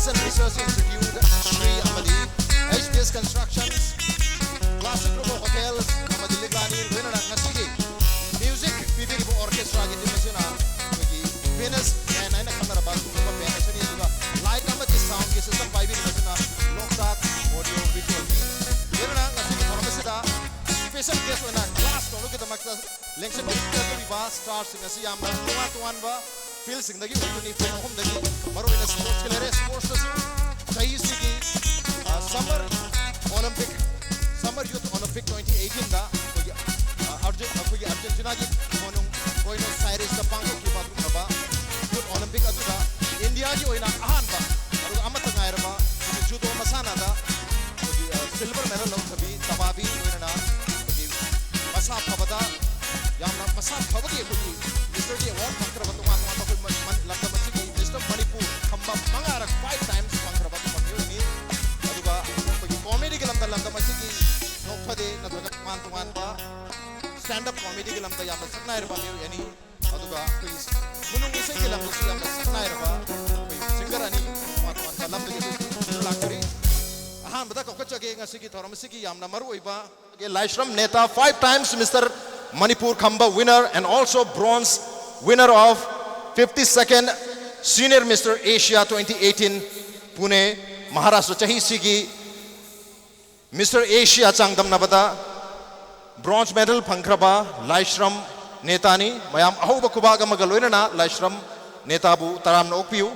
Science and Research Institute, Sri Amadi, HBS Constructions, Classic Group of Hotels, Amadi Liglani, Winner Nasigi, Music, PBB Orchestra, Gitimashina, Venus, and Nina Kamarabas, Venus, Light Amadi Sound, System 5 in Masina, Loktak, Audio, Visual. Winner Nasigi Hormasida, Special Guest Winner, Class, look at the Max, Lenction, Stars, Nasiam, Tuanba. Feels in the game, film home the Maru in a sports gallery, sports Chaisiki, Summer Olympic, Summer Youth Olympic 2018, Argentina, Buenos Aires, the Banco Kiba, Youth Olympic Atuda, India, Joina Ahanba, Amata Nairaba, Judo Masana, silver medal of Tabi, Tababi, Masa Pavada, Yamna Masa Pavadi, Mr. Award Pakrabatuan. Mr. Manipur, Kamba Mangara 5 times Pankrabatu Panguni, Aduba, comedy Galam Masiki, no Fade, Natuan, stand up comedy Galam Tayama, Saknair Panu, any Aduba, please. Munung is a Galam, Saknairaba, Singarani, Matuan, Luxury. Ahan, but the Kokacha Gang, Siki, Toramasiki, Yamna Maruiba, Laishram Neta, 5 times Mr. Manipur Kamba winner, and also bronze winner of 52nd Senior Mr. Asia 2018 Pune Maharashtra Chahi Sigi Mr. Asia Changdam Nabada bronze medal Pankraba Laishram Netani Mayam Ahoba Kubaga Magaloina Laishram Netabu Taram Nokpiu.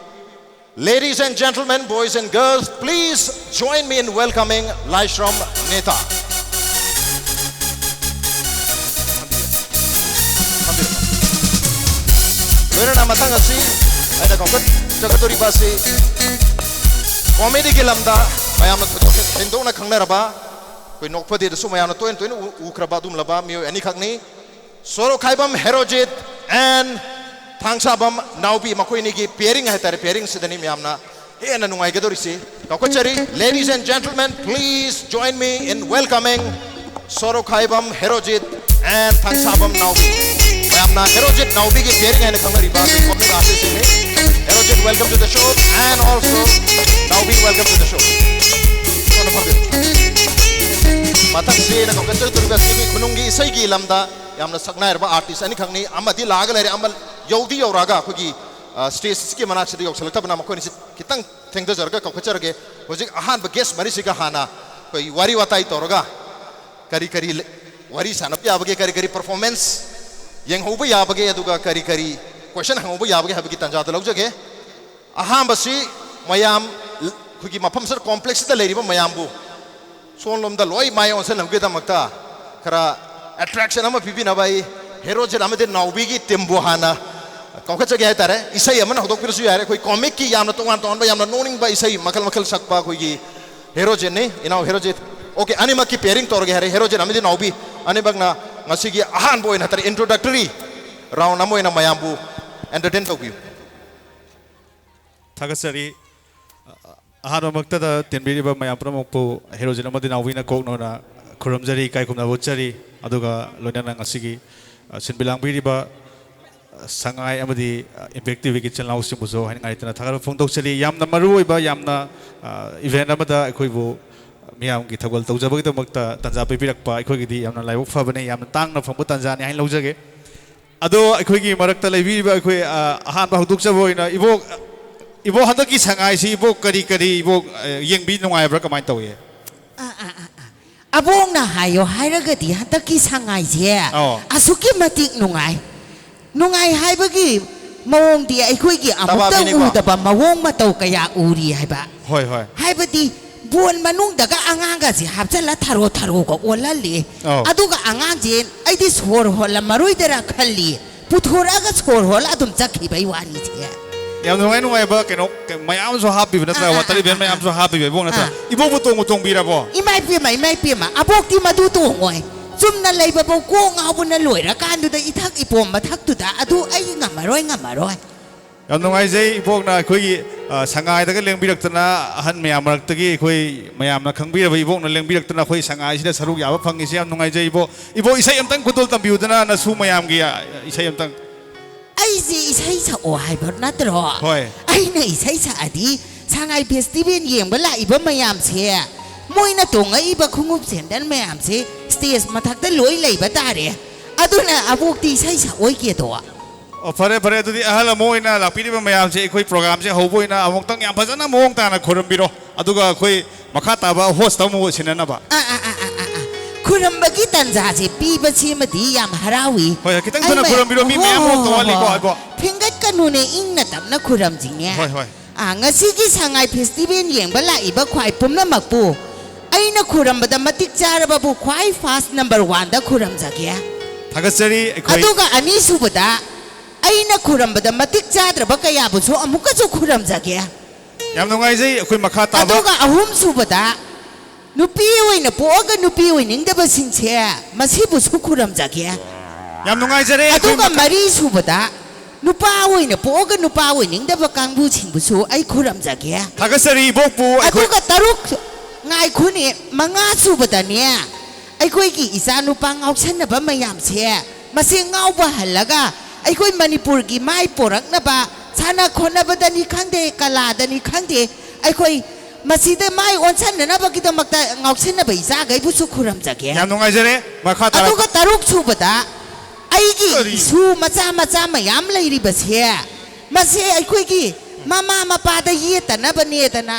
Ladies and gentlemen, boys and girls, please join me in welcoming Laishram Neta. Winner matang asi ay nakongkot jagatori basi comedy ke lamda mayam na hindo na khangna raba koi nokpadi da su mayam na toin ukraba dum laba mio ani khakni soro khaibam herojit and thangsabam naubi makoi ni gi pairing hai tare pairing sidani mayam na he na nungai gedori si kokchari. Ladies and gentlemen, please join me in welcoming soro khaibam herojit and thangsabam naubi. Herojit Naubi ki pairing hai na khamari baat comic artist hai. Herojit, welcome to the show, and also Naubi, welcome to the show. Sono phabir. Matang se na kokachal turba se ki khunungi isai gi lamda yamna saknair ba artist ani khangni amadi lagal hai amal yodi yoraga khogi stage ki manak se yok selekta bana makoi ni kitang thengda jarga kokachar ge hojik ahan ba guest mari siga hana koi wari watai toroga kari kari wari sanap ya bage kari kari performance yang hoba yabage aduga kari kari question hangoba yabage habagi tanjada laujage aham basi mayam khugi mafam sar complex da leriba mayambu sonlom da loi mai on san hugeda makta kara attraction ama pipi na bai herojit amade naubi gi tembo hana kokachage hai tare isai amana hodok pirsu yare koi comic ki yamna tongan ton ba yamna noning ba isai makal sakpa koi gi herojit ne inau herojit okay anima ki pairing torge hare herojit amade naubi anibagna Masigi ahan boy na tari introductory round namoy na mayambu entertain tokyo. Tagasari ahan magta da tenbiri ba mayampu mokpo herojin amadi naubi na kok no na kuramjari kai kumna bochari aduga loina na ngasigi sinbilang biri ba sangai amadi effective ki channel house buzo hain ngai tana thagar phongdok chali yamna maru ba yamna event amada khoi bo Miam ki thagol tawjabagi damakta tanja pipirakpa akhoi gi yamna laibok fabane yamna tangna phangbu tanja ni hain lojage ado akhoi gi marakta laibi ba akhoi ahan ba huduk chaboina ibo handaki sangai si ibo kari kari ibo yengbi nungai bra kamai tawe abong na hayo hairagadi handaki sangai je asuki matik nungai haibagi mawong di akhoi gi amukta udaba mawong matau kaya uri haiba hoi haibadi buon manung daga anganga si hapchala tharo ko olali aduga angang aidi sor hola maroi dera khalli puthora ga sor hola adum chakhi bai wani the yam nungai ba keno mayam so happy na tra watali ben mayam so happy be bong na tra ibo butong bira bo imai pima abok ti madu to ngoi chumna leiba bo ko ngau na loira kan du da ithak ipom mathak tu da adu ai ngamaroi yam nungai jai bok na khoi sangai daga lengbirak tana han mayam marak tagi khoi mayam na khangbira bai bok na lengbirak tana khoi sangai sida saruk yaba phangi se yam nungai jai ibo isai amtang kudol tambiu dana na su mayam gi isai amtang ai ji isai sa o hai bar na tro hoi ai na isai sa adi ทางไอเฟสติวัลเยี่ยมเวลาอีบมายามเสียมวยน่ะตรงไอ้บักคงอุบเสียนดันมายามเสียสเตจมาทักแต่ลอยเลยบัดตาเรียอะดูนะอาบุกตีใช่สาวไอ้เกียตัวพอเรตุดีอาละโมยนะหลักปีนี้มายามเสียคุยโปรแกรมเสียหัวบุยนะมองตั้งยามพัฒนาโมงตานะคนบิโรอะดูก็คุยมาข้าตาบ่าโฮสต์ตั้งโมชินันนะบ่คุณรำบักิตันจ่าเจปีบัชิมดียามฮาราวีเฮ้ยคิดตั้งตัวนะคุณรำบิโรมีแม่โมงตัวลีก็ไอ้บ่เพ่งกัดกันนู่นอิงนะตับนะคุณรำจริงเนี่ยงั้นสิ่งที่ทางไอเฟสติวัลเยี่ยมเวลาอีบักควายปุ่มน้ำมักปูไอ้นักขุรำบัดมาติกจาระบับควาย fast number 1ดักขุรำจักยะทักษะรีอะดูก็อันนี้สุบดาไอ้นักขุรำบัดมาติกจาระบักยาบุษอมุกจะขุรำจักยะยามตรงไงสิคุยมาข้าตาอะดูก็อาหุมสุบดานุปีไว้นะพวกกันนุปีไว้นิ่งเดบสิงเชียมาสิบุษขุรำจักยะยามตรงไงสิเร่อะดูก็มารีสุบดานุป้าไว้นะพวกกันนุป้าไว้นิ่งเดบกังบูชิงบุษไอ้ขุรำจักยะทักษะรีบกปูอะดูก็ตารุกง่ายคุณเนี่ยมางาสูบดาเนี่ยไอ้คุยกี่อีสานุปังเอาฉันนะบ้ามายามเชียมาเสียงเงาบ้าหันละก็ไอ้คุยมณีปุรกี่ไม่ปรักนะบ้าชานาคนนะบ้าดานิขังเดกาลาดานิขังเดไอ้คุยมาสีเดไม่อ่อนฉันนะบ้ากิตมักแต่เงาฉันนะบ้าอีสาไอ้ผู้สุขุรำจักยามตรงไงสิเร่มาข้าตาตุก็ตารุกสูบดาไอ้กี่สูมาจ้ามายามเลยริบเชียมาเสียไอ้คุยกี่มาปาดยีแต่นะบ้าเนี่ยแต่นะ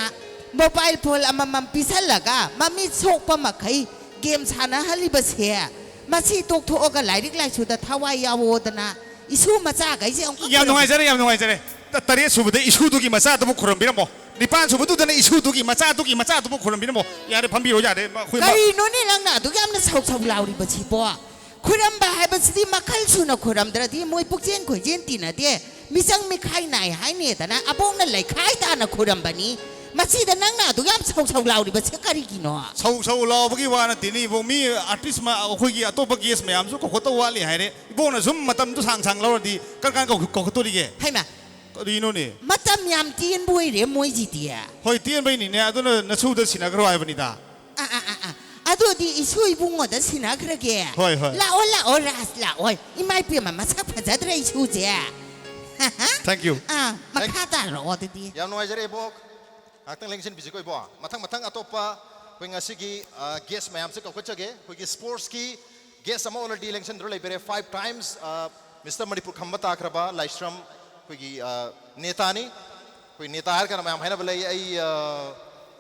โมบายโฟนอามาพิเศษละก็มามีโชคปะมาใครเกมชนะฮัลลิบเสียมาซีตกโถกันหลายดิกหลายชุดแต่ทวายยาวดนะอิสูมาจากไอ้เจ้ายามตรงไงสิเร่ยามตรงไงสิเร่แต่ตอนนี้สุบเดอิสูตุกิมาซาตุบุคคลบินโมนี่ป้านสุบตุตันอิสูตุกิมาซาตุบุคคลบินโมยาเดพัมบิโรยาเดมาคุยมาไอ้โน่นนี่ลังน่ะตุกยามนั่นสาวลาวดิบชีปัวคุรำบ่ายบัสติมาขัลสุนัขคุรำแต่ที่มวยปุกเจนคุยเจนตีน่ะเดียมิซังไม่ใครไหนหายเนี่ยแต่นะอาบงนั่นไหลขายตาหนักคุรำบันนี้มาซีแต่นั่งหน้าตุกยามสาวลาวดิบเชการิกินอ่ะสาวลาวเมื่อกี้ว่านะทีนี้ผมมีอาร์ติสมาคุยกี่ตัวเมื่อกี้สมัยผมสุขโคตรว่าเลยหายเนี่ยพวกนั้นซุ่มมาทำตัวสั่งเราดีการก็ตัวดีแกให้มาก็ดีโน่นนี่มาทำยามตีนบุยเรียมวยจีเดียเฮ้ยตีนไปนี่เนี่ยตัวนั้นนัสู้เดือดสินะก็รวยวันนี้ตาอะตัวดีอิช่วยบุ้งอ่ะแต่สินะครแกละโอรัสละโอ้ยอีไม่เปลี่ยนมาสักพันจะได้ชูเจ้า thank you มาข้าตาหรอดียามน้อยจะได้บอกหากตั้งเล็งเส้นบิจิก็บอกมาทั้งอตปะคุยงาสิกีเกสไม่ยามสิก็คุยเจอเกคุยกีสปอร์ตกีเกสสมอลดีเล็งเส้นรู้เลยเป็น5 times มิสเตอร์มณีปุขมตาครับบ้าไลฟ์สตรีมคุยกีเนตานี่คุยเนตาร์กันมาให้นะเวลาไอ้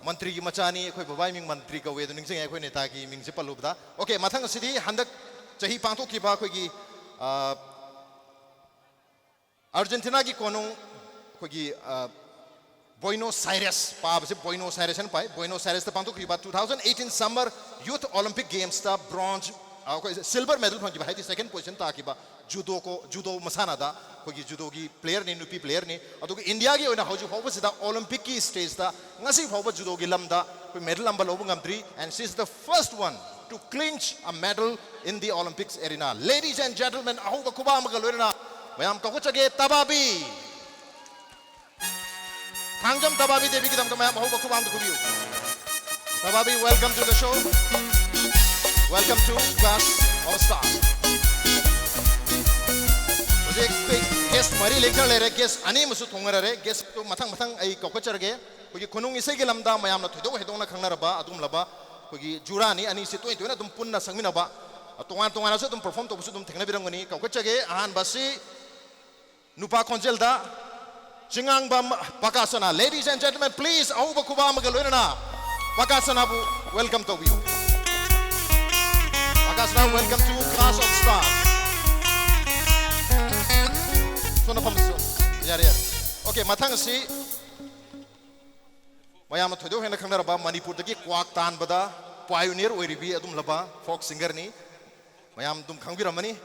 มันตรีกิมาจานี่คุยบ่ายมิงมันตรีก็เวดนึงสิ่งไอ้คุยเนตากีมิงสิปลุบดาโอเคมาทั้งสิดีฮันดักจะฮีปังทุกขีบ้าคุยกีอาร์เจนตินาकी कोनों कोई की Buenos Aires पाप से Buenos Aires न पाए Buenos Aires तो पंतो की बात 2018 Summer Youth Olympic Games था bronze कोई silver medal पंची बात है second position था की बात judo मसाना था कोई judo की player ने नुपी player ने और तो इंडिया की ओना हाउ जो हाउ बस था Olympic की stage था ngasi हाउ बस judo की लम्बा कोई medal लम्बा लोगों गम्त्री and she is the first one to clinch a medal in the Olympics arena ladies and gentlemen हाउ बकुबा मगलोरेना मैम कहो चगे तबाबी खांगजम तबाबी देवी की दम मैम हो बखूब आम दुखुबियो तबाबी welcome to the show welcome to Class of Stars मुझे एक गेस्ट मरी लेकर ले रहे गेस्ट अनी मुझे थोंगर रहे गेस्ट तो मथंग आई कहो चरगे कोई खुनुंग इसे के लम्दा मैम ना थोड़ो हेदों ना खंगना रबा अदुम लबा कोई जुरानी अनी से तो ना तुम पुन्ना संगमिना बा तोंगान से तुम परफॉर्म तो बस तुम थेंगना बिरंगनी कहो चरगे आहान बसी Nupa Konjelda, Chingang Bam Pakasana. Ladies and gentlemen, please, Auba Kubama Galuna, Pakasana, welcome to you. Pakasana, welcome to Class of Stars. Sona Pamso, yeah. Okay, Matangasi, Mayama Todo and the Kanaraba, Manipur, the Kwak Tan Bada, Pioneer, Uribi, Adum Laba, folk singer ni, Mayam Dum Kangiramani.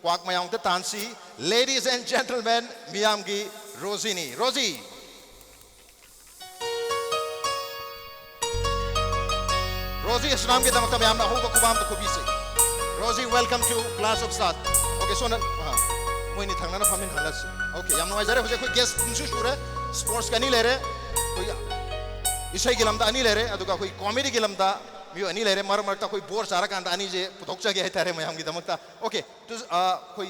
Kwak mayang te tansi, ladies and gentlemen, miyamgi Rosini. Rosie. Rosie is naam ke tamam ta miyam na hoga kubam to kubisi. Rosie, welcome to Class of Stars. Okay, so na, moi ni thangna na famin halas. Okay, yam no ajare ho koi guest punchu shure, sports ka ni le re, koi isai gilam da ani le re, aduga koi comedy gilam da. मियो Anil है मर मरता कोई bore सारा कांड आनी जे पुतोक्चा गया है तारे मैं हम की दमकता ओके तो कोई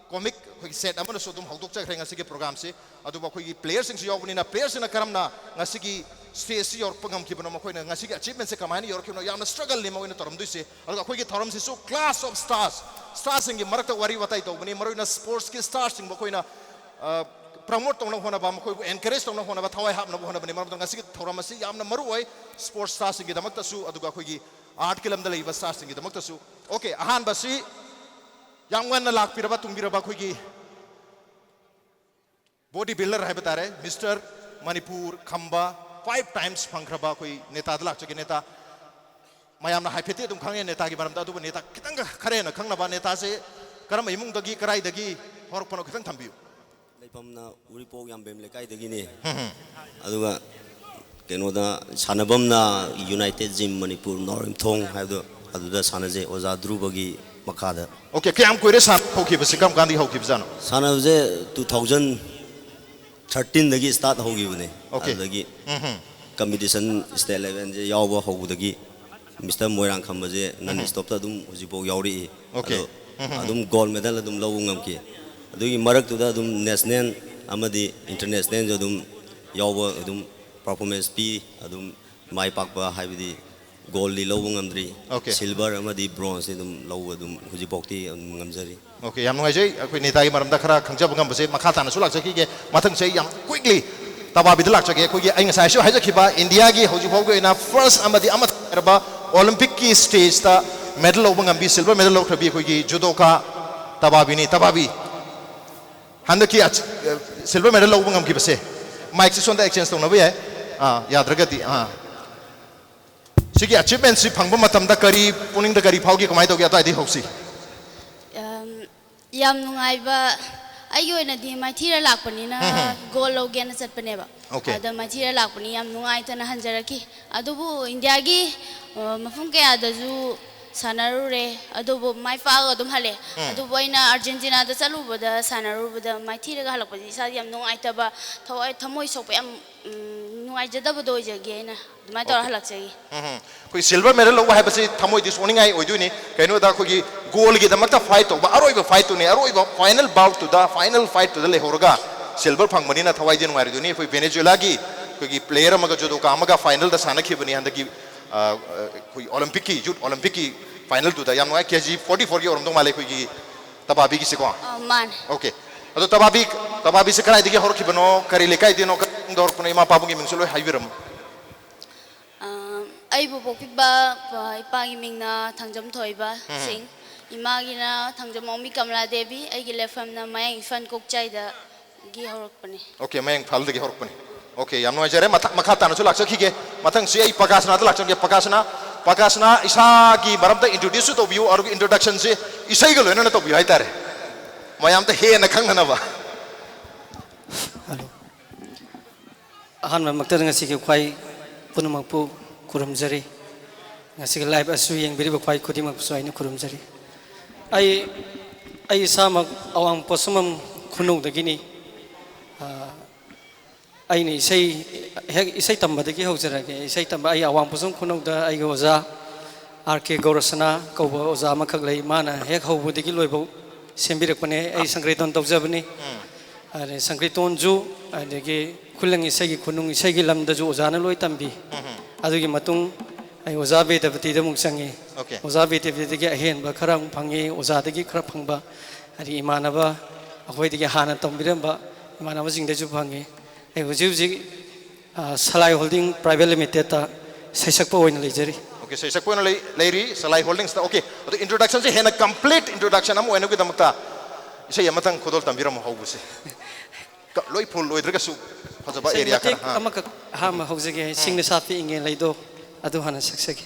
कॉमिक ꯑꯩꯈꯣꯏꯒꯤ ꯁꯦꯠ ꯑꯃꯅꯁꯨ ꯑꯗꯨꯝ ꯍꯧꯗꯣꯛꯆꯈ꯭ꯔꯦ ꯉꯁꯤꯒꯤ ꯄ꯭ꯔꯣꯒ꯭ꯔꯥꯝꯁꯤ ꯑꯗꯨꯕꯨ ꯑꯩꯈꯣꯏꯒꯤ ꯄ꯭ꯂꯦꯌꯔꯁꯤꯡꯁꯨ ꯌꯥꯎꯕꯅꯤꯅ ꯄ꯭ꯂꯦꯌꯔꯁꯤꯡꯅ ꯀꯔꯝꯅ ꯉꯁꯤꯒꯤ ꯁ꯭ꯇꯦꯖꯁꯤ ꯌꯧꯔꯛꯄ ꯉꯝꯈꯤꯕꯅꯣ ꯃꯈꯣꯏꯅ ꯉꯁꯤꯒꯤ ꯑꯆꯤꯞꯃꯦꯟꯁꯦ ꯀꯃꯥꯏꯅ ꯌꯧꯔꯛꯈꯤꯕꯅꯣ ꯌꯥꯝꯅ ꯁ꯭ꯇ꯭ꯔꯒꯜꯅꯤ ꯃꯈꯣꯏꯅ ꯇꯧꯔꯝꯗꯣꯏꯁꯦ ꯑꯗꯨꯒ ꯑꯩꯈꯣꯏꯒꯤ ꯊꯧꯔꯝꯁꯤꯁꯨ ꯀ꯭ꯂꯥꯁ ꯑꯣꯐ ꯁ꯭ꯇꯥꯔꯁꯤꯡꯒꯤ ꯃꯔꯛꯇ ꯋꯥꯔꯤ ꯋꯥꯇꯥꯏ ꯇꯧꯕꯅꯤ ꯃꯔꯨꯑꯣꯏꯅ ꯁ꯭ꯄꯣꯔꯠꯁꯀꯤ ꯁ꯭ꯇꯥꯔꯁꯤꯡ ꯃꯈꯣꯏꯅ ꯄ꯭ꯔꯃꯣꯠ ꯇꯧꯅꯕ ꯍꯣꯠꯅꯕ ꯃꯈꯣꯏꯕꯨ ꯑꯦꯟꯀꯔꯦꯖ ꯇꯧꯅꯕ ꯍꯣꯠꯅꯕ ꯊꯋꯥꯏ ꯍꯥꯞꯅꯕ ꯍꯣꯠꯅꯕꯅꯤ ꯃꯔꯝꯗꯤ ꯉꯁꯤꯒꯤ ꯊꯧꯔꯝ ꯑꯁꯤ ꯌꯥꯝꯅ ꯃꯔꯨꯑꯣꯏ ꯁ꯭ꯄꯣꯔꯠꯁ ꯁ꯭ꯇꯥꯔꯁꯤꯡꯒꯤꯗꯃꯛꯇꯁꯨ ꯑꯗꯨꯒ ꯑꯩꯈꯣꯏꯒꯤ आर्ट के लमदा लेबा स्टार सिंगी दमक्तसु ओके अहान बसी यांगवन लाख पिरबा तुंगिरबा खुगी बॉडी बिल्डर है बता रहे मिस्टर मणिपुर खंबा 5 टाइम्स फंखरबा कोई नेता दलाक चके नेता मयाम ना हाइफेते तुम खंगे नेता की मरमदा दुब नेता कितंग खरे न खंगनबा नेता से करम इमुंग दगी कराई दगी होरपनो कितंग थंबियु लेपमना उरिपोग याम बेम लेकाई दगी ने अदुगा केनोदा सानबमना यूनाइटेड जिम मणिपुर नॉर्म थोंग हाइदो अदुदा सानजे ओजा द्रुबगी मखादा ओके क्याम कोइरे सान होखि बसे कम गांधी होखि बजानो सानबजे 2013 दगी स्टार्ट होगी बने ओके दगी कंपटीशन स्टेट लेवल जे यावबो होबुदगी मिस्टर मोइरांग खंबजे नन स्टॉप ता दुम हुजिबो यावरी ओके अदुम गोल्ड मेडल अदुम लवु ngamki अदुगी मरक तुदा अदुम नेशनल अमदी इंटरनेशनल जो अदुम यावबो अदुम परफॉर्मेंस पी अदुम माई पाकबा हाइबदी गोल्ड ली लवु ngamdri सिल्वर अमदी ब्रोंज अदुम लवु अदुम हुजिबोक्ति ngamjari ओके याम नुंगाइजै अखोइ नेतागी मरमदा खरा खंगजब ngambase makha tana su lakjaki mathang sei yam quickly tababi da lakjaki अखोइ ai ngasai su haijakhiba india gi hojifog ina first amadi amat erba olympic ki stage ta medal lawba ngambi silver medal lawkhrabi अखोइ judoka tababi ni tababi handaki silver medal lawba ngamki base mic se sonda exchange tongna ba yadragati sigi achievement si phangba matamda kari puning da kari phaugi kamai togi atai di hoksi yam nungaiba ayo na di maithira lakpanina goal logen chatpaneba ada maithira lakpani yam nungai tana hanjaraki adubu india gi mafum kaya daju sanarure adubu mai fa adum hale adubu aina argentina da chalubada sanarubada maithira ga halakpani sa yam nungai taba thawai thamoi sokpa yam nungai jadaba do jage na mai tor halakchagi कोई silver medal लौबा है बसे थमोय this ओनिंगाई ओइदुनी canoe दा कोगी गोल गी दमता fight तो अरोइबा fight तो ने अरोइबा final bought तो दा फाइनल फाइट तो ले होरगा सिल्वर फंगमनी ना थवाई दिन वारी दुनी कोई वेनेजुएला की कोगी प्लेयर मगा जो का मगा फाइनल दा साना खिबनी हंद की कोई ओलंपिक की यूथ ओलंपिक की फाइनल तो दा याम नोय केजी 44 की ओरमदो माले कोगी तबाबी की सिको मान ओके अदो तबाबी से कराई दिगे होर खिबनो करी लेकाई दिनो दौर पुनै मा पाबुगी मिंगसलो हाइबिरम aibu pokpiba ipagi mingna thangjam thoiba sing imagina thangjam momi kamla devi aigi lefam na mayang ifan kokchai da gi horokpani okay mayang phal de gi horokpani okay yamno jare makha tanu chu laksa khige mathang si ai pakasna da laksa ge pakasna isa gi maramta introduce to view or introduction se isai ga loina na to view hai tare mayam ta he na khangna na ba hello ahan ma makta ngasi ke khwai punumakpu खुरमजरी ngasi live asu yang biri bakwai khudimak suaina खुरमजरी ai samak awang posumam khunung dagini ai ni isai tamba dagi hojara ge isai tamba ai awang posum khunung da ai oza rk gaurasana kauba oza makhak lei mana hek hobu dagi loibo sembirakpane ai sangriton tawjabani are sangriton ju adagi khulang isai gi khunung isai gi lamda ju oza na loi tambi adugi matung ai oza be tabati da mungsangi oza be tabati ge ahen ba kharang phangi oza dagi khara phangba ari imanaba akhoi dagi hana tombiramba imanaba jingda ju phangi ai hoji salai holding private limited ta saisakpa oina leijari okay saisakpa oina leiri salai holdings ta okay adu introduction se hena complete introduction am oina gi damta isai amatang khodol tambiram hobuse loi phul loi draga su fajaba area ka amaka hama hojage singna sapi inge leido adu hana saksagi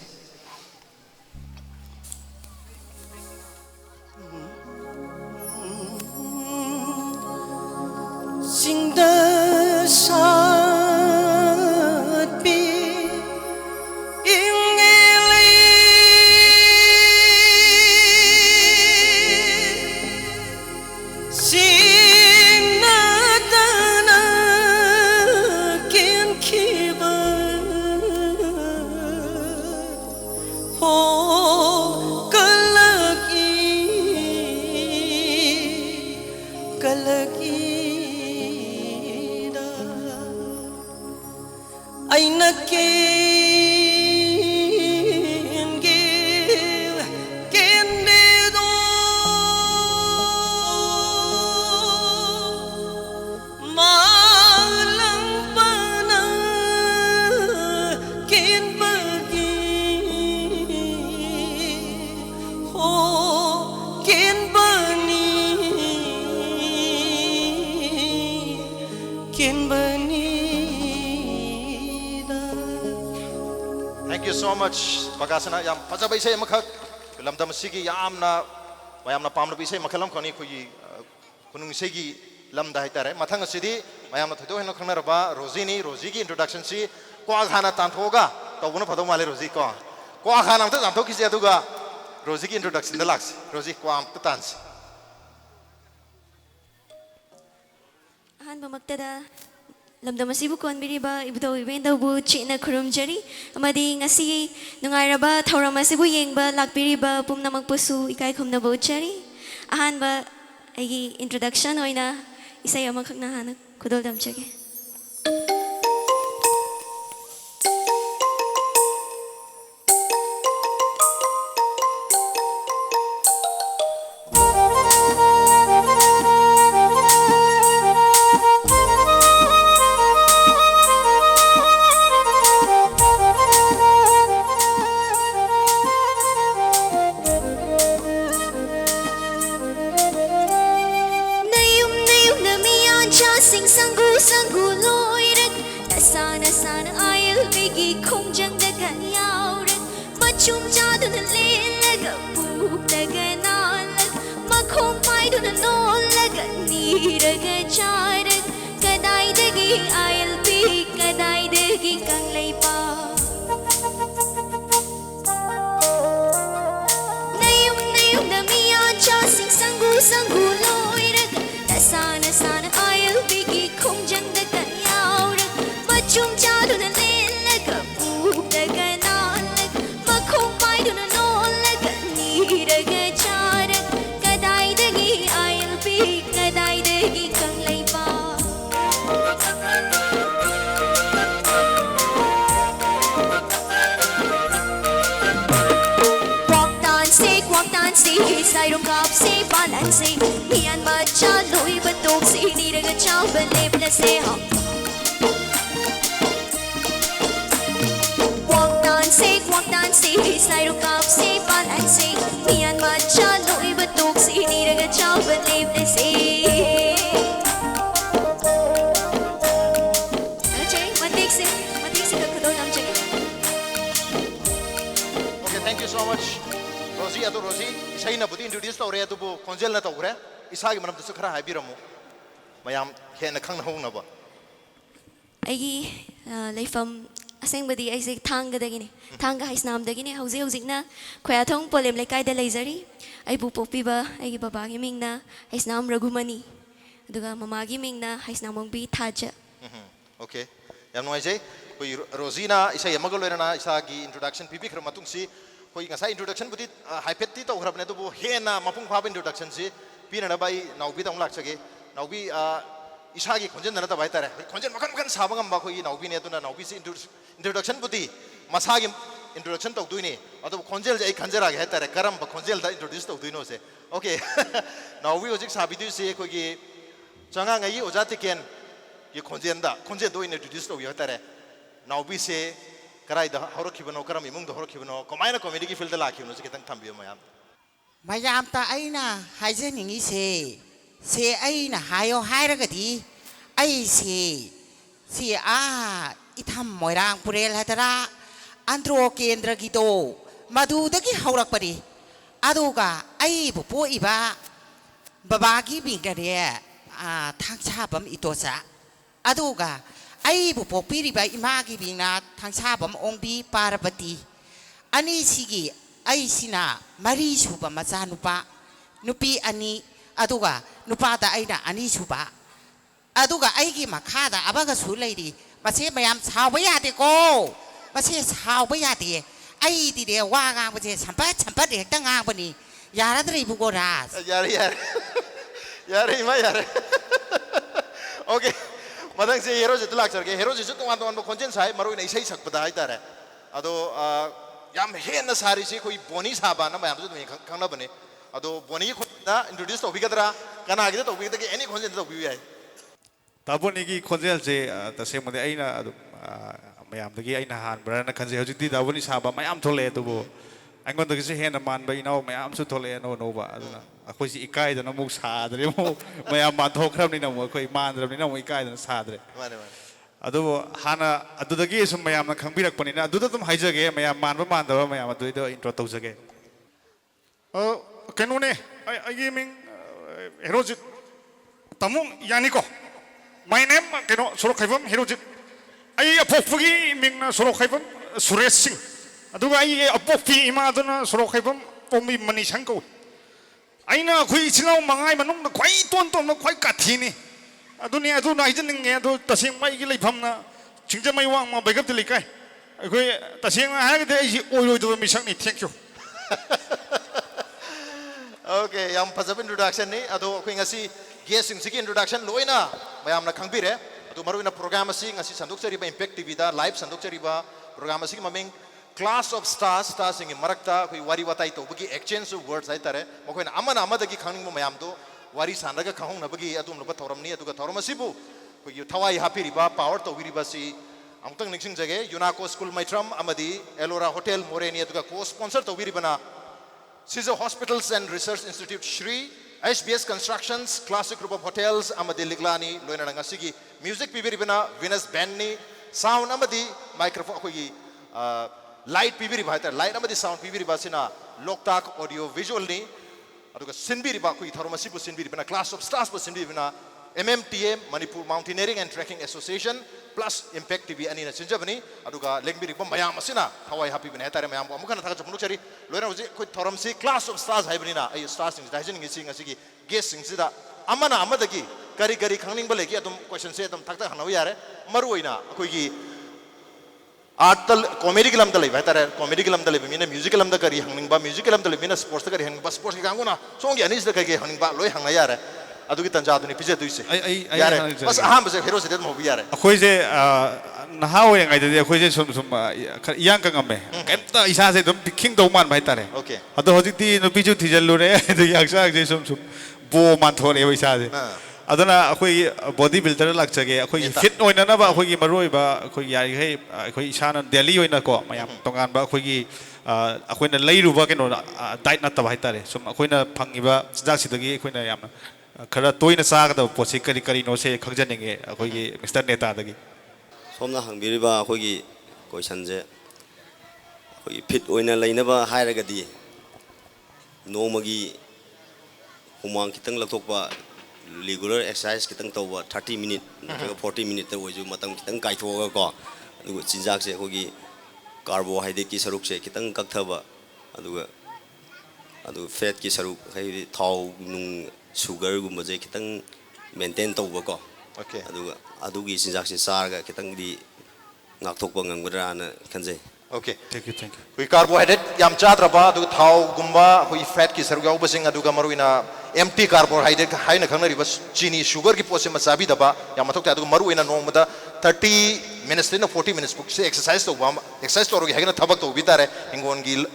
singda sapi inge aina ken de do malang pana ken bagi ho ken bani ken bani Thank you so much Bakasana yam pajaba isai amakak lamdam sigi yamna mayamna pamna isai makalam khoni khoi kunung segi lamda haitare mathang asidi mayamna thodo heno khanaraba Rosie gi introduction si kwa khana tanthoga tawuna phado male Rosie kwa khana amta tantho kisi aduga Rosie gi introduction da laks Rosie kwa amta tans ꯑꯍꯥꯟꯕ ꯃꯛꯇꯗ ꯂꯝꯗꯝ ꯑꯁꯤꯕꯨ ꯀꯣꯟꯕꯤꯔꯤꯕ ꯏꯕꯨꯙꯧ ꯏꯕꯦꯟꯗꯧꯕꯨ ꯆꯦꯠꯅ ꯈꯨꯔꯨꯝꯖꯔꯤ ꯑꯃꯗꯤ ꯉꯁꯤ ꯅꯨꯡꯉꯥꯏꯔꯕ ꯊꯧꯔꯝ ꯑꯁꯤꯕꯨ ꯌꯦꯡꯕ ꯂꯥꯛꯄꯤꯔꯤꯕ ꯄꯨꯝꯅꯃꯛꯄꯨꯁꯨ ꯏꯀꯥꯏ ꯈꯨꯝꯅꯕ ꯎꯠꯆꯔꯤ ꯑꯍꯥꯟꯕ ꯑꯩꯒꯤ ꯏꯟꯇ꯭ꯔꯣꯗꯛꯁꯟ ꯑꯣꯏꯅ ꯏꯁꯩ ꯑꯃꯈꯛꯅ ꯍꯥꯟꯅ ꯈꯨꯗꯣꯜ ꯇꯝꯖꯒꯦ Isagi manam tu sekarang habi ramu, mayam kena khang na hong na ba. ꯑꯩꯒꯤ ꯂꯩꯐꯝ ꯑꯁꯦꯡꯕꯗꯤ ꯑꯩꯁꯦ ꯊꯥꯡꯒꯗꯒꯤꯅꯤ ꯊꯥꯡꯒ ꯍꯩꯁꯅꯥꯝꯗꯒꯤꯅꯤ ꯍꯧꯖꯤꯛꯅ ꯈꯣꯌꯥꯊꯣꯡ ꯄꯣꯂꯦꯝ ꯂꯩꯀꯥꯏꯗ ꯂꯩꯖꯔꯤ ꯑꯩꯕꯨ ꯄꯣꯛꯄꯤꯕ ꯑꯩꯒꯤ ꯕꯕꯥꯒꯤ ꯃꯤꯡꯅ ꯍꯩꯁꯅꯥꯝ ꯔꯘꯨꯃꯅꯤ ꯑꯗꯨꯒ ꯃꯃꯥꯒꯤ ꯃꯤꯡꯅ ꯍꯩꯁꯅꯥꯝꯃꯣꯡꯕꯤ ꯊꯥꯖ Okay ꯌꯥꯝ ꯅꯨꯡꯉꯥꯏꯖꯩ ꯑꯩꯈꯣꯏ ꯔꯣꯖꯤꯅ ꯏꯁꯩ ꯑꯃꯒ ꯂꯣꯏꯅꯅ ꯏꯁꯥꯒꯤ introduction ꯄꯤꯕꯤꯈ꯭ꯔ ꯃꯇꯨꯡꯁꯤ ꯑꯩꯈꯣꯏ ꯉꯁꯥꯏ introduction ꯕꯨꯗꯤ ꯍꯥꯏꯐꯦꯠꯇꯤ ꯇꯧꯈ꯭ꯔꯕꯅꯦ ꯑꯗꯨꯕꯨ ꯍꯦꯟꯅ ꯃꯄꯨꯡ ꯐꯥꯕ introduction ꯁꯤ ꯄꯤꯅꯅꯕ ꯑꯩ ꯅꯥꯎꯕꯤꯗ ꯑꯃꯨꯛ ꯂꯥꯛꯆꯒꯦ ꯅꯥꯎꯕꯤ 이사기 건전 나라다 바이따래 건전 막간 사방은 막 거기 나오비네 두나 나오비시 인트로덕션 부디 마사기 인트로덕션 또 두이니 아도 건젤 이 간절하게 했다래 가람 건젤 다 인트로듀스 또 두이노세 오케이 나오비 오직 사비두시 거기 정황 이 오자티켄 이 건전다 건전도 인트로듀스 또 했다래 나오비시 그라이다 허로키브노 그람 이몽도 허로키브노 고마이나 코미디 필드 라키브노 저게 땅 탐비요 마야 마야암타 아이나 하이제닝이세 세 아이나 하요 하이라가디 아이세 세 이탐 모이랑 부레를 하더라 안드로 켄드라기도 마두다기 하우락바리 아도가 아이 부포 이바 바바기 빙가레 탕차범 이토사 아도가 아이 부포 피리바 이마기 빙나 탕차범 옹비 파라바티 아니 시기 아이시나 마리 슈바 마자 누파 누피 아니 aduga nupata aina ani chuba aduga aigi makhada abaga sulaidi mase mayam sawa yade ko mase sawa yade ai di de wa nga baje champa de ta nga bani yara dre bu go ras yare ma yare okay Madang si hero je tulak charge hero je tu anto anto konjen sai maru ini isai sak pada itu re. Ado yam hen na sari si koi boni sahaba na mayam tu kang na bane. Ado boni na introduce to bikadra karena agak to bikadra ke any konjen to biaya. Tabon ini konjel je tasem made aina mayam lagi aina han berana konjel hujung di tabon ini sahabat mayam thole tu bo. Angkon tu kisah hen man bayi nau mayam su thole no ba. Aku si ikai dan namu sadre mo mayam man thok ram ni namu aku man ram ni namu ikai dan sadre. Ado hana ado lagi esok mayam nak kang birak pani na ado tu tum haja ke mayam man ba man dah mayam ado itu intro tu saja. Kenune agi ming herojit tamu yani ko. My name keno Sorok Khaibam Herojit. Ai apokgi ming na Sorok Khaibam Suresh Singh. Aduga ai apokgi ima aduna Sorok Khaibam Omi Manisang ko. Ai na khui chilau mangai manung na khwai ton na khwai kathi ni. Aduni adu na hijen nge adu tasing mai gi leifam na chingja mai wang ma begap te likai. Khoi tasing ha ga de oi do misang ni thank you. Okay, yang pasal introduction ni ado khoi ngasi guest sing sigi introduction loina mayam na khangbire adu maru ina program asi ngasi sanduk chariba impact tv da live sanduk chariba program asi maming class of stars sing marakta koi wari watai to bagi exchange of words ai tare mokoi na amana amadagi khangning mayam to wari sandaga khahung na bagi atum no thoram ni adu ka thoram asibu koi thawai hapi riba power to riba si amtang ningsing jage UNACO school maitram amadi Elora hotel moreni adu ka co sponsor to ribana Caesar Hospitals and Research Institute Shri SBS Constructions, Classic Group of Hotels, Amadi Liglani, Loina Nangasigi, Music Pibiribana, Venus Bandni, Sound Amadi, Microphone, Light Pibiribata, Light Amadi Sound Pibiribasina, Loktak Audio Visual Ni, Aduka Sinbiriba, Taromasibu Sinbiribana, Class of Stars for Sinbiribana, MMTA, Manipur Mountaineering and Trekking Association, plus Impact TV Anina Sinjabani, Aduka Lengbiri Mayam Masina, Hawaii Happy Beneta, Mayam, Mukana Takapuchari, Lona was Toramsi, Class of Stars Hibernina, a stars in Dajing is seeing a sigi, guessing Sida, Amana Amadagi, Kari Kangling Baleki, Adam question said them Takta Hanaware, Maruina, Kuigi, Art comedy lam the live, comedy lam the live, musical lam the Kari Hangba, musical lam the live, sports the Kari Hangba, sports Ganguna, Song Yanis the Kagi Hangba, Loy Hangayare. Adu kita jatuh ni pijat tu isi. Yare. Mas aham besar hero sedang mau biar. Aku je nahau yang ada dia. Aku je yang kangame. Kenta isa je dom king doman baik tare. Okay. Ado hojik ti no pijat ti jalur itu yang saya je bo manthor ya isa je. Ado na aku body builder lag cage. Aku fit oina na ba aku maroi ba aku yari hai aku isa na Delhi oina ko. Mayam tongan ba aku na layu ba keno diet na tabai tare. Aku na pangi ba sejak situ lagi aku na yam. Karena toy na saga dah posisi kari no se kerja nengi aku ini Mr. Neta lagi. Somna hangbiri ba aku ini question je, aku ini fit oina lain ba hai raga di, no magi humang kita ngelakukan ba regular exercise kita tahu ba 30 minute, atau 40 minute tu wujud matang kita kai thua ko, aduh cinjak se aku ini carbohydrate ki saruk se kita ngkak thaba, aduh fat ki saruk kayak thau nung sugar gumba je kita maintain tahu ba ko. Okay. Aduh ki sinjak si sarga kita di ngaktok bang ngudara kan je. Okay. Thank you. Kui carbohydrate yam chat raba, adu thau gumba, kui fat ki sarga ubasing adu kamaruina empty carbohydrate hai na khangna ribas chini sugar ki pose masabi daba yam matok adu maruina no mada 30 minutes na 40 minutes book se exercise to exercise to rogi hagna thabak to bitare ingon gil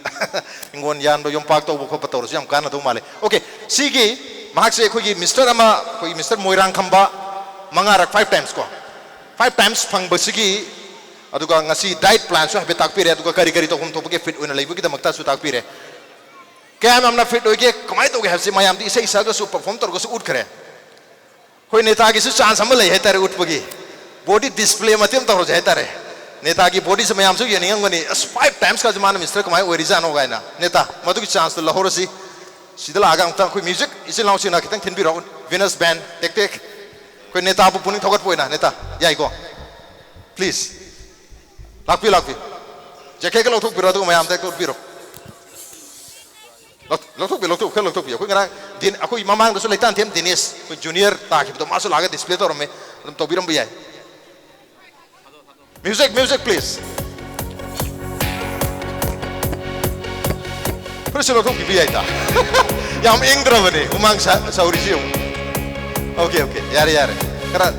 ingon yan do yom pak to ko pator yam kana to male. Okay. Sigi mahak se koi Mr. Ama koi Mr. Moirang Khamba mangarak 5 times ko 5 times phang basigi aduga ngasi diet plan so habe takpire aduga kari to hum to fit oina leibu kita makta su takpire kaya amna fit oge kamai to ge hasi mayam di sei saga su perform tor go su ut khare koi neta gi su chance am lei hetare ut pagi body display matim tor je hetare neta gi body se mayam su ye ningang ngani 5 times ka zaman Mr. kamai oiriza no gaina neta madu gi chance to lahorasi sidala agang ta koi music isin law sina kitang thinbi ro Venus band tek koi neta bu puning thogat poina neta yai go please lakpi jake ke lothok biro tu mayam tek to biro lothok bi koi ngara din aku mamang do so leitan them dinis koi junior ta ki to maso laga display to rome to biram bi yai music please Terus lo tuh biaya itu, yang ingdra bene, umang sauri sih. Okay, yare. Karena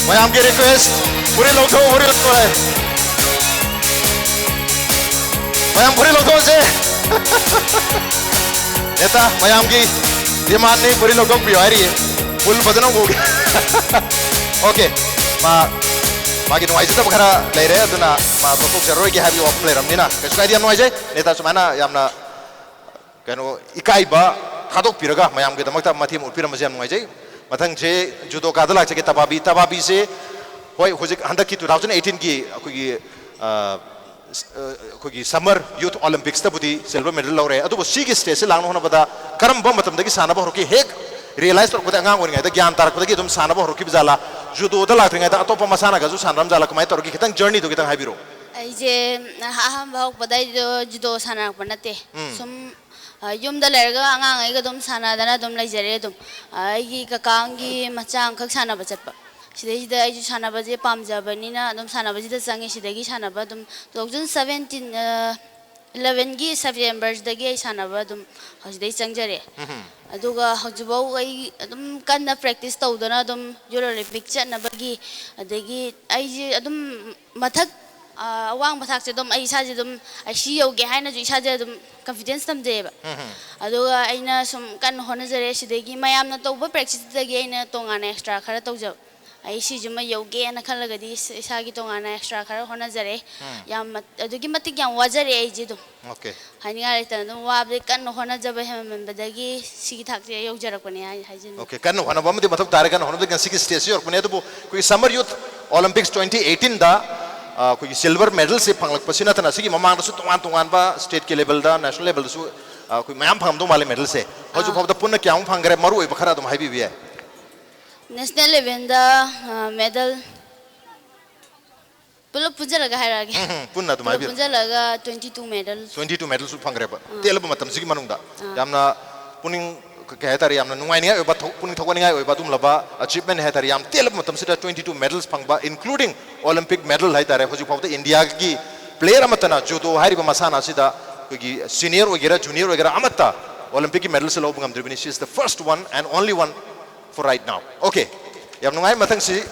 mayamgi request puri lotho hai mayam puri lotho se neta mayamgi demand ni puri lotho pi hari full badana ho gaya okay magi noi jita khara lai re aduna ma bakok jaroi gi habi op leram nina kasu kai dia noi je neta sumana yamna kano ikai ba khadok piraga mayam ge damakta mathim ulpiram jam noi je mathang je judo ka dalak che tababi se hoi hojik handak ki 2018 ki kogi summer youth olympics ta budi silver medal lawre adu si gi stage lang no bada karam ba matam dagi sana ba roki hek realize tor bada ngang ngai da gyan tar bada gi dum sana ba roki bijala judo da lak ngai da atopa masana ga ju sanram jala kamai tor gi kitang journey to kitang habiro ai je ha ba hok badai judo sana panate sum yum da lerga angang ai ga dum sana dana dum laijare dum ai gi kakangi machang khak sana ba chatpa sidai da ai ju sana ba je pam jabani na dum sana ba ji da changi sidai gi sana ba dum 2017 11 gi September da gi ai sana ba dum hojidai changjare aduga hojibau ai dum kanna practice tawdana dum Euro Olympic chatna bagi adagi ai ji adum mathak awang mathak se dum ai sa ji dum ai si yoge haina ju isa je dum confidence tam je ba aduga aina sum kan honajare sidagi mayam na tawba practice dagi aina tongana extra khara tawja ai si juma yoge na khalagadi isa gi tongana extra khara honajare yam adugi matik yam wajare ai ji dum okay hani ga ta dum wabe kan honajaba hem badagi si thak je yogjarakone ai hajin okay kan hona ba mati mathak tare kan hona da sigi stage yor kune to koi summer youth olympics 2018 da koi silver medal se phanglak pasina thana sigi mamang da su tongan ba state ke level da national level da su koi mayam pham do male medal se hoju phab da punna kyang phangre maru oi bakhara dum haibi bi national level da medal pulo punjalaga hairage punna dum haibi punjalaga 22 medal su phangre ba telba matam sigi manung da yamna puning kaya tari yamna nungai ningai oba puning thokwa ningai oba dum laba achievement hai tari yam telba matam sida 22 medals phangba including olympic medal hai tari hoju phab da india gi player amatana judo hairiba masana sida gi senior ogera junior ogera amatta olympic gi medal se lo bungam dribini she is the first one and only one for right now okay yam nungai mathang si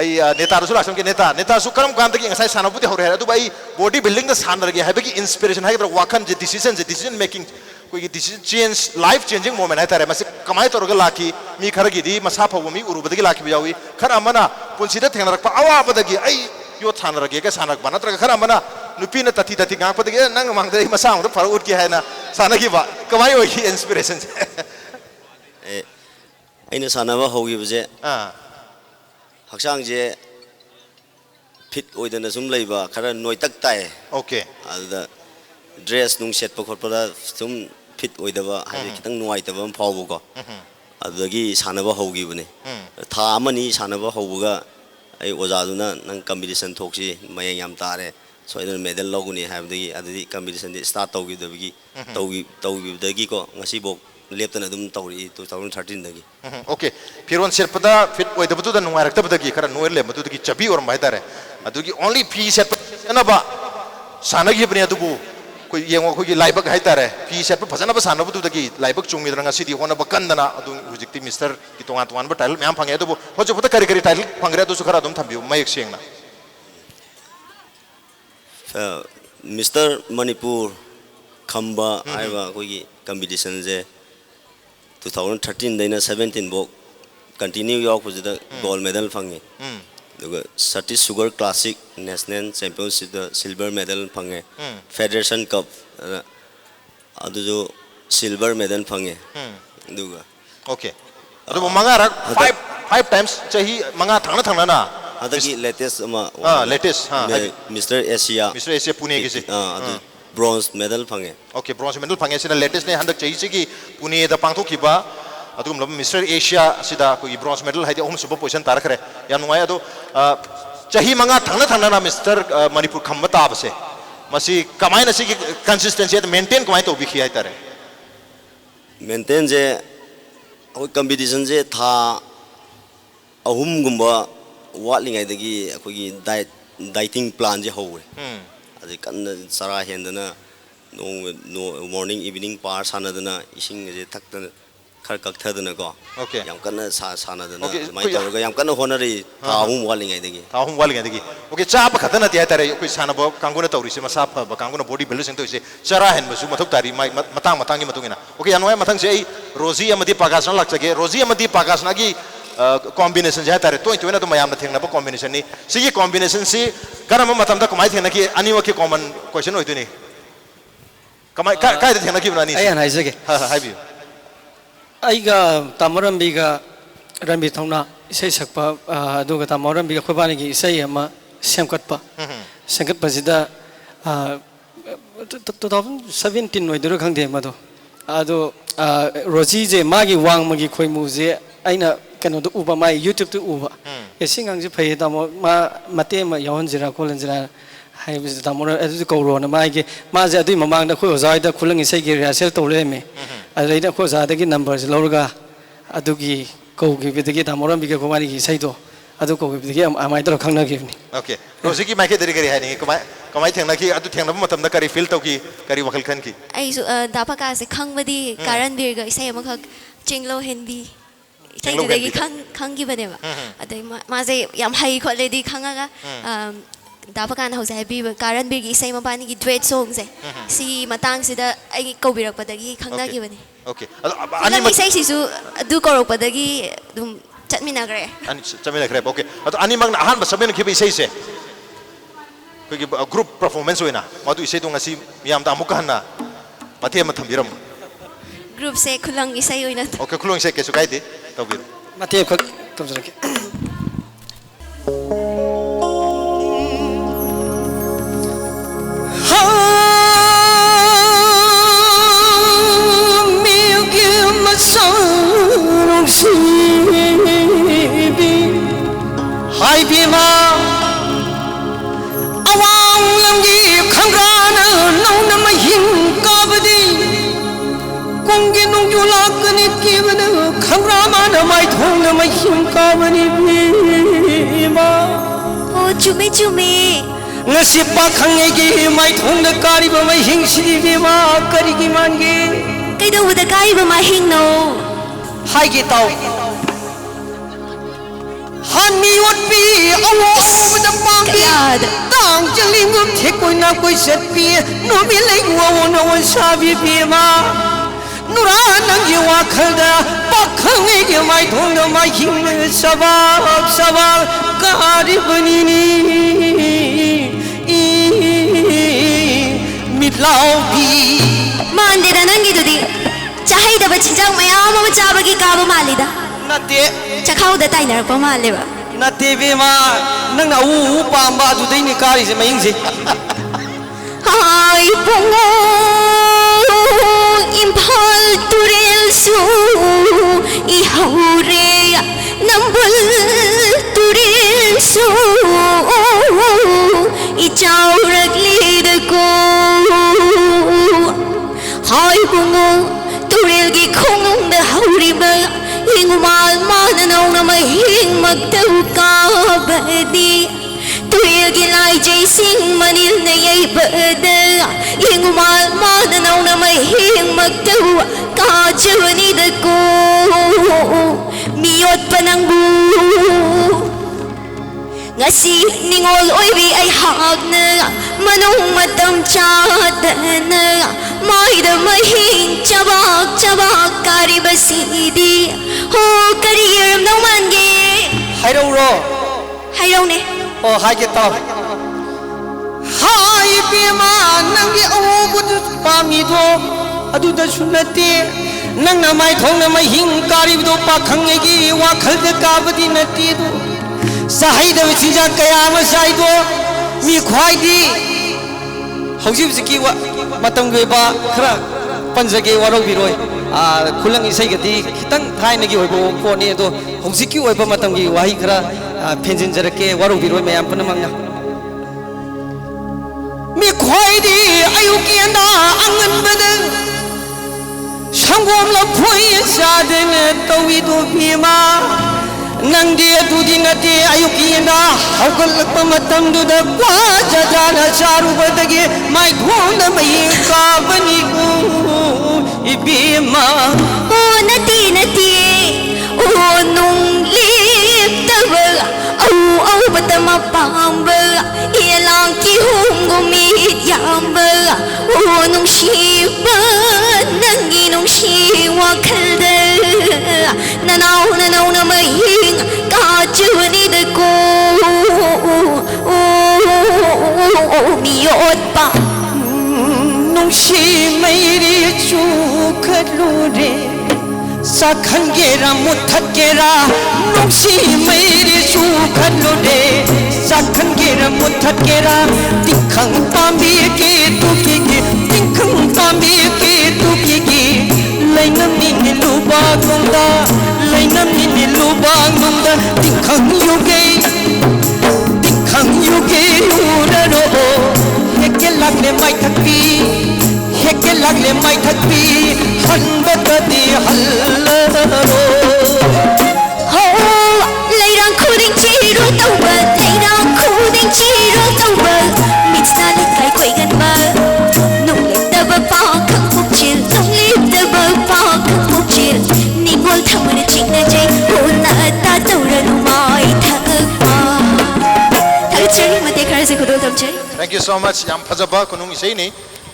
ai neta rusul asam ke neta su karam kan tagi ngasai sana budi hore adu bai body building da sana rage hai bagi inspiration hai wakan je decision making koi decision change life changing moment hai tare mase kamai torga laki mi kharagi di masa phaw mi uru badagi laki biyawi khara mana punsida thengna rakpa awa badagi ai yo thana rage ka sana bana tra khara mana nupi na tati ngak padagi nang mangdai masa ang phar ut ki hai na sana ki ba kamai oi inspiration aina sana ba hogi bje hakchang je fit oidana sum leiba khara noitak tai okay ada dress nung set pa khotpa sum fit oidaba hai kitang nuai ta bam phau ko adagi sanaba hogi bune tha amani sanaba hobuga ai oja duna nang competition thoksi mayang yam tare soidana medal loguni habdagi adadi competition di start tawgi dagi ko ngasi bok leptana dum tawri 2013 dagi okay piron serpada fit oidaba tu da nungai rakta badagi khara noir le matu dagi chabi or mai tare adugi only p set na ba sanagi bne adubu koi yengo koi laibak hai tare p set pa phajana ba sanabu tu dagi laibak chungmi dranga sidi hona ba kandana adu hujikti mister ki tongan ba title myam phange adubu hojo pata kari title phangre adu su khara dum thambiu mayek sengna Mr. Manipur khamba aiwa koi competition je 2013 daina 17 bok continue yok pujida gold medal phange duga Sati Sugar Classic National Championship da silver medal phange Federation Cup adu jo silver medal phange duga okay adu manga rak 5 times chahi manga thangna na adagi latest ama latest Mr. Asia Pune gi se adu bronze medal phange okay bronze medal phange sina latest ne handak chahi gi Pune da pangthok kiba adugum lab Mr. Asia sida ko bronze medal haidi ahum suba position tarakhre ya nungai adu chahi manga thangna na Mr. Manipur khamba ta base masi kamai na sigi consistency maintain kamai to bikhi ai tare maintain je oi competition je tha ahum gumba watlingai dagi akogi dieting plan je howe adi kan sara hendana no morning evening par sanadana ising je thakta खर कक्थदन को Okay. याम कन्न सानदन Okay, माइ तौरगा याम कन्न honorary थाहु वालिङै दगी थाहु वालिङै दगी okay चाप खतन नति हाइतारे कोइ सानबो कांगुना तौरिसे मसा फब कांगुना body builder सिंग तोइसे चरा हेनबसु मथुक तारि माइ Matang Matangi मतुंगिना okay यानोय मथंग से रोजी अमदी पागासना लाक्चगे रोजी अमदी पागासना की कॉम्बिनेशन है तारे तो तो मैम थेंब कॉम्बिनेशन नी कॉम्बिनेशन से कम मतलब कमाई थेना की अनीम की कॉमन क्वेश्चन होती कमाई काय थेना की तामरंबीगा रंबी थौना इसे सकपा तामरंबीगा खुबानी की इसे सेमकटपा सेमकटपसिदा 2017 ओइदरो खंदे मदो अदो रोजी जे मागी वांग मगी खोइमुजे आइना कनो दो उबा माई यूट्यूब तो उबा एसिंग अंग जे फै तामो मा मते म यहन जिरा कोलन जिरा हाय बिस तामो अदु कौरो न मागी मा जे अदुइ ममांग द खोइ ओजाइदा खुलंग इसे गे रिहर्सल तौले मे अदैदा खो जादा की नंबर से लौरगा अदुगी कौगी बिदगी तामोरम बिगे कुमारी की सैदो अदु कौगी बिदगी अमाइ तर खंगना गिवनी ओके रोजी की माइके दरी करी है नहीं कमाई थेंना की अदु थेंना मतम द करी फील तौ की करी वखल खन की आई दापा का से खंगबदी कारण बिरगा इसे अमखक चिंगलो हिंदी इसे खंगी बनेबा अदै माजे याम हाई खोलेदी खंगागा दापा कान हौसे हैबी कारण बिरगी इसे मपानी की ड्वेट सॉन्ग से सी मतांग सिदा आई कौबिरक पदगी खंगा की बने ओके अनि इसे सिसु दु कौरक पदगी दुम चटमिना गरे अनि चटमिना गरे ओके अनि मगन अहान बसबेन की इसे से कोई ग्रुप परफॉर्मेंस होइना मदु इसे तो ngasi मियाम दा अमुक हन्ना मथे म थम्बिरम ग्रुप से खुलंग इसे होइना ओके खुलंग से केसु काइदे तौबिर मथे खक तमजरके हाय बीमा अवांग लंगी खंगान नौन महिं काबदी कुंगी नुंजु लाकनी केवन खंगामान माय थोंग महिं काबनी बीमा ओ चुमे चुमे ngasi pakhang gi mai thong da kari ba mai hing si bi ma kari gi man gi kai do da kari ba mai hing no hai gi tau han mi wat pi awo da pang bi tang jling ngum the koi na koi set pi no mi lai wo no won sa bi bi ma nura nang gi wa khal da pakhang gi mai thong da mai hing sabab kari bani ni मिलाओगी मानदे दा नंगी दुदी चाहे दा बचिंजांग मयाम म चाबगी काबो मालिदा नते चखाउ दा ताइनर प मालेबा नते बेमा नंग उ पांबा दुदै नि कारी से मयिंग से हाय पोंगो इम्फाल तुरेल सु इ हौरे नंबल तुरेल सु इ चाउरक लीद को हाय पोंगो तुरेल की खोंग द हौरिबा हिंगमाल मान नौन म हिंग मक्तौ का बदी तुरेल की लाई जैसिंग मनिल न यई बद हिंगमाल मान नौन म हिंग मक्तौ का जवनी द को मियोत पनंगबू ngasi ningol oibi ai hakna manung matam chadana mai da mahin chabak kari basidi ho career no mangi hairo ne oh hai ke ta hai be ma nang gi awu bu pa mi do adu da sunati nang na mai thong na mai hing kari do pa khang gi wa khal da ka badi nati do sahai da chija kaya ma sai do mi khwai di hauji ji wa matang ge ba khara panjage waro bi roi khulang isai ga di khitang thai na gi oi bo ko ni do hauji ki oi ba matang gi wahi khara phenjin jarake waro bi roi mayam pana mangna mi khwai di ayu ki anda angan bada sangom la phoi sa den tawi do bi ma nang dia tu di nati ayuki na haugal pamatam du da kwa jana charu badage mai dhon mai ka bani ku ibima o nati pamba Ilang kihong gumit yamba Unong shiba Nanginong shiwa kalda Nanaw na mahing Kajuni da ko Miyot pa Nung shi mairi chukat lure Sakhan gera muthat gera Nung shi mairi chukat lure Sakhan gera muthat gera Tikhang pambi ke tu ki Tikhang pambi ke tu ki Lainam ni luba gunda Lainam ni luba gunda Tikhang yuge Tikhang yuge uraro Heke lagle mai thakpi Heke lagle mai thakpi Hanbatadi hallaro Ho Leirang khuding chiro tauba Leirang khuding chiro tauba Mixna le kai koi gan ba Nung le taba pa khang phuk chil Nung le taba pa khang phuk chil Ningol thamana chingna jay Hona ta taura numai thak pa Thak chili mate khar se khudol tam chay Thank you so much. Yam phajaba kunung isai ni.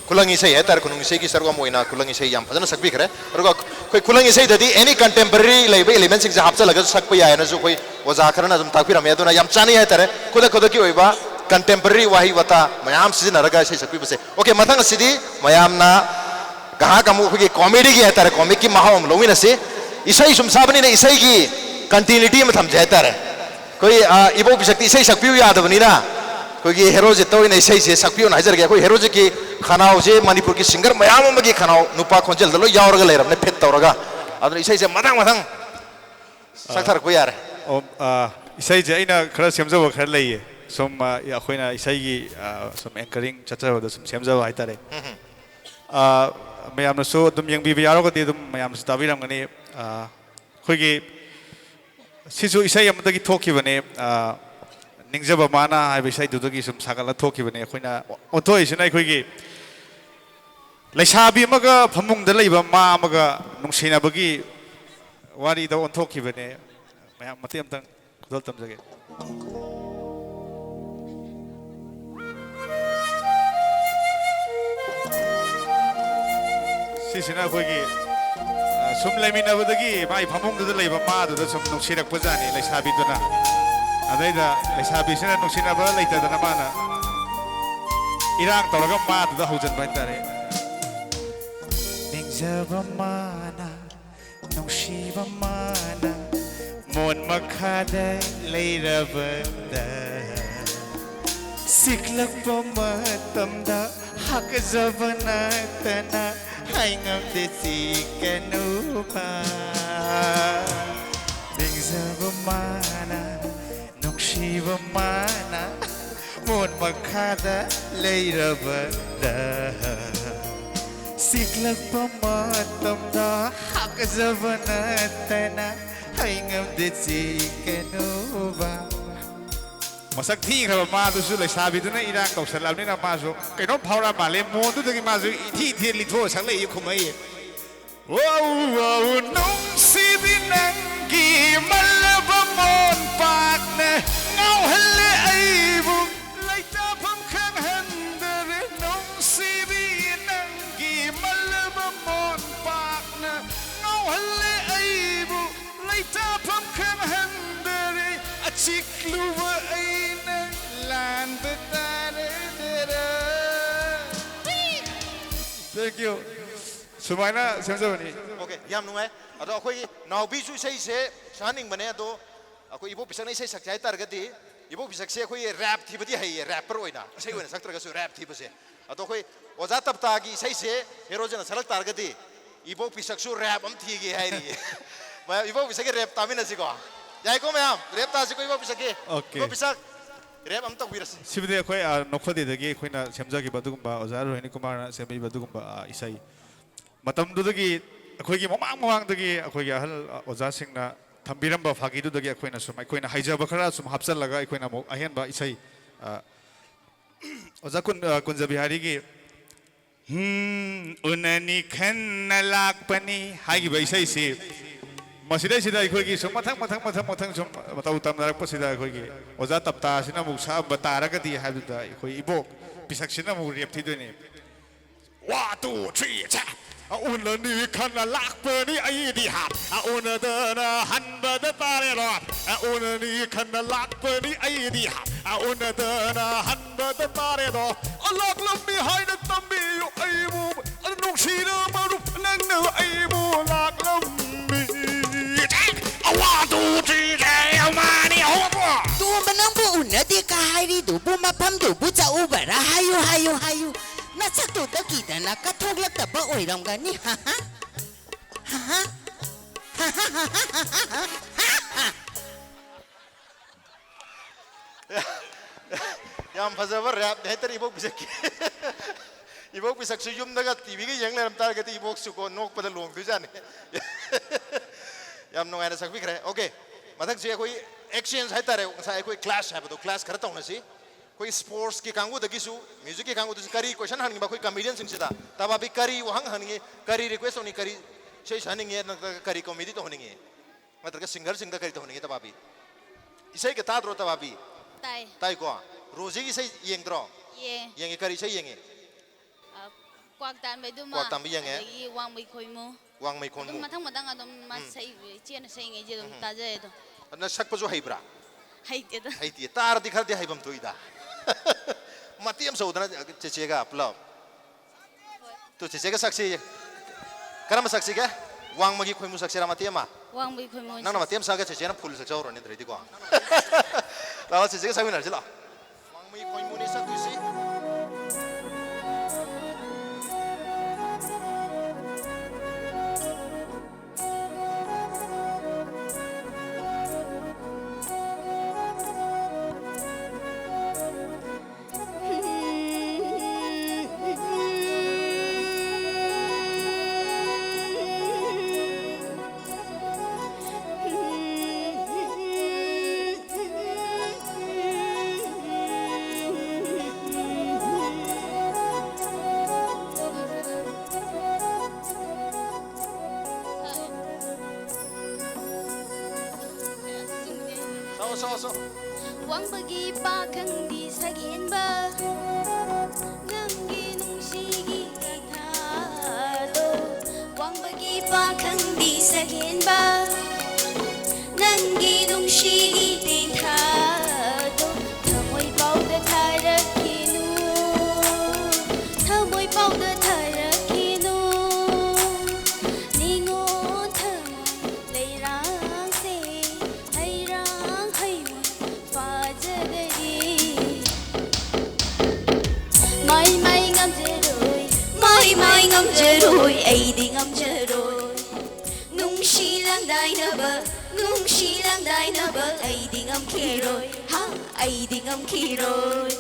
Kulang isai hai tar kunung isai ki sarwa moina kulang isai yam phajana sakbi khare. Aruga koi kulang isai dadi any contemporary label elements sing hapcha laga sakpa ya na jo koi oza kharana dum takpi ram yaduna yam chani hai tar kuda ki oiba contemporary wahi wata mayam sizina raga isai sakbi base. Okay mathang sidi mayam na gaha kamu ki comedy ki hai tar comic ki maham lowina se isai sum sabani ne isai ki continuity ma tham jai tar koi ibo bisakti isai sakpi yadabani na कोई हेरो जे तो इन सही से सक्पियो ना जर गया कोई हेरो जे की खानाओ जे मणिपुर की सिंगर मयाम की खानाओ नुपा खोंचल दलो यावर गले रमने फिट तौरगा अदर सही से मदंग मदंग सक्थर को यार ओ सही जे इना खरा सेमजो खर लइए सोम या खोइना सही की सोम एंकरिंग चचर द सोम सेमजो हाइतारे मयाम सो तुम यंग बी यारो को तुम मयाम स्टाबिरम गने खोइगी सिसु इसई अमदगी थोखिबने निंगजब माना है विषय दुदगी सुम सागला थोखिबने अखोइना ओथोइसिना अखोइगी लैसाबी अमगा फमुंगदा लैबा मा अमगा नुंसिनाबगी वारीदा ओंथोखिबने मया मते अमतंग खुदल तमजगे सिसिना अखोइगी सुम लेमिनाबदगी माइ फमुंगदा लैबा मा दुदा सुम नुंसिरकपजानि लैसाबीदुना अदैदा लैसाबीसिना नुंसिनाबा लैतदना माना इरांग तौरगा मा दुदा हौजनबा हाइतारे निंगजबा माना नुंसिबा माना मोन मखादा लैरबदा सिक्लकपा मतमदा हकजबना तना हाइंगमदे सिकनुबा निंगजबा माना नुंसिबा माना मोन मखादा लैरबदा सिक्लकपा मतमदा हकजबना तना हाइंगमदे सिकनुबा मसक थीखरबा मादुसु लैसाबीदुना इरांग तौसलाबनिना मासु कैनो फावरा माले मोदुदगी मासु इथि लिथो सकलै खुमै ओ नुंसिबी नंगी मल्लबा मोन पाकने ngauhalle aibu laitapam khanghandare नुंसिबी नंगी मल्लबा मोन पाकने ngauhalle aibu laitapam khanghandare achikluwa aina landare dera. Thank you. Sumaina semjabani. Okay, yam nungai. Ado akoi naubi su sei se saning bane ado akoi ibo pisak nei sei sakjai targati ibo pisak se akoi rap thibadi hai rapper oina sei oina saktraga su rap thibase ado akoi oja tapta gi sei se herojana salak targati ibo pisak su rap am thigi hai ri ma ibo pisak rap tamina si ko jai ko mayam rap ta si ko ibo pisak Okay. ibo pisak rap am tak wiras Sibide akoi nokhodi dagi khoina semjagi badugumba ojar rohini kumar sembi badugumba isai matam dudagi akoi gi mamang dagi akoi gi ahal oja singna thambiramba phagi dudagi akoi na sum akoi na haijaba khara sum hapsal laga akoi na mo ahen ba isai oja kunja bihari gi unani khanna lakpani hagi ba isai si ꯃꯁꯤꯗꯩꯁꯤꯗ ꯑꯩꯈꯣꯏꯒꯤ ꯁꯨꯝ ꯃꯊꯪ ꯁꯨꯝ ꯃꯇꯧ ꯇꯝꯅꯔꯛꯄꯁꯤꯗ ꯑꯩꯈꯣꯏꯒꯤ ꯑꯣꯖꯥ ꯇꯞꯇꯥꯁꯤꯅ ꯑꯃꯨꯛ ꯁꯛꯑꯝꯕ ꯇꯥꯔꯒꯗꯤ ꯍꯥꯏꯕꯗꯨꯗ ꯑꯩꯈꯣꯏ ꯏꯕꯣꯛ ꯄꯤꯁꯛꯁꯤꯅ ꯑꯃꯨꯛ ꯔꯦꯞ ꯊꯤꯗꯣꯏꯅꯦ 1 2 3 ꯆꯥ ꯎꯅꯅꯤ ꯈꯟꯅ ꯂꯥꯛꯄꯅꯤ ꯑꯩꯗꯤ ꯍꯥꯞ ꯎꯅꯗꯅ ꯍꯟꯕꯗ ꯇꯥꯔꯦꯔꯣ ꯎꯅꯅꯤ ꯈꯟꯅ ꯂꯥꯛꯄꯅꯤ ꯑꯩꯗꯤ ꯍꯥꯞ ꯎꯅꯗꯅ ꯍꯟꯕꯗ ꯇꯥꯔꯦꯔꯣ ꯂꯥꯛꯂꯝꯃꯤ ꯍꯥꯏꯅ ꯇꯝꯕꯤꯌꯨ ꯑꯩꯕꯨ ꯅꯨꯡꯁꯤꯅ ꯃꯔꯨꯞ ꯅꯪꯅ ꯑꯩꯕꯨ ꯂꯥꯛꯂꯝꯃꯤ 1 2 3 ꯑꯃꯅꯤ ꯑꯍꯨꯝ ꯇꯣꯝꯕ ꯅꯪꯕꯨ ꯎꯅꯗꯦ ꯀ ꯍꯥꯏꯔꯤꯗꯨꯕꯨ ꯃꯐꯝꯗꯨꯕꯨ ꯆꯠꯎꯕꯔꯥ 하유 ꯅꯁꯛꯇꯨꯗ ꯀꯤꯗꯅ ꯀꯠꯊꯣꯛꯂꯛꯇꯕ ꯑꯣꯏꯔꯝꯒꯅꯤ ꯌꯥꯝ ꯐꯖꯕ ꯔꯦꯞ ꯍꯦꯛꯇ 이복 비석기 이복 비석수 ꯌꯨꯝꯗꯒ ꯇꯤꯚꯤꯒ ꯌꯦꯡ ꯂꯩꯔꯝ ꯇꯥꯔꯒꯗꯤ 이복수 ꯀꯣ ꯅꯣꯛꯄꯗ ꯂꯣꯡꯗꯣꯏꯖꯥꯅꯤ ꯌꯥꯝ ꯅꯨꯡꯉꯥꯏꯅ ꯁꯛꯄꯤꯈ꯭ꯔꯦ ꯑꯣꯀꯦ ꯃꯊꯪꯁꯤ ꯑꯩꯈꯣꯏ ꯑꯦꯛꯁꯆꯦꯟꯖ ꯍꯥꯏꯇꯥꯔꯦ ꯉꯁꯥꯏ ꯑꯩꯈꯣꯏ ꯀ꯭ꯂꯥꯁ ꯍꯥꯏꯕꯗꯣ ꯀ꯭ꯂꯥꯁ ꯈꯔ ꯇꯧꯅꯁꯤ ꯑꯩꯈꯣꯏ ꯁ꯭ꯄꯣꯔꯠꯁꯀꯤ ꯀꯥꯡꯕꯨꯗꯒꯤꯁꯨ ꯃ꯭ꯌꯨꯖꯤꯛꯀꯤ ꯀꯥꯡꯕꯨꯗꯁꯨ ꯀꯔꯤ ꯀꯣꯏꯁꯟ ꯍꯪꯅꯤꯡꯕ ꯑꯩꯈꯣꯏ ꯀꯃꯦꯗꯤꯌꯟꯁꯤꯡꯁꯤꯗ ꯇꯕꯥꯕꯤ ꯀꯔꯤ ꯋꯥꯍꯪ ꯍꯪꯅꯤꯡꯉꯤ ꯀꯔꯤ ꯔꯤꯀ꯭ꯋꯦꯁ ꯇꯧꯅꯤ ꯀꯔꯤ ꯏꯁꯩ ꯁꯛꯍꯟꯅꯤꯡꯉꯤ ꯅꯠꯇ꯭ꯔꯒ ꯀꯔꯤ ꯀꯣꯃꯦꯗꯤ ꯇꯧꯍꯟꯅꯤꯡꯉꯤ ꯅꯠꯇ꯭ꯔꯒ ꯁꯤꯡꯒꯔꯁꯤꯡꯗ ꯀꯔꯤ ꯇꯧꯍꯟꯅꯤꯡꯉꯤ ꯇꯕꯥꯕꯤ ꯏꯁꯩꯒ ꯇꯥꯗ꯭ꯔꯣ ꯇꯕꯥꯕꯤ ꯇꯥꯏ ꯇꯥꯏꯀꯣ ꯔꯣꯖꯤꯒꯤ ꯏꯁꯩ ꯌꯦꯡꯗ꯭ꯔꯣ ꯌꯦꯡ ꯌꯦꯡꯉꯤ ꯀꯔꯤ ꯏꯁꯩ ꯌꯦꯡꯉꯤ ꯀ꯭ꯋꯥꯛ ꯇꯥꯟꯕꯩꯗꯨꯃ ꯀ꯭ꯋꯥꯛ ꯇꯥꯟꯕ ꯌꯦꯡꯉꯦ ꯑꯗꯒꯤ ꯋꯥꯡꯃꯩ ꯈꯣꯏꯃꯨ ꯋꯥꯡꯃꯩ ꯑꯗꯨꯝ ꯈꯣꯟꯃꯨ ꯃꯊꯪ ꯑꯗꯨꯝ ꯃꯥ ꯏꯆꯦꯅ ꯁꯛꯏꯉꯩꯁꯦ ꯑꯗꯨꯝ ꯇꯥꯖꯩ ꯑꯗꯨꯝ ꯑꯗꯨꯅ ꯁꯛꯄꯁꯨ ꯍꯩꯕ꯭ꯔꯥ ꯍꯩꯇꯦꯗ ꯍꯩꯇꯦ ꯇꯥꯔꯗꯤ ꯈꯔꯗꯤ ꯍꯩꯐꯝ ꯊꯣꯛꯏꯗ ꯃꯇꯦꯛ ꯑꯃ ꯁꯧꯗꯅ ꯆꯦꯆꯦꯒ ꯄꯨꯂꯞ ꯇꯨ ꯆꯦꯆꯦꯒ ꯁꯛꯁꯤ ꯀꯔꯝꯕ ꯁꯛꯁꯤꯒꯦ ꯋꯥꯡꯃꯒꯤ ꯈꯣꯏꯃꯨ ꯁꯛꯁꯤꯔꯥ ꯃꯇꯦꯛ ꯑꯃ ꯋꯥꯡꯃꯩ ꯈꯣꯏꯃꯨ ꯅꯪꯅ ꯃꯇꯦꯛ ꯑꯃ ꯁꯛꯑꯒ ꯆꯦꯆꯦꯅ ꯐꯨꯜ ꯁꯛꯆꯧꯔꯅꯤ ꯑꯗꯨꯗꯩꯗꯤꯀꯣ ꯂꯥꯛꯑꯣ ꯆꯦꯆꯦꯒ ꯁꯛꯃꯤꯟꯅꯔꯁꯤ ꯂꯥꯛꯑꯣ ꯋꯥꯡꯃꯒꯤ ꯈꯣꯏꯃꯨꯅꯤ ꯁꯛꯇꯣꯏꯁꯤ ꯋꯥꯡꯕꯒꯤ ꯄꯥꯈꯪꯗꯤ ꯁꯛꯍꯦꯟꯕ ꯅꯪꯒꯤ ꯅꯨꯡꯁꯤꯒꯤ ꯀꯊꯥꯗꯣ ꯋꯥꯡꯕꯒꯤ ꯄꯥꯈꯪꯗꯤ ꯁꯛꯍꯦꯟꯕ ꯅꯪꯒꯤ ꯅꯨꯡꯁꯤꯒꯤ ꯇꯦꯟꯊꯥꯗꯣ ꯊꯃꯣꯏ ꯄꯥꯎꯗ ꯊꯥꯔꯛꯈꯤꯅꯨ ꯊꯃꯣꯏ ꯄꯥꯎꯗ ꯊꯥꯔꯛꯈꯤꯅꯨ ꯅꯤꯉꯣꯟ ꯊꯃꯣꯏ ꯂꯩꯔꯥꯡꯁꯦ ꯍꯩꯔꯥꯡ ꯍꯩꯃꯣꯏ ꯐꯥꯖꯒꯅꯤ ꯃꯥꯏ ꯉꯝꯖꯔꯣꯏ ꯑꯩꯗꯤ ꯉꯝꯖꯔꯣꯏ ꯅꯨꯡꯁꯤ ꯂꯪꯗꯥꯏꯅꯕ ꯑꯩꯗꯤ ꯉꯝꯈꯤꯔꯣꯏ ꯑꯩꯗꯤ ꯉꯝꯈꯤꯔꯣꯏ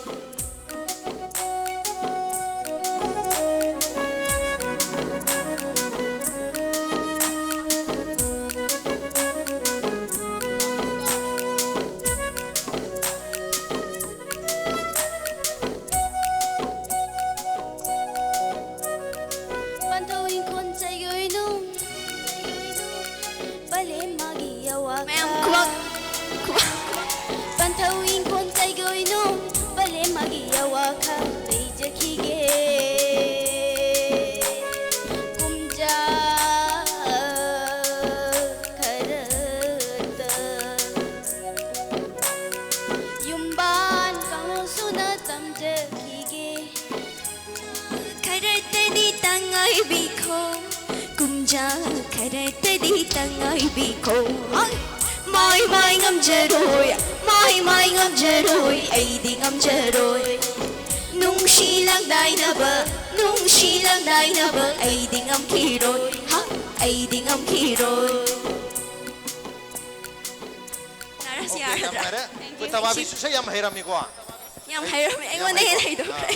ꯉꯝꯖꯔꯣꯏ ꯑꯩꯗꯤ ꯉꯝꯖꯔꯣꯏ ꯅꯨꯡꯁꯤ ꯂꯪꯗꯥꯏꯅꯕ ꯑꯩꯗꯤ ꯉꯝꯈꯤꯔꯣꯏ ꯑꯩꯗꯤ ꯉꯝꯈꯤꯔꯣꯏ ꯇꯕꯥꯕꯤꯁꯨ ꯏꯁꯩ ꯌꯥꯝ ꯍꯩꯔꯝꯃꯤꯀꯣ ꯌꯥꯝ ꯍꯩꯔꯝꯃꯦ ꯑꯩꯉꯣꯟꯗ ꯍꯦꯟꯅ ꯍꯩꯗꯣꯛꯈ꯭ꯔꯦ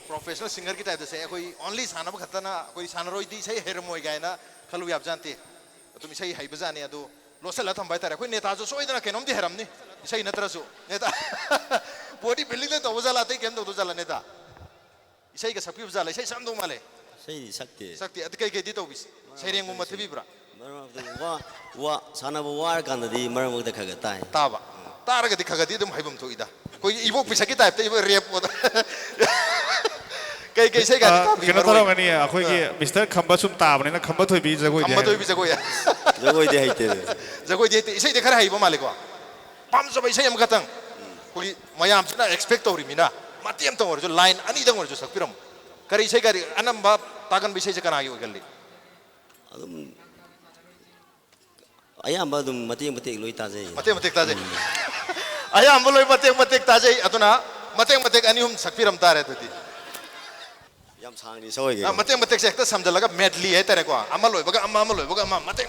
ꯄ꯭ꯔꯣꯐꯦꯁꯅꯦꯜ ꯁꯤꯡꯒꯔꯒꯤ ꯇꯥꯏꯞꯇꯁꯦ ꯑꯩꯈꯣꯏ ꯑꯣꯟꯂꯤ ꯁꯥꯟꯅꯕ ꯈꯛꯇꯅ ꯑꯩꯈꯣꯏ ꯁꯥꯟꯅꯔꯣꯏꯗꯤ ꯏꯁꯩ ꯍꯩꯔꯝꯃꯣꯏ ꯀꯥꯏꯅ ꯈꯜꯂꯨ ꯌꯥꯕꯖꯥꯠꯅꯠꯇꯦ ꯑꯗꯨꯝ ꯏꯁꯩ ꯍꯩꯕꯖꯥꯠꯅꯤ ꯑꯗꯨ ꯂꯣꯠꯁꯤꯜꯂ ꯊꯝꯕ ꯍꯥꯏꯇꯥꯔꯦ ꯑꯩꯈꯣꯏ ꯅꯦꯇꯥꯁꯨ ꯁꯣꯏꯗꯅ ꯀꯩꯅꯣꯝꯗꯤ ꯍꯩꯔꯝꯅꯤ ꯏꯁꯩ ꯅꯠꯇ꯭ꯔꯁꯨ ꯅꯦꯇꯥ ꯕꯣꯗꯤ ꯕꯤꯜꯗꯤꯡꯗ ꯇꯧꯕ ꯖꯥꯠꯂꯥ ꯑꯇꯩ ꯀꯩꯝ ꯇꯧꯗꯣ ꯖꯥꯠꯂꯥ ꯅꯦꯇꯥ ꯏꯁꯩꯒ ꯁꯛꯄꯤꯕ ꯖꯥꯠꯂꯥ ꯏꯁꯩ ꯁꯛꯑꯝꯗꯧ ꯃꯥꯜꯂꯦ ꯏꯁꯩꯗꯤ ꯁꯛꯇꯦ ꯁꯛꯇꯦ ꯑꯗꯨ ꯀꯩꯀꯩꯗꯤ ꯇꯧꯕꯤ ꯁꯩꯔꯦꯡꯒꯨꯝꯕ ꯊꯤꯕꯤꯕ꯭ꯔꯥ 와 사나보 와르 간다디 머먹다 카가 타이 따바 따라가디 카가디 좀 하이범 토이다 거기 이복 비사기 타입다 이거 랩 보다 kay say ka kena tolong ani aku ini Mister Khamba sum tab ni na Khamba thoi bi jagoi dia Khamba thoi bi jagoi jagoi dia haite jagoi dia isai de khara hai ba malik wa pam so isai am gatang kuli mayam sina expect tori mina matiam tong or jo line ani dang or jo sakpiram kari isai kari anam ba tagan bisai je kana gi galli adum ayamba dum mati loi taje mati taje ayamba loi mati taje atuna mati ani hum sakpiram tare thoti yam sang ni soi ge mati se ekta samjalaga medley hai tare ko ama loi baga ama loi baga ama mati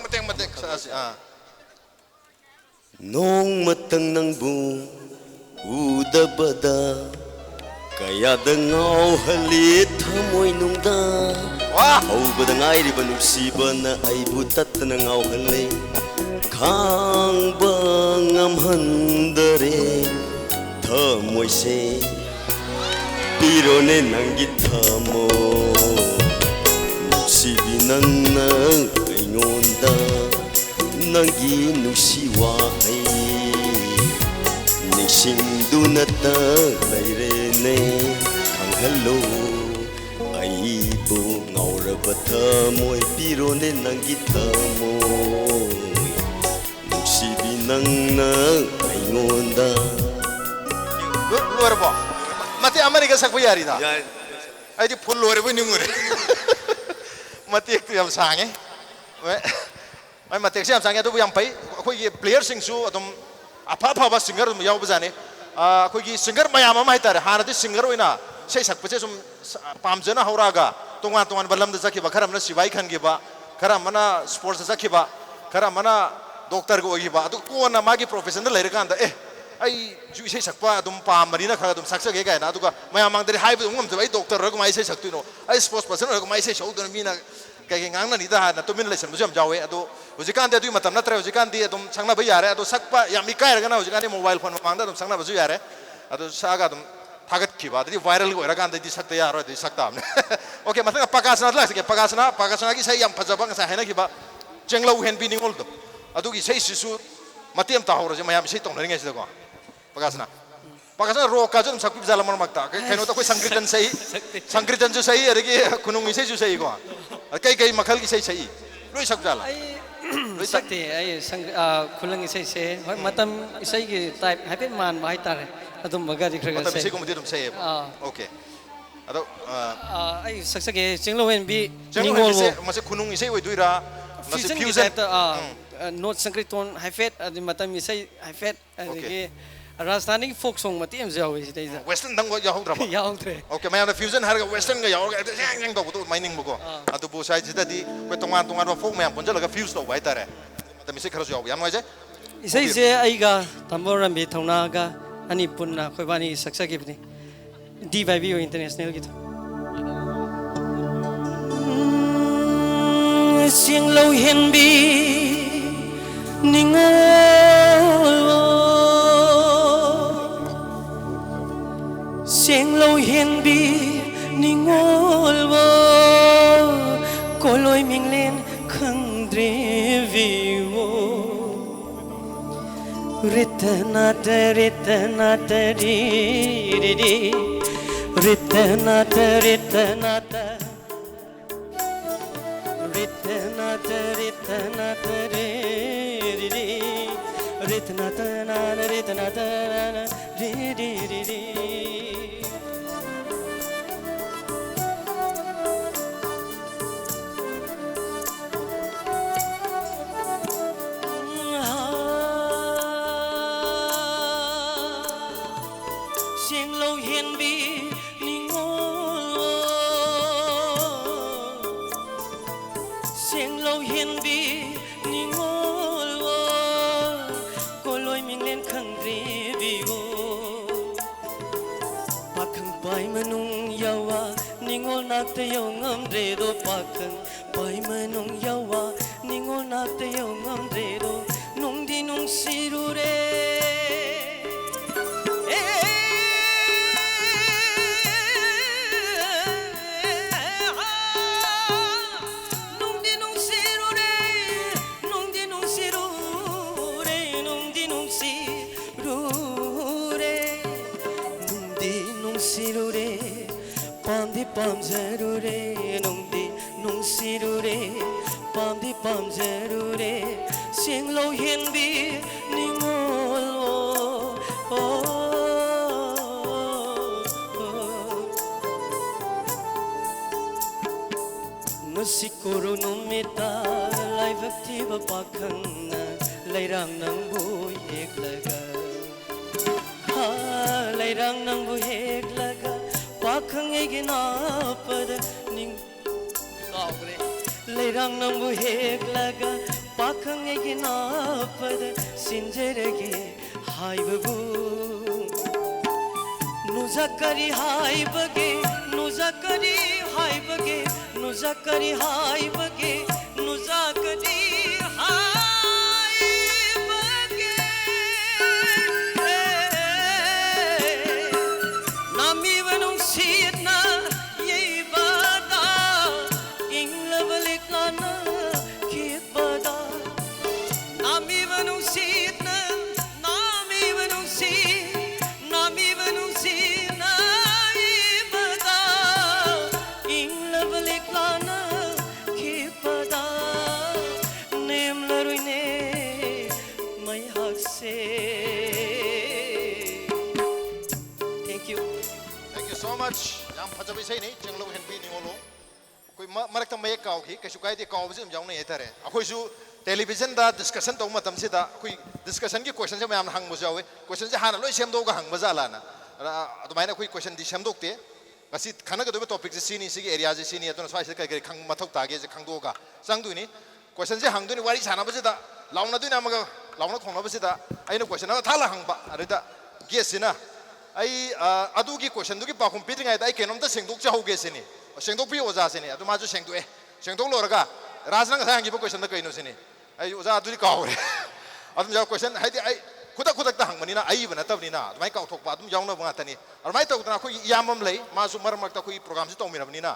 nong matang nang bu udabada kaya dangau halit thamoi nungda wah hauba dangai ri banu sibana ai butat nangau hale khang bangam handare thamoi se pirone nangi thamo nusibi nangna aingonda nangi nusiwa ai nisingduna ta lairene khanghallo aibu ngauraba thamoi pirone nangi thamo nusibi nangna aingonda luar bo mati Amerika sakpa yari da ai di full luar bo ningure mati ek yam sange ai mati ek yam sange to yam pai khoi gi player sing su atum apa ba singer dum yaw bajane khoi gi singer mayam ma haitar hana di singer oina sei sakpa che sum pamjana hauraga tongan balam da zakhi ba kharam na sibai khan gi ba kharam mana sports zakhi ba kharam mana doctor go gi ba adu ko na magi professional leir kan da ai ju sei sakpa dum pam marina kha dum saksa ge ga na adu ga mayam mang deri hai bu ngam ai doctor ro mai sei saktu no ai sports person ro mai sei shau do mina kai ngang na ni da na to min lesson mujam jawe adu hujikan de du matam na tra hujikan di dum sangna ba yare adu sakpa yam mi kai ra na hujikan di mobile phone mang da dum sangna ba ju yare adu saga dum thagat ki ba di viral go ra kan di sakta yaro di sakta am okay matang pakasana la ke pakasana ki sai yam phajaba nga sa hena ki ba chenglo hen bi ningol do adu ki sai sisu matiam ta horo je mayam sei tong na ngai se ko pakasana ro ka jum sakpi jala mar makta kai no ta koi sangritan ju sai are ki kunung mi sei ju sai ko kai makhal ki sai loi sak jala loi sakte ai sang khulang isai se hoi matam isai ki type habit man mai tare adum baga dikhra matam se sei ko mudi dum sai okay ado ai saksage chinglo hen bi ningol mase kunung isai oi duira mase fusion not sankriton hafet adi matam isai hafet adi Rajasthani folk song mati am jawi si tei western dang ya hau drama ya hautre okay mayam fusion har ga western ga ya ga yang do to mining buko adu bu sai jita di ko tongan ba folk mayam punja laga fuse to bai tare mata mi se khara jaw yam waje isai se ai ga tamboram bi thona ga ani punna khoi bani saksa gi bni di bai bi international gi siang lâu hiền bi ningo siang lâu hiền bi ningol wo ko loi ming len khang dre vi wo ritna ta ri ri ri ritna ta ritna ta ri ri ritna ta na ri ri siang lâu hiền bi siang lâu hiền bi ningol ko loi ming len khang re bi wo pakhang pai manung yawa ningol nak te yo ngam re do pakhang pai manung yawa ningol nak te yo ngam re do nung di nung siru re ꯄꯥꯝꯖꯔꯨꯔꯦ ꯅꯨꯡꯗꯤ ꯅꯨꯡꯁꯤꯔꯨꯔꯦ ꯄꯥꯝꯗꯤ ꯄꯥꯝꯖꯔꯨꯔꯦ ꯁꯦꯡꯂꯧ ꯍꯦꯟꯕꯤ ꯅꯤꯡꯉꯣꯜ ꯉꯁꯤ ꯀꯣꯔꯣ ꯅꯨꯃꯤꯠꯇ ꯂꯥꯏꯕꯛ ꯊꯤꯕ ꯄꯥꯈꯪꯅ ꯂꯩꯔꯥꯡ ꯅꯪꯕꯨ ꯍꯦꯛꯂꯒ ꯂꯩꯔꯥꯡ ꯅꯪꯕꯨ ꯍꯦꯛꯂꯒ ꯄꯥꯈꯪ ꯑꯩꯒꯤ ꯅꯥꯄꯗ ꯀꯥꯎꯈ꯭ꯔꯦ ꯂꯩꯔꯥꯡ ꯅꯪꯕꯨ ꯍꯦꯛꯂꯒ ꯄꯥꯈꯪ ꯑꯩꯒꯤ ꯅꯥꯄꯗ ꯁꯤꯟꯖꯔꯒꯦ ꯍꯥꯏꯕꯕꯨ ನುಜ ಕರಿ ಹಾಯ್ಬಗೆ ನುಜ ಕರಿ ಹಾಯ್ಬಗೆ ನುಜ ಕರಿ ಹಾಯ್ಬಗೆ ನುಜ ಕರಿ ಹಾಯ್ಬಗೆ ನಾಮಿವನು ಸೀನ ಯೈಬದ ಇಂಗ್ಲಬಲಿಕ್ಲಾನ ಕೇಬದ ನಾಮಿವನು ಸೀನ ನಾಮಿವನು ಸೀ ನಾಮಿವನು ಸೀನ ಯೈಬದ ಇಂಗ್ಲಬಲಿಕ್ಲಾನ ಕೇಬದ ನೇಮ್ಲರುನೆ ಮೈ ಹಾಕ್ಸೆ Thank you. Thank you so much. Yang pajabi say ni jenglo henpi ni ngolo. Koi marak tam mayek kau ki kesu kai ti kau bisi jang na etare. Akoi su television da discussion tau matam si da koi discussion ki question se mayam hang mujawe. Question se hana loi sem do ga hang majala na. Ado mai na koi question di sem dok te. Kasi khana ka do topic se sini sigi area se sini atona swai se kai kai khang mathok ta ge se khang do ga. Sang du ni question se hang du ni wari sana bisi da launa du na maga launa khona bisi da. Ai na question na thala hang ba. Arida guess na. ai adugi question dugi pakhum piting ai dai kenom ta sengdok chahoge sini sengdok pi oja sini adu ma ju sengdok sengdok loraga rajna ga sangi question da kaino sini ai oja adu ka hore adum jaw question hai ai khudak khudak ta hangmani na ai bana tabni na mai ka thok pa adum jaw na banga tani ar mai tok na khoi yamam lei ma su mar mak ta khoi program se tong mi rabni na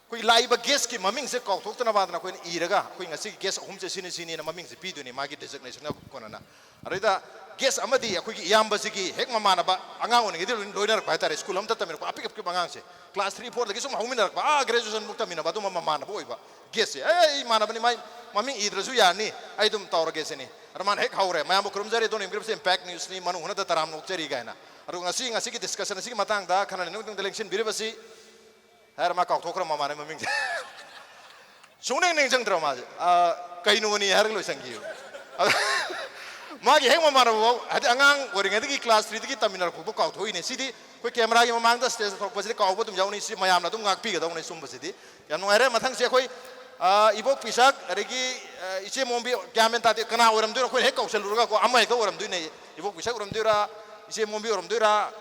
khoi live guest ki maming se ka thok ta na ba na khoi iraga khoi ngasi guest hum se sini sini na maming se pi du ni ma gi designation na kona na arida guest amadi akhoi iyamba sigi hek mamana ba angang oni gidi loiner ba tare school am tatamir ko apik apik angang se class 3 4 lagi sum hauminar ba graduation mukta mina ba dum mamana boy ba guest se ai mana bani mai mami idrasu yani ai dum tawra guest ni arman hek haure mayam krum jari don imgrip se impact news ni manu huna da taram nok cheri gaina aru ngasi ki discussion sigi matang da khana ni dung election biribasi har ma ka thokra mamana maming sungning ning jang drama kainu ni har lo sangi magi heng mamara bo ati angang goring ati class 3 ti taminar ko ka thoi ne sidi koi camera gi mamang da stage thok pasidi ka obodum jauni si mayam na dum ngak pi ga dong ne sum pasidi yan no ere mathang se koi ibok pisak arigi iche mombi gamen ta kana oram du koi hek kausel ruga ko amma hek oram du ne ibok pisak oram du ra iche mombi oram du ra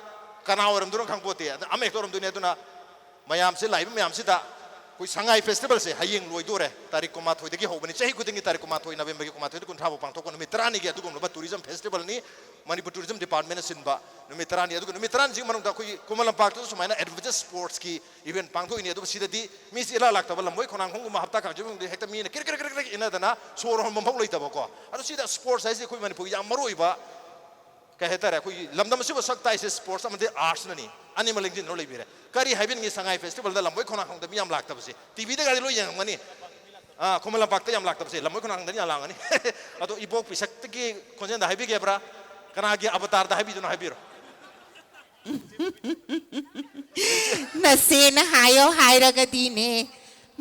kana oram du khang pote amma hek oram du ne tuna mayam se live mayam si da koi sangai festival se hayeng loi dore tarik ko ma thoi de gi hobani chahi kudingi tarik ko ma thoi november gi ko ma thoi kun thabo pang to ko mi trani gi adugum ba tourism festival ni manipur tourism department sinba mi trani adugum mi trani ji manung da koi kumalam park to sumaina adventure sports ki event pang thoi ni adu sida di mi si la lak ta balam moi khonang khong ma hapta ka jum di hekta mi ne kir ina dana sor hon mom loi ta ba ko adu sida sports ai se koi manipur ya maroi ba ka hetara koi lamdam si ba sakta ai se sports amade arts na ni animal engine no lebire kari haibin ngi sangai festival da lamoi khona khong da mi am lak ta basi tv da gari lo yang mani khomala pak ta yam lak ta basi lamoi khona khong da ni alang ani ado ibok pisak ta ki konjen da haibi ge bra kana gi avatar da haibi do no haibiro na se na hayo haira ga di ne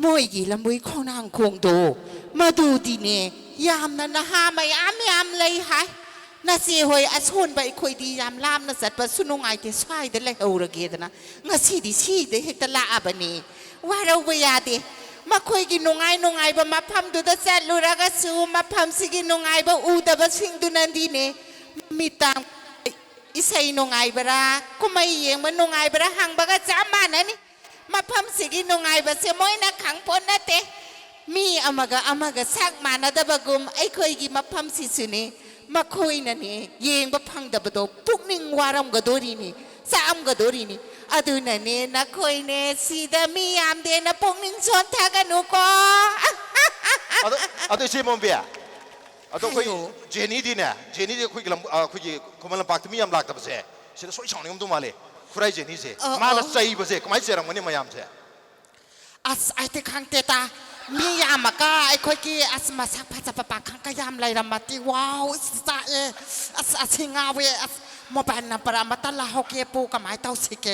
moi gi lamoi khonang khong do madu di ne yam na ha mai am lei hai na se hoi ason bai khoi di yam lam na sat pa sunung ai te swai de lai ora ge da na ngasi di si de hekta la abani wa ro ba ya de ma khoi gi nungai ba ma pham du da sat lu ra ga su ma pham si gi nungai ba u da ba sing du nan di ne mi tam isai nungai ba ra ko mai yeng ma nungai ba ra hang ba ga cha ma na ni ma pham si gi nungai ba se moi na khang pon na te mi amaga sak ma na da ba gum ai khoi gi ma pham si su ni ma khoi na ni yeng ba phang da ba do pukning waram ga dori ni sam ga dori ni adu na ne na khoi ne si da mi am de na pukning son tha ga nu ko ado si mom bia ado khoi jeni di khoi lam khoi komalam pak mi am lak ta ba se sida soi chang ni ngom du ma le คุไรเจนี่เสมาละใจบ่เสก็ไม่เจรังมันนี่มายามเส ไอ้ที่ข้างเตตามียามก็ไอ้คอยกี้มาสักพัชปะปะข้างก็ยามไรรำมาตีว้าวสะสิงาเวมบันนปรามาตลาฮอกเกปูกับไม้เต้าสิเก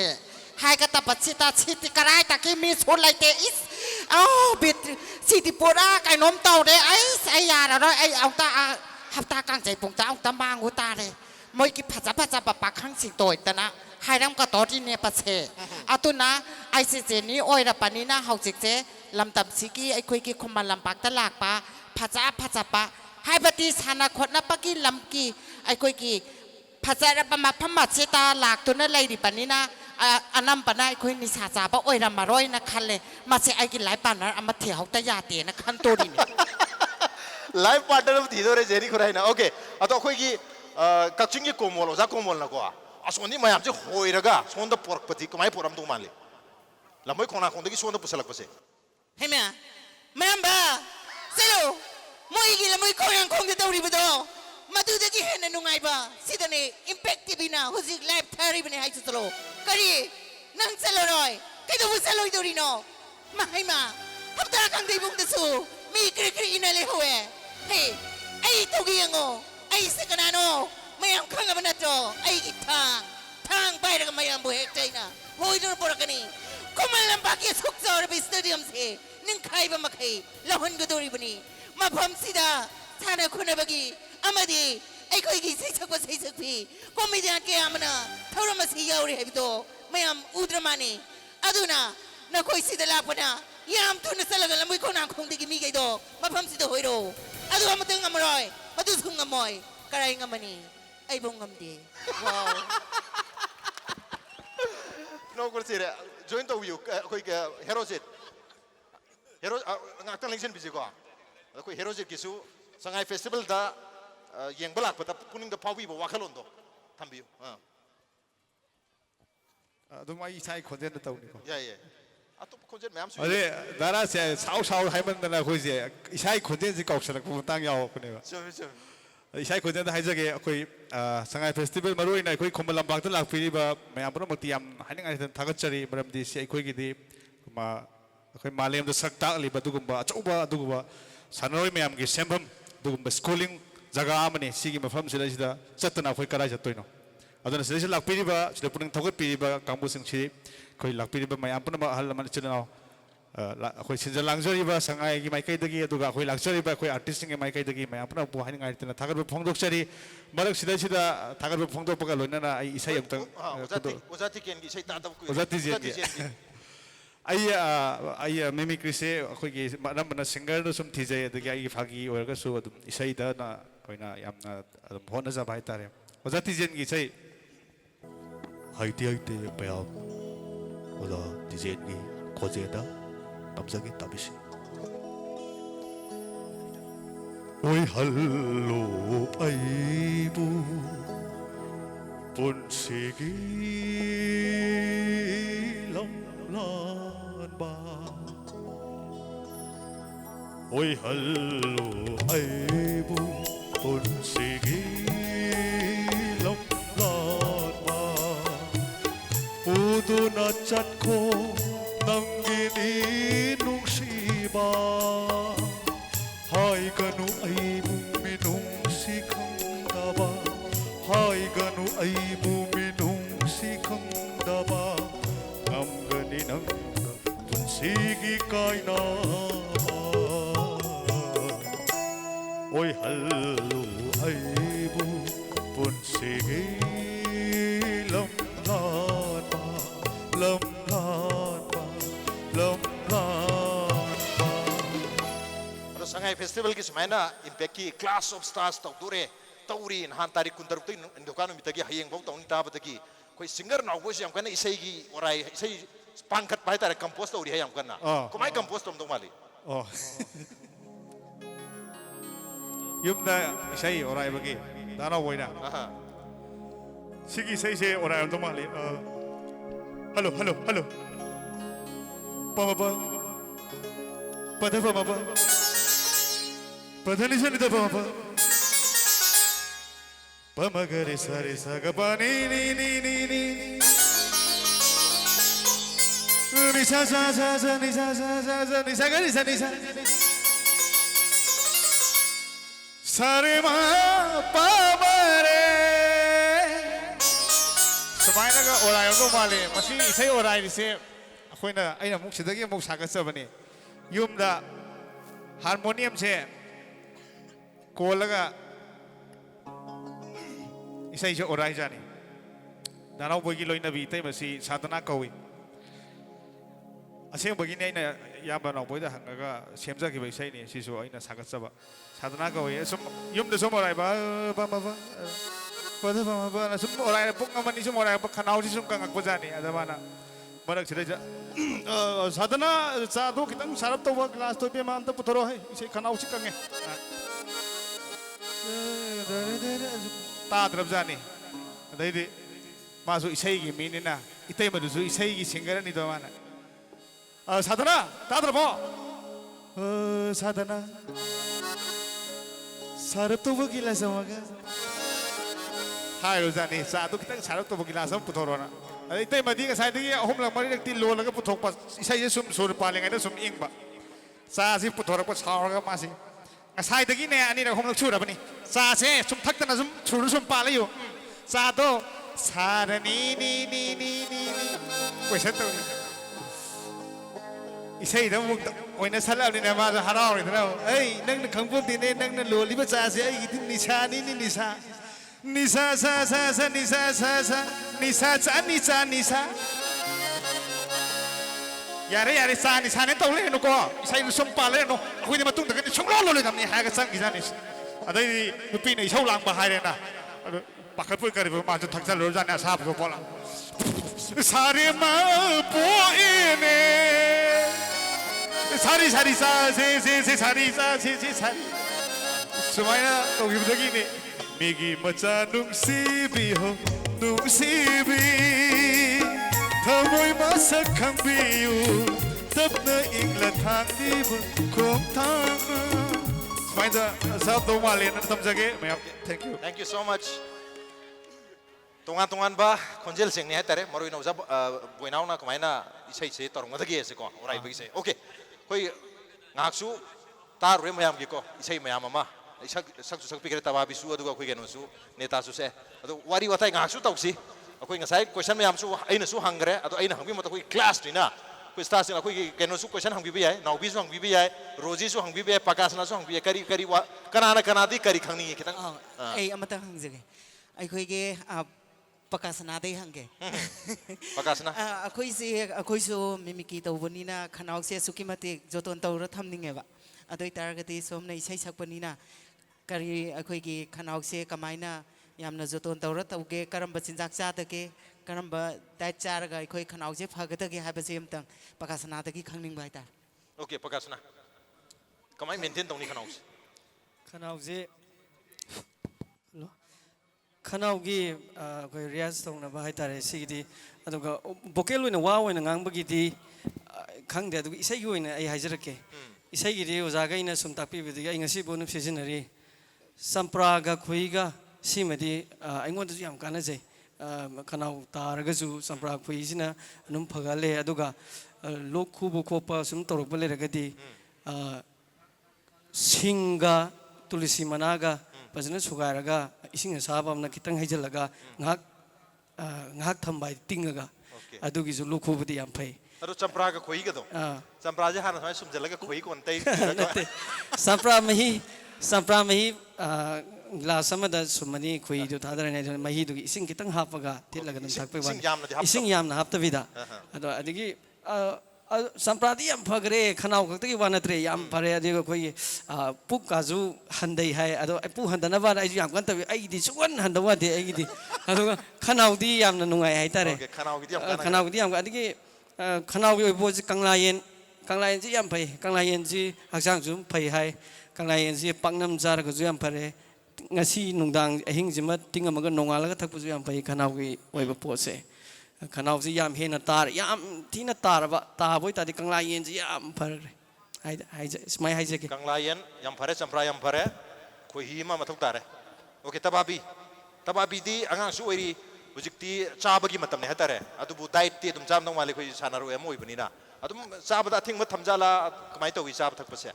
ให้กตาปัชิตาชิติกระไรตะกี้มีส่วนไรเตอิสบิดสิติปูระไก่นมเต้าเดไอ้ยาเราไอ้เอาตาหับตากลางใจปงตาเอาตาบางหัวตาเลยมวยกิพัชปะปะข้างสิงโตยแต่นะให้รำก็ต่อที่เนี่ยประเสอาตุนะไอซีเจนี้โอ้ยระปานี้นะเฮาจิกเจลำตับสิกี้ไอคุยกี้คมมาลำปากตลากปะพัชปะให้ปฏิสานาคนนับปกี้ลำกี้ไอคุยกี้พัชระปมาพมัดเสตาหลากตัวนั่นเลยดิปานี้นะอันนั้นปนะไอคุยนิสาจาปะโอ้ยรำมาร้อยนะคันเลยมาเสไอกินหลายปานนะเอามาเถี่ยวตะยาเตียนะคันตัวดิไลฟ์พาร์ทเนอร์ที่ตัวเรเจนี่คุไรนะโอเคอ่ะตัวคุยกี้กักชิงกี้โกมอลจะโกมอลนะกว่าส่วนนี้มายามจะหอยระกะส่วนตัวปอร์กปฏิก็ไม่ปอร์มตุมาเลยแล้วไม่คนคนที่ส่วนตัวพุทธลักษณ์เสเฮ้ยแม่แม่บ้าเซโลมวยกี่ละมวยคงยังคงจะตัวรีบตัวมาดูตะกี้เห็นนุ่งไงบ้าสิตอนนี้อิมแพคทีวีน่ะหัวจิกไลฟ์ทารีบันให้สุดโลกะดีนั่งเซโลหน่อยใครตัวพุทธลักษณ์ตัวนี้เนาะมาให้มาทับตาคังที่บุ้งตะสูมีกรีกรีอินอะไรหัวเฮ้ยไอ้ตัวกี้ยังโง่ไอ้สกนาโนไม่ยอมข้างกับมันนะจ๊อไอ้กิทางไปแล้วก็ไม่ยอมบุกใจนะโหยโดนปลดกันนี่ก็มันลำบากยิ่งสุกจอร์ไปสเตเดียมเสียนึ่งใครบ้างมาใครแล้วหันก็ตัวรีบนี่มาพร้อมสิดาท่านคุณนบกีอามาดีไอ้คอยกี่สิสักว่าสิสักพีก็ไม่ได้แก่อามานะเท่าไรมาสิยาวเลยให้พี่โตไม่ยอมอุดรมานี่อาดูนะนักคอยสิดาลาปนะยามทุนสลักแล้วไม่คนนั่งคงดีกิมีไก่โตมาพร้อมสิดาหอยโดอาดูมาตึงอามรอยมาดูทุ่งอามอยกระไรงามันนี่ไอ้บงงามดีว้าวน้องคนสิเร่จอยน์ตัววิวคุยกับเฮโร่จิตเฮโร่งักตั้งลิงเซนบิจิกว่าแล้วคุยเฮโร่จิตกิสูสังไงเฟสติวัลด้ายังบลักปะแต่คุณนึงเดพาวีบอกว่าขลุ่นตัวทำบิวดูมาอีใช้คอนเทนต์ตัวนี้ก็ใช่ๆตัวคอนเทนต์แม่ผมสุดเลยดาราเสียสาวให้มันนั่นแหละคุยเสียอีใช้คอนเทนต์สิกอกสลักผมตั้งยาวคนนี้ว่าใช่อีใช้คนเดียวให้จะเกี่ยคุยสังเกตเฟสติวัลมาด้วยนะคุยคอมบลำบากตลาดฟิลิปแบบไม่เอาเพราะบางทีให้ยังไงทักกันเฉลี่ยมันดีสิคุยกี่ดีมาคุยมาเลี้ยงตัวสักตาลีบัดดูกุมบ้าจ้าบ้าดูกุมบ้าสันน้อยไม่เอากี่เซมพัมดูกุมบ้าสคูลิ่งจักรอามันนี่สิ่งที่มาฟังสิได้สิได้จัดตัวน่าคุยกระไรจัดตัวเนาะอาจจะสิ่งที่หลักฟิลิปสุดท้ายปุ่นทักกันฟิลิปกังบุสิงชีคุยหลักฟิลิปไม่เอาเพราะมาฮัลมันเชื่อเนาะคุยสินจะลังจอรีบ้าสังไงกี่ไม่ใครตะกี้ตัวก็คุยลังจอรีบ้าคุยอาร์ติสต์กี่ไม่ใครตะกี้ไม่เอาเพราะบุหายยังไงตัวนั้นทักกันไปฟงดกเฉลี่ยมาลักสิได้สิได้ทักกันไปฟงดกปกติเลยนั่นนะไอ้อิสายยังตั้งอุตส่าห์ที่เก่งกี่ใช้ตาตัวคุยอุตส่าห์ที่เจียนไอ้ไม่มีคริสเซ่คุยกี่มันซิงเกิลดูสมที่ใจตัวกี่ไอ้ฟังกี่วันก็สู้อิสายด้านน่ะคุยน่ะยามน่ะพอน่าจะไปตาเลยอุตส่าห์ที่เจียนกี่ใช่ไอ้ที่ไปเอาอุตส่าห์ที่เจียนกี่โคเจด้า남자기 따비시 오이 할로 파이부 본시기 람란바 오이 할로 파이부 본시기 람란바 우두나 짠코 남기니 nungsiba hai ganu ai bumi nungsi khangdaba hai ganu ai bumi nungsi khangdaba ngam gani nang punsigi kaina oi hallu ai bu punsigi lam lam sangai festival ki semaina impact ki class of stars tau dure tauri in han tarik kun taruk tin dokanu mitagi hayeng bau tau ta bataki koi singer na voice yam kana isai gi orai isai pangkat pai tare compose tauri hayam kana ko mai compose tom mali yumda isai orai bagi dana voina sigi sai se orai tom mali hello papa papa Padani sani da papa Pamagari sari saga pani ni Nisa sa sa sa nisa sa sa sa nisa ga nisa nisa Sare ma pa ma re Sumaya na ka oray ako mali Masi isay oray nisi Ako na ay na muk sidagi muk sagat sa bani Yung da harmonium se Kola ka Isay siya oray siya ni Danaw bagi loy na bitay masi sadana kawi Asing begini aina yamba nang boy dah hangga siamza kita isai ni sisu aina sagat saba sadana kau ya yum de semua orang ba semua orang pun ngaman ni semua orang pun kanau si semua ngak bojani ada mana barak cerita sadana satu kita sarap tu kelas tu dia mantap putero hai isai kanau si kange ta terap jani ada ini masuk isai gini ni na itai madusu isai gini singgaran ni tu mana 사드나 다들 뭐 사드나 사럽도 보길라 sama hai rozani satu kita sarap tu bogilas sama putorona itu yang mati saya tadi hom lang mari nak tilo lagi putok pas saya sum sur paling ada sum ing ba saya si putora pas sahur ka masih saya tadi ni ani nak hom lang cura apa ni saya sum thak tanah sum sum paling yo satu sarani ni question tu Isai dah muk, orang salah ni nama harau ni tahu. Nang kampung ni nang loli baca saya itu nisa ni nisa, nisa sa nisa nisa. Yare sa nisa ni tahu le nuko. Isai nu sumpah le nu. Aku ni matung dengan sungguh loli kami hai kesang kisah ni. Ada ni nupi ni isau lang bahaya na. Pakai pun kerja macam thak jalan lori jana sahab tu pola. Sari mampu ini. Sari sa sari semuanya kau hidup begini migi maca nungsibi ho nungsibi thamoy masak khang biu tapna ingla thang di kong thang semuanya sab do malen tam jage thank you so much tungan ba konjel sing ni hatare marui na usap buenau na kamaina isai se torong madagi se ko orai bagi se okay koi ngaksu tar re mayam gi ko isai mayam ama sak pikir tababi su aduga koi genu su neta su se adu wari watai ngaksu tausi akoi ngasai question mayam su aina su hangre adu aina hangbi mata koi class ni na koi star sing akoi genu su question hangbi bi ai naubi su hangbi bi ai roji su hangbi bi ai pakasna su hangbi kari wa kana di kari khangni kitang ai amata hangjage ai koi ge Pakasana day hangge. Pakasana. Akoi so mimiki tawbani na khanau se sukimati joton tawra thamninge ba. Adoi targati somna isai sakpani na kari akoi gi khanau se kamaina yamna joton tawra tawge karamba chinjak cha take karamba dai char ga akoi khanau se phagata ge haba se amtang pakasana ta gi khangning bai ta. Okay, pakasana. Kamai maintain tongni khanau se. Khanau se Kanaugi koi rias tong na bahai tare sigidi aduga vocal oina wa oina ngang bagidi khangde aduga isai oina ai haijarake isai gidi ojaga ina sum takpi bidi ai ngasi bonum seasonary sampraga khoiga simadi aingon da yam kana je kanau taraga ju sampra khoi sina anum phagale aduga lok khubu khopa sum torok bale ragadi singa tulisi managa Pasal suka raga, ising sahabat nak kita ngajal laga ngak thambai tingaga, adu gizu luku budi ampai. Aduh campra ke koi gitu, campra aja harus macam sumjelaga koi kontai. Sampra mahi gelas sama dah sumani koi itu ada ni mahi itu ising kita ngapaga, tiada lagi nampak pewan. Ising yam na hafta vida. Aduh adigi Samprati yang pagre kanau kakti wana tre yang pare adi ko koi puk kazu handai hai ado puk handana ba ai yang kan tabi ai di suan handawa de ai di ado kanau di yang nungai hai tare kanau di yang adi kanau yo bo ji kanglayen ji yang pai kanglayen ji haksang ju pai hai kanglayen ji pangnam jar ko ju yang pare ngasi nungdang ahing jimat tingam ga nongala ga thak pu ju yang pai kanau gi oi ba pose Kanau si yam hena tar yam tina tar ba boy tadi kang lain si yam par hai semai hai jeke kang lain yam pare campra yam pare koi hima matuk tare oke tababi di angang su eri ꯍꯧꯖꯤꯛꯇꯤ ꯆꯥꯕꯒꯤ ꯃꯇꯝꯅꯤ ꯍꯥꯏꯇꯥꯔꯦ ꯑꯗꯨꯕꯨ ꯗꯥꯏꯠꯇꯤ ꯑꯗꯨꯝ ꯆꯥꯝꯗꯧ ꯃꯥꯜꯂꯦ ꯑꯩꯈꯣꯏ ꯁꯥꯟꯅꯔꯣꯏ ꯑꯃ ꯑꯣꯏꯕꯅꯤꯅ ꯑꯗꯨꯝ ꯆꯥꯕꯗ ꯑꯊꯤꯡꯕ ꯊꯝꯖꯥꯂꯥ ꯀꯃꯥꯏꯅ ꯇꯧꯏ ꯆꯥꯕ ꯊꯛꯄꯁꯦ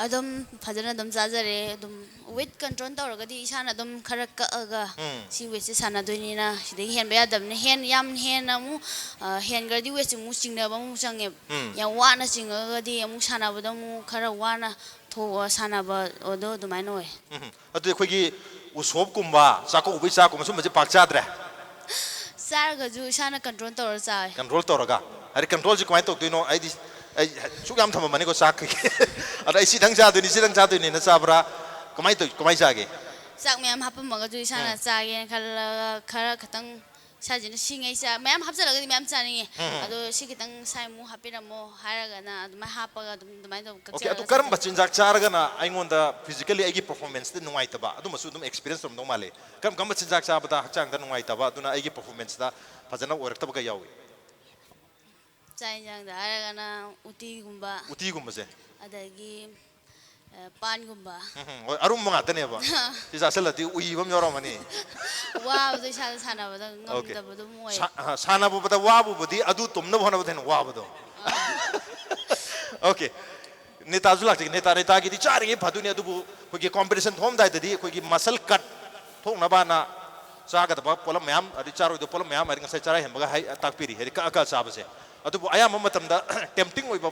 ꯑꯗꯨꯝ ꯐꯖꯅ ꯑꯗꯨꯝ ꯆꯥꯖꯔꯦ ꯑꯗꯨꯝ ꯋꯦꯠ ꯀꯟꯇ꯭ꯔꯣꯜ ꯇꯧꯔꯒꯗꯤ ꯏꯁꯥꯅ ꯑꯗꯨꯝ ꯈꯔ ꯀꯛꯑꯒ ꯁꯤ ꯋꯦꯠꯁꯦ ꯁꯥꯟꯅꯗꯣꯏꯅꯤꯅ ꯁꯤꯗꯒꯤ ꯍꯦꯟꯕ ꯌꯥꯗꯕꯅꯤ ꯌꯥꯝ ꯍꯦꯟꯅ ꯑꯃꯨꯛ ꯍꯦꯟꯈ꯭ꯔꯗꯤ ꯋꯦꯠꯁꯦ ꯑꯃꯨꯛ ꯆꯤꯡꯅꯕ ꯑꯃꯨꯛ ꯆꯪꯉꯦꯕ ꯌꯥꯝ ꯋꯥꯅ ꯆꯤꯡꯉꯒꯗꯤ ꯑꯃꯨꯛ ꯁꯥꯟꯅꯕꯗ ꯑꯃꯨꯛ ꯈꯔ ꯋꯥꯅ ꯊꯣꯛꯑ ꯁꯥꯟꯅꯕ ꯑꯗꯣ ꯑꯗꯨꯃꯥꯏꯅ ꯑꯣꯏ ꯑꯗꯨꯗꯤ ꯑꯩꯈꯣꯏꯒꯤ ꯎꯁꯣꯞꯀꯨꯝꯕ ꯆꯥꯛꯀꯧꯕꯩ ꯆꯥꯛꯀꯨꯝꯕ ꯁꯨꯝꯕꯁꯦ ꯄꯥꯛ ꯆꯥꯗ꯭ꯔꯦ ꯆꯥꯔꯒꯁꯨ ꯏꯁꯥꯅ ꯀꯟꯇ꯭ꯔꯣꯜ ꯇꯧꯔ ꯆꯥꯏ ꯀꯟꯇ꯭ꯔꯣꯜ ꯇꯧꯔꯒ ꯍꯥꯏꯗꯤ ꯀꯟꯇ꯭ꯔꯣꯜꯁꯦ ꯀꯃꯥꯏꯅ ꯇꯧꯗꯣꯏꯅꯣ ꯑꯩꯗꯤ ꯑꯩ ꯁꯨꯛ ꯌꯥꯝ ꯊꯝꯃꯝꯃꯅꯤꯀꯣ ꯆꯥꯛ ꯑꯗ ꯑꯩ ꯁꯤꯗꯪ ꯆꯥꯗꯣꯏꯅꯤꯅ ꯆꯥꯕ꯭ꯔꯥ ꯀꯃꯥꯏꯅ ꯇꯧꯏ ꯀꯃꯥꯏꯅ ꯆꯥꯒꯦ ꯆꯥꯛ ꯃꯌꯥꯝ ꯍꯥꯞꯄꯝꯃꯒꯁꯨ ꯏꯁꯥꯅ ꯆꯥꯒꯦꯅ ꯈꯜꯂꯒ ꯈꯔ ꯈꯤꯇꯪ ꯏꯁꯥꯁꯤꯅ ꯁꯤꯡꯉꯩ ꯃꯌꯥꯝ ꯍꯥꯞꯆꯜꯂꯒꯗꯤ ꯃꯌꯥꯝ ꯆꯥꯅꯤꯡꯉꯦ ꯑꯗꯣ ꯁꯤ ꯈꯤꯇꯪ ꯁꯥꯏꯃꯨꯛ ꯍꯥꯞꯄꯤꯔꯝꯃꯣ ꯍꯥꯏꯔꯒꯅ ꯑꯗꯨꯃꯥꯏꯅ ꯍꯥꯞꯄꯒ ꯑꯗꯨꯃꯥꯏꯅ ꯇꯧ ꯑꯣꯀꯦ ꯑꯗꯨ ꯀꯔꯝꯕ ꯆꯤꯟꯖꯥꯛ ꯆꯥꯔꯒꯅ ꯑꯩꯉꯣꯟꯗ ꯐꯤꯖꯤꯀꯦꯜꯂꯤ ꯑꯩꯒꯤ ꯄꯔꯐꯣꯔꯃꯦꯟꯁꯇ ꯅꯨꯡꯉꯥꯏꯇꯕ ꯑꯗꯨꯃꯁꯨ ꯑꯗꯨꯝ ꯑꯦꯛꯁꯄꯤꯔꯤꯌꯦꯟꯁ ꯇꯧꯔꯝꯗꯧ ꯃꯥꯜꯂꯦ ꯀꯔꯝꯕ ꯆꯤꯟꯖꯥꯛ ꯆꯥꯕꯗ ꯍꯛꯆꯥꯡꯗ ꯅꯨꯡꯉꯥꯏꯇꯕ ꯑꯗꯨꯅ ꯑꯩꯒꯤ ꯄꯔꯐꯣꯔꯃꯦꯟꯁꯇ ꯐꯖꯅ ꯑꯣꯏꯔꯛꯇꯕꯒ ꯌꯥꯎꯏ ꯆꯥꯛ ꯌꯦꯟꯁꯥꯡꯗ ꯍꯥꯏꯔꯒꯅ ꯎꯇꯤꯒꯨꯝꯕ ꯎꯇꯤꯒꯨꯝꯕꯁꯦ ꯑꯗꯒꯤ ꯄꯥꯟꯒꯨꯝꯕ ꯍꯣꯏ ꯑꯔꯨꯝꯕ ꯉꯥꯛꯇꯅꯦꯕ ꯁꯤ ꯆꯥꯁꯤꯜꯂꯗꯤ ꯎꯏꯕ ꯑꯃ ꯌꯥꯎꯔꯝꯃꯅꯤ ꯋꯥꯕꯗꯣ ꯏꯁꯥꯗ ꯁꯥꯟꯅꯕꯗ ꯉꯝꯗꯕꯗꯣ ꯑꯣꯏ ꯁꯥꯟꯅꯕꯗ ꯋꯥꯕꯨꯕꯨꯗꯤ ꯑꯗꯨ ꯇꯨꯝꯅꯕ ꯍꯣꯠꯅꯕꯗ ꯍꯦꯟꯅ ꯋꯥꯕꯗꯣ ꯑꯣꯀꯦ ꯅꯦꯇꯥꯁꯨ ꯂꯥꯛꯆꯒꯦ ꯅꯦꯇꯥꯒꯤꯗꯤ ꯆꯥꯔꯤꯉꯩ ꯐꯗꯣꯏꯅꯤ ꯑꯗꯨꯕꯨ ꯑꯩꯈꯣꯏꯒꯤ ꯀꯣꯝꯄꯤꯇꯤꯁꯟ ꯊꯣꯛꯑꯝꯗꯥꯏꯗꯗꯤ ꯑꯩꯈꯣꯏꯒꯤ ꯃꯁꯜ ꯀꯠ ꯊꯣꯛꯅꯕꯅ ꯆꯥꯒꯗꯕ ꯄꯣꯠꯂꯝ ꯃꯌꯥꯝ ꯑꯗꯩ ꯆꯥꯔꯣꯏꯗꯕ ꯄꯣꯠꯂꯝ ꯃꯌꯥꯝ ꯍꯥꯏꯗꯤ ꯉꯁꯥꯏ ꯆꯔꯥ ꯍꯦꯟꯕꯒ ꯇꯥꯛꯄꯤꯔꯤ ꯍꯥꯏꯗꯤ ꯀꯛꯑ ꯆꯥꯕꯁꯦ ꯑꯗꯨꯕꯨ ꯑꯌꯥꯝꯕ ꯃꯇꯝꯗ ꯇꯦꯝꯞꯇꯤꯡ ꯑꯣꯏꯕ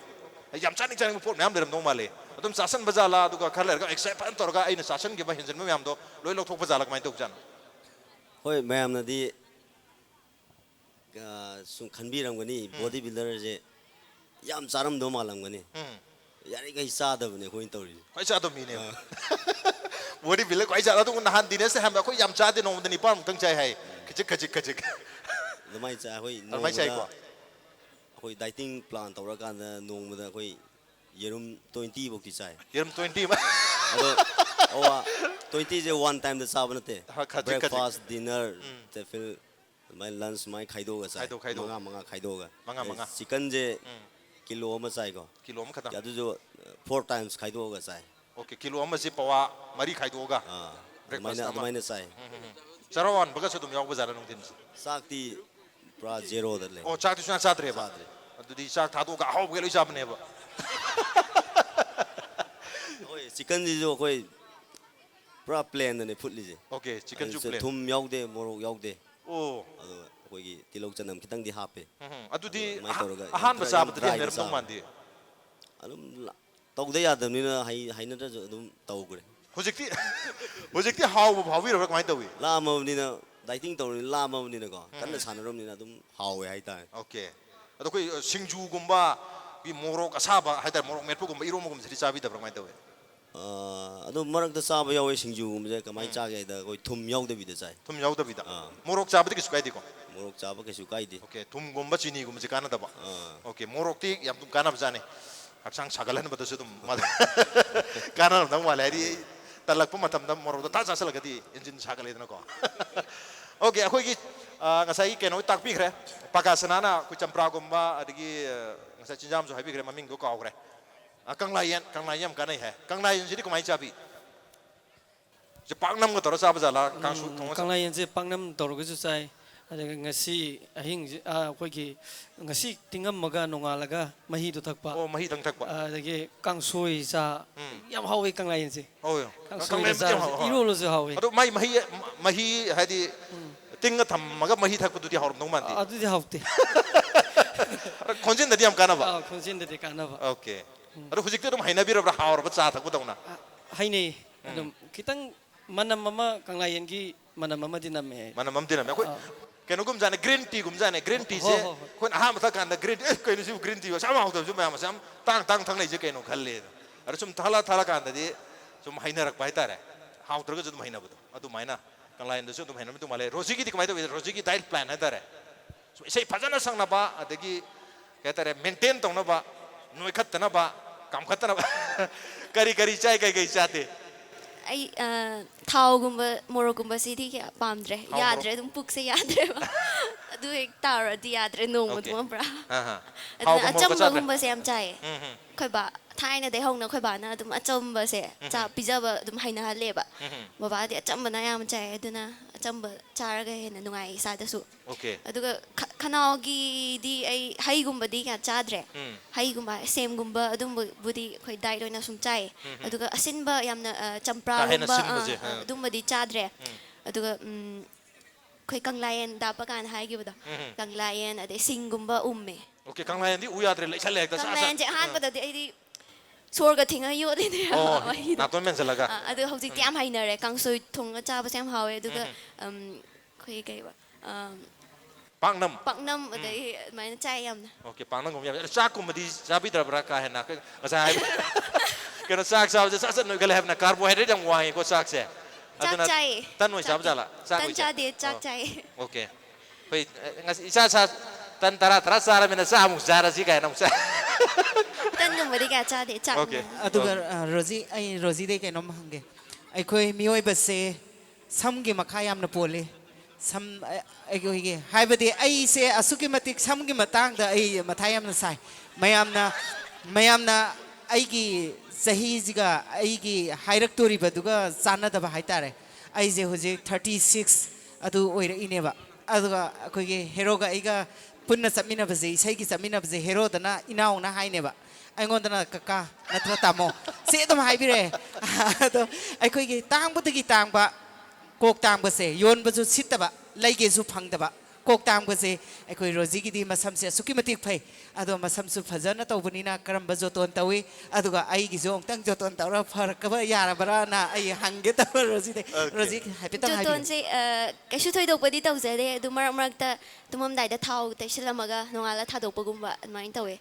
ꯌꯥꯝ ꯆꯥꯅꯤꯡꯕ ꯄꯣꯠ ꯃꯌꯥꯝ ꯂꯩꯔꯝꯗꯧ ꯃꯥꯜꯂꯦ ꯑꯗꯨꯝ ꯆꯥꯁꯟꯕ ꯖꯥꯠꯂꯥ ꯑꯗꯨꯒ ꯈꯔ ꯂꯩꯔꯒ ꯑꯦꯛꯁꯔꯁꯥꯏజ్ ꯐꯖꯅ ꯇꯧꯔꯒ ꯑꯩꯅ ꯆꯥꯁꯟꯈꯤꯕ ꯍꯦꯟꯖꯟꯕ ꯃꯌꯥꯝꯗꯣ ꯂꯣꯏ ꯂꯧꯊꯣꯛꯄ ꯖꯥꯠꯂꯥ ꯀꯃꯥꯏꯅ ꯇꯧꯖꯥꯠꯅꯣ ꯍꯣꯏ ꯃꯌꯥꯝꯅꯗꯤ ꯁꯨꯝ ꯈꯟꯕꯤꯔꯝꯒꯅꯤ ꯕꯣꯗꯤ ꯕꯤꯜꯗꯔꯁꯦ ꯌꯥꯝ ꯆꯥꯔꯝꯗꯧ ꯃꯥꯜꯂꯝꯒꯅꯤ ꯌꯥꯔꯤꯈꯩ ꯆꯥꯗꯕꯅꯦ ꯑꯩꯈꯣꯏꯅ ꯇꯧꯔꯤꯁꯦ ꯈ꯭ꯋꯥꯏ ꯆꯥꯗꯕ ꯃꯤꯅꯦꯕ ꯕꯣꯗꯤ ꯕꯤꯜꯗꯔ ꯈ꯭ꯋꯥꯏ ꯆꯥꯗ ꯑꯗꯨꯒ ꯅꯍꯥꯟ ꯗꯤꯅꯦꯁꯇ ꯍꯥꯏꯕꯗ ꯑꯩꯈꯣꯏ ꯌꯥꯝ ꯆꯥꯗꯦ ꯅꯣꯡꯃꯗ 9 ꯆꯥꯏ ꯍꯥꯏ ꯈꯖꯤꯛ ꯑꯗꯨꯃꯥꯏꯅ ꯆꯥꯏ ꯑꯩꯈꯣꯏ ꯑꯗꯨꯃꯥꯏꯅ ꯆꯥꯏꯀꯣ ꯑꯩꯈꯣꯏ ꯗꯥꯏꯇꯤꯡ ꯄ꯭ꯂꯥꯟ ꯇꯧꯔꯀꯥꯟꯗ ꯅꯣꯡꯃꯗ ꯑꯩꯈꯣꯏ ꯌꯦꯔꯨꯝ 20 ꯐꯧꯗꯤ ꯆꯥꯏ ꯌꯦꯔꯨꯝ 20 ꯑꯗꯣ 20ꯁꯦ ꯋꯥꯟ ꯇꯥꯏꯝꯗ ꯆꯥꯕ ꯅꯠꯇꯦ ꯕ꯭ꯔꯦꯛꯐꯥꯁ ꯗꯤꯅꯔ ꯇꯤꯐꯤꯟ ꯑꯗꯨꯃꯥꯏꯅ ꯂꯟꯆ ꯁꯨꯃꯥꯏꯅ ꯈꯥꯏꯗꯣꯛꯑꯒ ꯆꯥꯏ ꯃꯉꯥ ꯈꯥꯏꯗꯣꯛꯑꯒ ꯆꯤꯀꯟꯁꯦ ꯀꯤꯂꯣ ꯑꯃ ꯆꯥꯏꯀꯣ ꯀꯤꯂꯣ ꯑꯃꯈꯛꯇꯪ ꯑꯗꯨꯁꯨ 4 times ꯈꯥꯏꯗꯣꯛꯑꯒ ꯆꯥꯏ ꯑꯣꯀꯦ ꯀꯤꯂꯣ ꯑꯃꯁꯤ ꯄꯋꯥ 3 ꯈꯥꯏꯗꯣꯛꯑꯒ ꯑꯗꯨꯃꯥꯏꯅ ꯆꯥꯏ ꯆꯔꯥ ꯋꯥꯟꯕꯒꯁꯨ ꯑꯗꯨꯝ ꯌꯥꯎꯕ ꯖꯥꯠꯂ ꯅꯨꯡꯊꯤꯟꯁꯦ ꯆꯥꯛꯇꯤ ꯄꯨꯔꯥ ꯖꯦꯔꯣꯗ ꯂꯩ ꯑꯣ ꯆꯥꯛꯇꯤ ꯁꯨꯡꯆꯥ ꯆꯥꯗ꯭ꯔꯦꯕ ꯑꯗꯨꯗꯤ ꯆꯥꯛ ꯊꯥꯗꯣꯛꯑꯒ ꯑꯍꯥꯎꯕꯒꯩ ꯂꯣꯏ ꯆꯥꯕꯅꯦꯕ ꯍꯣꯏ ꯆꯤꯀꯟꯁꯤꯁꯨ ꯑꯩꯈꯣꯏ ꯄꯨꯔꯥ ꯄ꯭ꯂꯦꯟꯗꯅꯦ ꯐꯨꯠꯂꯤꯁꯦ ꯑꯣꯀꯦ ꯆꯤꯀꯟꯁꯨ ꯄ꯭ꯂꯦꯟ ꯊꯨꯝ ꯌꯥꯎꯗꯦ ꯃꯣꯔꯣꯛ ꯌꯥꯎꯗꯦ ꯑꯣ ꯑꯗꯨꯒ ꯑꯩꯈꯣꯏꯒꯤ ꯇꯤꯜꯍꯧ ꯆꯅꯝ ꯈꯤꯇꯪꯗꯤ ꯍꯥꯞꯄꯦ ꯑꯗꯨꯗꯤ ꯑꯗꯨꯃꯥꯏꯅ ꯇꯧꯔꯒ ꯑꯍꯥꯟꯕ ꯆꯥꯕꯗꯗꯤ ꯍꯩꯅꯔꯝꯗꯧ ꯃꯥꯟꯗꯦ ꯑꯗꯨꯝ ꯇꯧꯗ ꯌꯥꯗꯕꯅꯤꯅ ꯍꯩꯅꯗ꯭ꯔꯁꯨ ꯑꯗꯨꯝ ꯇꯧꯈ꯭ꯔꯦ ꯍꯧꯖꯤꯛꯇꯤ ꯍꯥꯎꯕ ꯐꯥꯎꯕꯤꯔꯕ꯭ꯔꯥ ꯀꯃꯥꯏꯅ ꯇꯧꯋꯤ ꯂꯥꯝꯃꯕꯅꯤꯅ ꯗꯥꯏꯇꯤꯡ ꯇꯧꯔꯕꯅꯤꯅ ꯂꯥꯝꯃꯕꯅꯤꯅꯀꯣ ꯀꯟꯅ ꯁꯥꯟꯅꯔꯕꯅꯤꯅ ꯑꯗꯨꯝ ꯍꯥꯎꯋꯦ ꯍꯥꯏꯇꯥꯔꯦ ꯑꯣꯀꯦ ꯑꯗꯣ ꯑꯩꯈꯣꯏ ꯁꯤꯡꯖꯨꯒꯨꯝꯕ ꯃꯣꯔꯣꯛ ꯑꯁꯥꯕ ꯍꯥꯏꯇꯥꯔꯦ ꯃꯣꯔꯣꯛ ꯃꯦꯠꯄꯒꯨꯝꯕ ꯏꯔꯣꯝꯕꯒꯨꯝꯕꯁꯤꯗꯤ ꯆꯥꯕꯤꯗꯕ꯭ꯔꯥ ꯀꯃꯥꯏꯅ ꯇꯧꯋꯤ ꯑꯗꯨ ꯃꯔꯛꯇ ꯆꯥꯕ ꯌꯥꯎꯋꯦ ꯁꯤꯡꯖꯨꯒꯨꯝꯕꯁꯦ ꯀꯃꯥꯏꯅ ꯆꯥꯒꯦ ꯍꯥꯏꯗ ꯑꯩꯈꯣꯏ ꯊꯨꯝ ꯌꯥꯎꯗꯕꯤꯗ ꯆꯥꯏ ꯊꯨꯝ ꯌꯥꯎꯗꯕꯤꯗ ꯃꯣꯔꯣꯛ ꯆꯥꯕꯗꯤ ꯀꯩꯁꯨ ꯀꯥꯏꯗꯦꯀꯣ ꯃꯣꯔꯣꯛ ꯆꯥꯕ ꯀꯩꯁꯨ ꯀꯥꯏꯗꯦ ꯑꯣꯀꯦ ꯊꯨꯝꯒꯨꯝꯕ ꯆꯤꯅꯤꯒꯨꯝꯕꯁꯤ ꯀꯥꯟꯅꯗꯕ ꯑꯣꯀꯦ ꯃꯣꯔꯣꯛꯇꯤ ꯌꯥꯝ ꯀꯥꯟꯅꯕꯖꯥꯠꯅꯤ ꯍꯛꯆꯥꯡ ꯁꯥꯒꯠꯍꯟꯕꯗꯁꯨ ꯑꯗꯨꯝ ꯀꯥꯟꯅꯔꯝꯗꯧ ꯃꯥꯜꯂꯦ ꯍꯥꯏꯗꯤ ꯇꯜꯂꯛꯄ ꯃꯇꯝꯗ ꯃꯣꯔꯣꯛꯇꯣ ꯇꯥ ꯆꯥꯁꯤꯜꯂꯒꯗꯤ ꯏꯟꯖꯤꯟ ꯁꯥꯒꯠꯂꯦꯗꯅꯀꯣ ꯑꯣꯀꯦ ꯑꯩꯈꯣꯏꯒꯤ ꯉꯁꯥꯏꯒꯤ ꯀꯩꯅꯣ ꯇꯥꯛꯄꯤꯈ꯭ರೆ ꯄꯥꯀꯥꯁꯅꯥꯅ ꯑꯩꯈꯣꯏ ꯆꯝꯄ꯭ꯔꯥꯒꯨꯝꯕ ꯑꯗꯒꯤ ꯉꯁꯥꯏ ꯆꯤꯟꯖꯥꯝꯁꯨ ꯍꯥꯏꯕꯤꯈ꯭ꯔꯦ ꯃꯃꯤꯡꯗꯣ ꯀꯥꯎꯈ꯭ꯔꯦ ꯀꯪꯂꯥ ꯌꯦꯟ ꯌꯥꯝ ꯀꯥꯟꯅꯩ ꯍꯥꯏ ꯀꯪꯂꯥ ꯌꯦꯟꯁꯤꯗꯤ ꯀꯃꯥꯏꯅ ꯆꯥꯕꯤ ꯄꯥꯛꯅꯝꯒ ꯇꯧꯔ ꯆꯥꯕ ꯖꯥꯠꯂꯥ ꯀꯥꯡꯁꯨ ꯊꯣꯡꯉ ꯀꯪꯂꯥ ꯌꯦꯟꯁꯦ ꯄꯥꯛꯅꯝ ꯇꯧꯔꯒꯁꯨ ꯆꯥꯏ ꯑꯗꯨꯒ ꯉꯁꯤ ꯑꯍꯤꯡꯁꯤ ꯑꯩꯈꯣꯏꯒꯤ ꯉꯁꯤ ꯇꯤꯡꯉꯝꯃꯒ ꯅꯣꯡꯉꯥꯜꯂꯒ ꯃꯍꯤꯗꯣ ꯊꯛꯄ ꯑꯣ ꯃꯍꯤꯗꯪ ꯊꯛꯄ ꯑꯗꯒꯤ ꯀꯥꯡꯁꯣꯏ ꯆꯥ ꯌꯥꯝ ꯍꯥꯎꯋꯤ ꯀꯪꯂꯥ ꯌꯦꯟꯁꯦ ꯀꯪꯂꯥ ꯆꯥꯔꯁꯨ ꯏꯔꯣꯜꯂꯁꯨ ꯍꯥꯎꯋꯤ ꯑꯗꯣ ꯃꯥꯏ ꯃꯍꯤ ꯍꯥꯏꯗꯤ ꯇꯤꯡꯉ ꯊꯝꯃꯒ ꯃꯍꯤ ꯊꯛꯄꯗꯨꯗꯤ ꯍꯥꯎꯔꯝꯗꯧ ꯃꯥꯟꯗꯦ ꯑꯗꯨꯗꯤ ꯍꯥꯎꯇꯦ ꯈꯣꯟꯖꯦꯜꯗꯗꯤ ꯌꯥꯝ ꯀꯥꯟꯅꯕ ꯈꯣꯟꯖꯦꯜꯗꯗꯤ ꯀꯥꯟꯅꯕ ꯑꯣꯀꯦ ꯑꯗꯣ ꯍꯧꯖꯤꯛꯇꯤ ꯑꯗꯨꯝ ꯍꯩꯅꯕꯤꯔꯕ꯭ꯔꯥ ꯍꯥꯎꯔꯕ ꯆꯥ ꯊꯛꯄꯗꯧꯅ ꯍꯩꯅꯩ ꯑꯗꯨꯝ ꯈꯤꯇꯪ ꯃꯅꯝ ꯑꯃ ꯀꯪꯂꯥ ꯌꯦꯟꯒꯤ ꯃꯅꯝ ꯑꯃꯗꯤ ꯅꯝꯃꯦ ꯃꯅꯝ ꯑꯃꯗꯤ ꯅꯝꯃꯦ ꯑꯩꯈꯣꯏ ꯀꯩꯅꯣꯒꯨꯝꯖꯥꯅꯦ ꯒ꯭ꯔꯤꯟ ꯇꯤꯒꯨꯝꯖꯥꯅꯦ ꯒ꯭ꯔꯤꯟ ꯇꯤꯁꯦ ꯑꯩꯈꯣꯏꯅ ꯑꯍꯥꯟꯕ ꯊꯛꯀꯥꯟꯗ ꯀꯩꯅꯣꯁꯤꯕꯨ ꯒ꯭ꯔꯤꯟ ꯇꯤ ꯌꯥꯝ ꯍꯥꯎꯗꯕꯁꯨ ꯃꯌꯥꯝ ꯃꯁꯦ ꯌꯥꯝ ꯇꯥꯡ ꯊꯛꯅꯩꯁꯦ ꯀꯩꯅꯣ ꯈꯜꯂꯦ ꯑꯗꯣ ꯁꯨꯝ ꯊꯛꯂꯀꯥꯟꯗꯗꯤ ꯁꯨꯝ ꯍꯩꯅꯔꯛꯄ ꯍꯥꯏꯇꯥꯔꯦ ꯍꯥꯎꯗ꯭ꯔꯒꯁꯨ ꯑꯗꯨꯝ ꯍꯩꯅꯕꯗꯣ ꯑꯗꯨꯃꯥꯏꯅ ꯀꯪꯂꯥ ꯌꯦꯟꯗꯁꯨ ꯑꯗꯨꯝ ꯍꯩꯅꯕ ꯃꯥꯜꯂꯦ ꯔꯣꯖꯤꯒꯤꯗꯤ ꯀꯃꯥꯏꯅ ꯇꯧꯋꯤ ꯔꯣꯖꯤꯒꯤ ꯗꯥꯏꯠ ꯄ꯭ꯂꯥꯟ ꯍꯥꯏꯇꯥꯔꯦ ꯏꯁꯩ ꯐꯖꯅ ꯁꯛꯅꯕ ꯑꯗꯒꯤ ꯀꯩ ꯍꯥꯏꯇꯥꯔꯦ ꯃꯦꯟꯇꯦꯟ ꯇꯧꯅꯕ ꯅꯣꯏꯈꯠꯇꯅꯕ ꯀꯥꯝꯈꯠꯇꯅꯕ ꯀꯔꯤ ꯆꯥꯏ ꯀꯩ ꯆꯥꯗꯦ ꯑꯩ ꯊꯥꯎꯒꯨꯝꯕ ꯃꯣꯔꯣꯛꯀꯨꯝꯕꯁꯤꯗꯤ ꯀꯌꯥ ꯄꯥꯝꯗ꯭ꯔꯦ ꯊꯥꯎ ꯌꯥꯗ꯭ꯔꯦ ꯃꯣꯔꯣꯛ ꯑꯗꯨꯝ ꯄꯨꯛꯁꯦ ꯌꯥꯗ꯭ꯔꯦꯕ ꯑꯗꯨ ꯍꯦꯛ ꯇꯥꯔꯗꯤ ꯌꯥꯗ꯭ꯔꯦ ꯅꯣꯡꯃꯗꯨꯃ ꯄꯨꯔꯥ ꯊꯥꯎꯒ ꯑꯗꯨꯅ ꯃꯣꯔꯣꯛꯀ ꯆꯥꯗ꯭ꯔꯦ ꯑꯆꯝꯕꯒꯨꯝꯕꯁꯦ ꯌꯥꯝ ꯆꯥꯏꯌꯦ ꯑꯩꯈꯣꯏ ꯕꯥ ꯊꯥꯏꯅꯗꯩ ꯍꯧꯅ ꯑꯩꯈꯣꯏ ꯕꯥꯅ ꯑꯗꯨꯝ ꯑꯆꯝꯕꯁꯦ ꯄꯤꯖꯕ ꯑꯗꯨꯝ ꯍꯩꯅꯍꯜꯂꯦꯕ ꯕꯕꯥꯗꯤ ꯑꯆꯝꯕꯅ ꯌꯥꯝ ꯆꯥꯏ ꯑꯗꯨꯅ ꯑꯆꯝꯕ ꯆꯥꯔꯒ ꯍꯦꯟꯅ ꯅꯨꯡꯉꯥꯏ ꯏꯁꯥꯗꯁꯨ Okay. ꯑꯗꯨꯒ ꯈꯅꯥꯎꯒꯤꯗꯤ ꯑꯩ ꯍꯩꯒꯨꯝꯕꯗꯤ ꯀꯌꯥ ꯆꯥꯗ꯭ꯔꯦ ꯍꯩꯒꯨꯝꯕ ꯁꯦꯝꯒꯨꯝꯕ ꯑꯗꯨꯝꯕꯕꯨꯗꯤ ꯑꯩꯈꯣꯏ ꯗꯥꯏꯠ ꯑꯣꯏꯅ ꯁꯨꯝ ꯆꯥꯏ ꯑꯗꯨꯒ ꯑꯁꯤꯟꯕ ꯌꯥꯝꯅ ꯆꯝꯄ꯭ꯔꯥꯒꯨꯝꯕ ꯁꯤꯟꯕꯁꯦ, ꯑꯗꯨꯝꯕꯗꯤ ꯆꯥꯗ꯭ꯔꯦ ꯑꯗꯨꯒ ꯑꯩꯈꯣꯏ ꯀꯪꯂꯥꯌꯦꯟ ꯗꯥꯞꯄ ꯀꯥꯟꯗ ꯍꯥꯏꯈꯤꯕꯗꯣ ꯀꯪꯂꯥꯌꯦꯟ ꯑꯗꯩ ꯁꯤꯡꯒꯨꯝꯕ ꯎꯝꯃꯦ Okay, ꯀꯪꯂꯥꯌꯦꯟꯗꯤ ꯎ ꯌꯥꯗ꯭ꯔꯦ ꯂꯩꯁꯜꯂꯦ ꯍꯦꯛꯇ ꯀꯪꯂꯥꯌꯦꯟꯁꯦ ꯑꯍꯥꯟꯕꯗꯗꯤ ꯑꯩꯗꯤ ꯁꯣꯔꯒ ꯊꯤꯡꯉ ꯌꯣꯠꯂꯤꯅꯦꯕ ꯑꯣ ꯃꯍꯤꯗꯣ ꯅꯥꯇꯣꯟ ꯃꯦꯟꯁꯤꯜꯂꯒ ꯑꯗꯨ ꯍꯧꯖꯤꯛꯇꯤ ꯌꯥꯝ ꯍꯩꯅꯔꯦ ꯀꯥꯡꯁꯣꯏ ꯊꯣꯡꯉ ꯆꯥꯕꯁꯦ ꯌꯥꯝ ꯍꯥꯎꯋꯦ ꯑꯗꯨꯒ ꯑꯩꯈꯣꯏ ꯀꯩꯕ ꯄꯥꯛꯅꯝ ꯄꯥꯛꯅꯝ ꯑꯗꯩ ꯑꯗꯨꯃꯥꯏꯅ ꯆꯥꯏ ꯌꯥꯝꯅ Okay, ꯄꯥꯛꯅꯝꯒꯨꯝꯕ ꯌꯥꯝ ꯆꯥꯛꯀꯨꯝꯕꯗꯤ ꯆꯥꯕꯤꯗ꯭ꯔꯕ꯭ꯔꯥ ꯀꯥ ꯍꯦꯟꯅ ꯉꯁꯥꯏ ꯍꯥꯏꯕ ꯀꯩꯅꯣ ꯆꯥꯛ ꯆꯥꯕꯁꯦ ꯆꯠ ꯅꯣꯏꯒꯜꯂꯦ ꯍꯥꯏꯕꯅ ꯀꯥꯔꯕꯣꯍꯥꯏꯗ꯭ꯔꯦꯠ ꯌꯥꯝ ꯋꯥꯡꯉꯦꯀꯣ ꯆꯥꯛꯁꯦ ꯆꯥꯛ ꯑꯗꯨꯅ ꯆꯥꯏ ꯇꯟ ꯑꯣꯏ ꯆꯥꯕ ꯖꯥꯠꯂꯥ ꯆꯥꯛ ꯇꯟ ꯑꯣꯏ ꯆꯥꯗꯦ ꯆꯥꯛ ꯆꯥꯏ Okay. ꯑꯩꯈꯣꯏ ꯉꯁꯤ ꯏꯁꯥ ꯇꯟ ꯇꯔꯥ ꯆꯥꯔꯕꯅꯤꯅ ꯆꯥꯃꯨꯛ ꯆꯥꯔꯁꯤ ꯀꯥꯏꯅ ꯑꯃꯨꯛ ꯆꯥ ꯇꯟꯒꯨꯝꯕꯗꯤ ꯀꯌꯥ ꯆꯥꯗꯦ ꯆꯥꯛꯅ Okay. ꯑꯗꯨꯒ ꯔꯣꯖꯤ ꯑꯩ ꯔꯣꯖꯤꯗꯩ ꯀꯩꯅꯣꯝ ꯍꯪꯒꯦ ꯑꯩꯈꯣꯏ ꯃꯤꯑꯣꯏꯕꯁꯦ ꯁꯝꯒꯤ ꯃꯈꯥ ꯌꯥꯝꯅ ꯄꯣꯜꯂꯤ ꯁꯝ ꯑꯩꯈꯣꯏꯒꯤ ꯍꯥꯏꯕꯗꯤ ꯑꯩꯁꯦ ꯑꯁꯨꯛꯀꯤ ꯃꯇꯤꯛ ꯁꯝꯒꯤ ꯃꯇꯥꯡꯗ ꯑꯩ ꯃꯊꯥ ꯌꯥꯝꯅ ꯁꯥꯏ ꯃꯌꯥꯝꯅ ꯑꯩꯒꯤ ꯆꯍꯤꯁꯤꯒ ꯑꯩꯒꯤ ꯍꯥꯏꯔꯛꯇꯣꯔꯤꯕꯗꯨꯒ ꯆꯥꯟꯅꯗꯕ ꯍꯥꯏꯇꯥꯔꯦ ꯑꯩꯁꯦ ꯍꯧꯖꯤꯛ 36 ꯑꯗꯨ ꯑꯣꯏꯔꯛꯏꯅꯦꯕ ꯑꯗꯨꯒ ꯑꯩꯈꯣꯏꯒꯤ ꯍꯦꯔꯣꯒ ꯑꯩꯒ ꯄꯨꯟꯅ ꯆꯠꯃꯤꯟꯅꯕꯁꯦ ꯏꯁꯩꯒꯤ ꯆꯠꯃꯤꯟꯅꯕꯁꯦ ꯍꯦꯔꯣꯗꯅ ꯏꯅꯥꯎꯅ ꯍꯥꯏꯅꯦꯕ ꯑꯩꯉꯣꯟꯗꯅ ꯀꯀꯥ ꯅꯠꯇ꯭ꯔ ꯇꯥꯃꯣ ꯁꯤ ꯑꯗꯨꯝ ꯍꯥꯏꯕꯤꯔꯛꯑꯦ ꯑꯗꯣ ꯑꯩꯈꯣꯏꯒꯤ ꯇꯥꯡꯕꯗꯒꯤ ꯇꯥꯡꯕ ꯀꯣꯛ ꯇꯥꯡꯕꯁꯦ ꯌꯣꯟꯕꯁꯨ ꯁꯤꯠꯇꯕ ꯂꯩꯒꯦꯁꯨ ꯐꯪꯗꯕ ꯀꯣꯛ ꯇꯥꯡꯕꯁꯦ ꯑꯩꯈꯣꯏ ꯔꯣꯖꯤꯒꯤꯗꯤ ꯃꯁꯝꯁꯦ ꯑꯁꯨꯛꯀꯤ ꯃꯇꯤꯛ ꯐꯩ ꯑꯗꯣ ꯃꯁꯝꯁꯨ ꯐꯖꯅ ꯇꯧꯕꯅꯤꯅ ꯀꯔꯝꯕ ꯖꯣꯇꯣꯟ ꯇꯧꯏ ꯑꯗꯨꯒ ꯑꯩꯒꯤꯁꯨ ꯑꯃꯨꯛꯇꯪ ꯖꯣꯇꯣꯟ ꯇꯧꯔ ꯐꯔꯛꯀꯕ ꯌꯥꯔꯕ꯭ꯔꯥꯅ ꯑꯩ ꯍꯪꯒꯦ ꯇꯧꯕ ꯔꯣꯖꯤꯗꯩ ꯔꯣꯖꯤ ꯍꯥꯏꯐꯦꯠꯇꯪ ꯍꯥꯏꯕꯤꯌꯨ ꯖꯣꯇꯣꯟꯁꯦ ꯀꯩꯁꯨ ꯊꯣꯏꯗꯣꯛꯄꯗꯤ ꯇꯧꯖꯗꯦ ꯑꯗꯨ ꯃꯔꯛ ꯃꯔꯛꯇ ꯇꯨꯝꯃꯝꯗꯥꯏꯗ ꯊꯥꯎ ꯇꯩꯁꯜꯂꯝꯃꯒ ꯅꯣꯡꯉꯥꯜꯂ ꯊꯥꯗꯣꯛꯄꯒꯨꯝꯕ ꯑꯗꯨꯃꯥꯏꯅ ꯇꯧꯋꯦ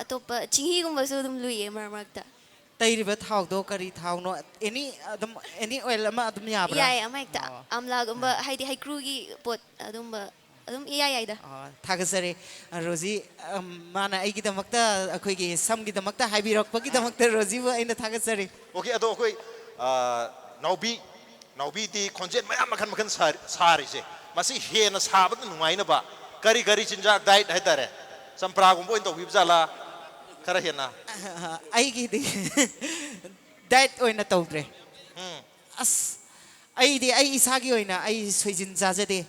ꯑꯇꯣꯞꯄ ꯆꯤꯡꯍꯤꯒꯨꯝꯕꯁꯨ ꯑꯗꯨꯝ ꯂꯨꯏꯌꯦ ꯃꯔꯛ ꯃꯔꯛꯇ ꯇꯩꯔꯤꯕ ꯊꯥꯎꯗꯣ ꯀꯔꯤ ꯊꯥꯎꯅꯣ ꯑꯦꯅꯤ ꯑꯣꯏꯜ ꯑꯃ ꯑꯗꯨꯝ ꯌꯥꯕ꯭ꯔꯥ ꯌꯥꯏ ꯑꯃ ꯍꯦꯛꯇ ꯑꯝꯂꯥꯒꯨꯝꯕ ꯍꯥꯏꯗꯤ ꯍꯩꯀ꯭ꯔꯨꯒꯤ ꯄꯣꯠ ꯑꯗꯨꯝꯕ ꯑꯗꯨꯝ ꯏꯌꯥ ꯌꯥꯏꯗ ꯊꯥꯒꯠꯆꯔꯤ ꯔꯣꯖꯤ ꯃꯥꯅ ꯑꯩꯒꯤꯗꯃꯛꯇ ꯑꯩꯈꯣꯏꯒꯤ ꯁꯝꯒꯤꯗꯃꯛꯇ ꯍꯥꯏꯕꯤꯔꯛꯄꯒꯤꯗꯃꯛꯇ ꯔꯣꯖꯤꯕꯨ ꯑꯩꯅ ꯊꯥꯒꯠꯆꯔꯤ Okay, ꯑꯗꯣ ꯑꯩꯈꯣꯏ ꯅꯥꯎꯕꯤꯗꯤ ꯈꯣꯟꯖꯦꯜ ꯃꯌꯥꯝ ꯃꯈꯟ ꯁꯥꯔꯤꯁꯦ ꯃꯁꯤ ꯍꯦꯟꯅ ꯁꯥꯕꯗ ꯅꯨꯡꯉꯥꯏꯅꯕ ꯀꯔꯤ ꯆꯤꯟꯖꯥꯛ ꯗꯥꯏꯠ ꯍꯥꯏꯇꯥꯔꯦ ꯆꯝꯄ꯭ꯔꯥꯒꯨꯝꯕ ꯑꯣꯏꯅ ꯇꯧꯕꯤꯕ ꯖꯥꯠꯂꯥ ꯈꯔ ꯍꯦꯟꯅ ꯑꯩꯒꯤꯗꯤ ꯗꯥꯏꯠ ꯑꯣꯏꯅ ꯇꯧꯗ꯭ꯔꯦ ꯑꯁ ꯑꯩꯗꯤ ꯑꯩ ꯏꯁꯥꯒꯤ ꯑꯣꯏꯅ ꯑꯩ ꯁꯣꯏꯖꯤꯟ ꯆꯥꯖꯗꯦ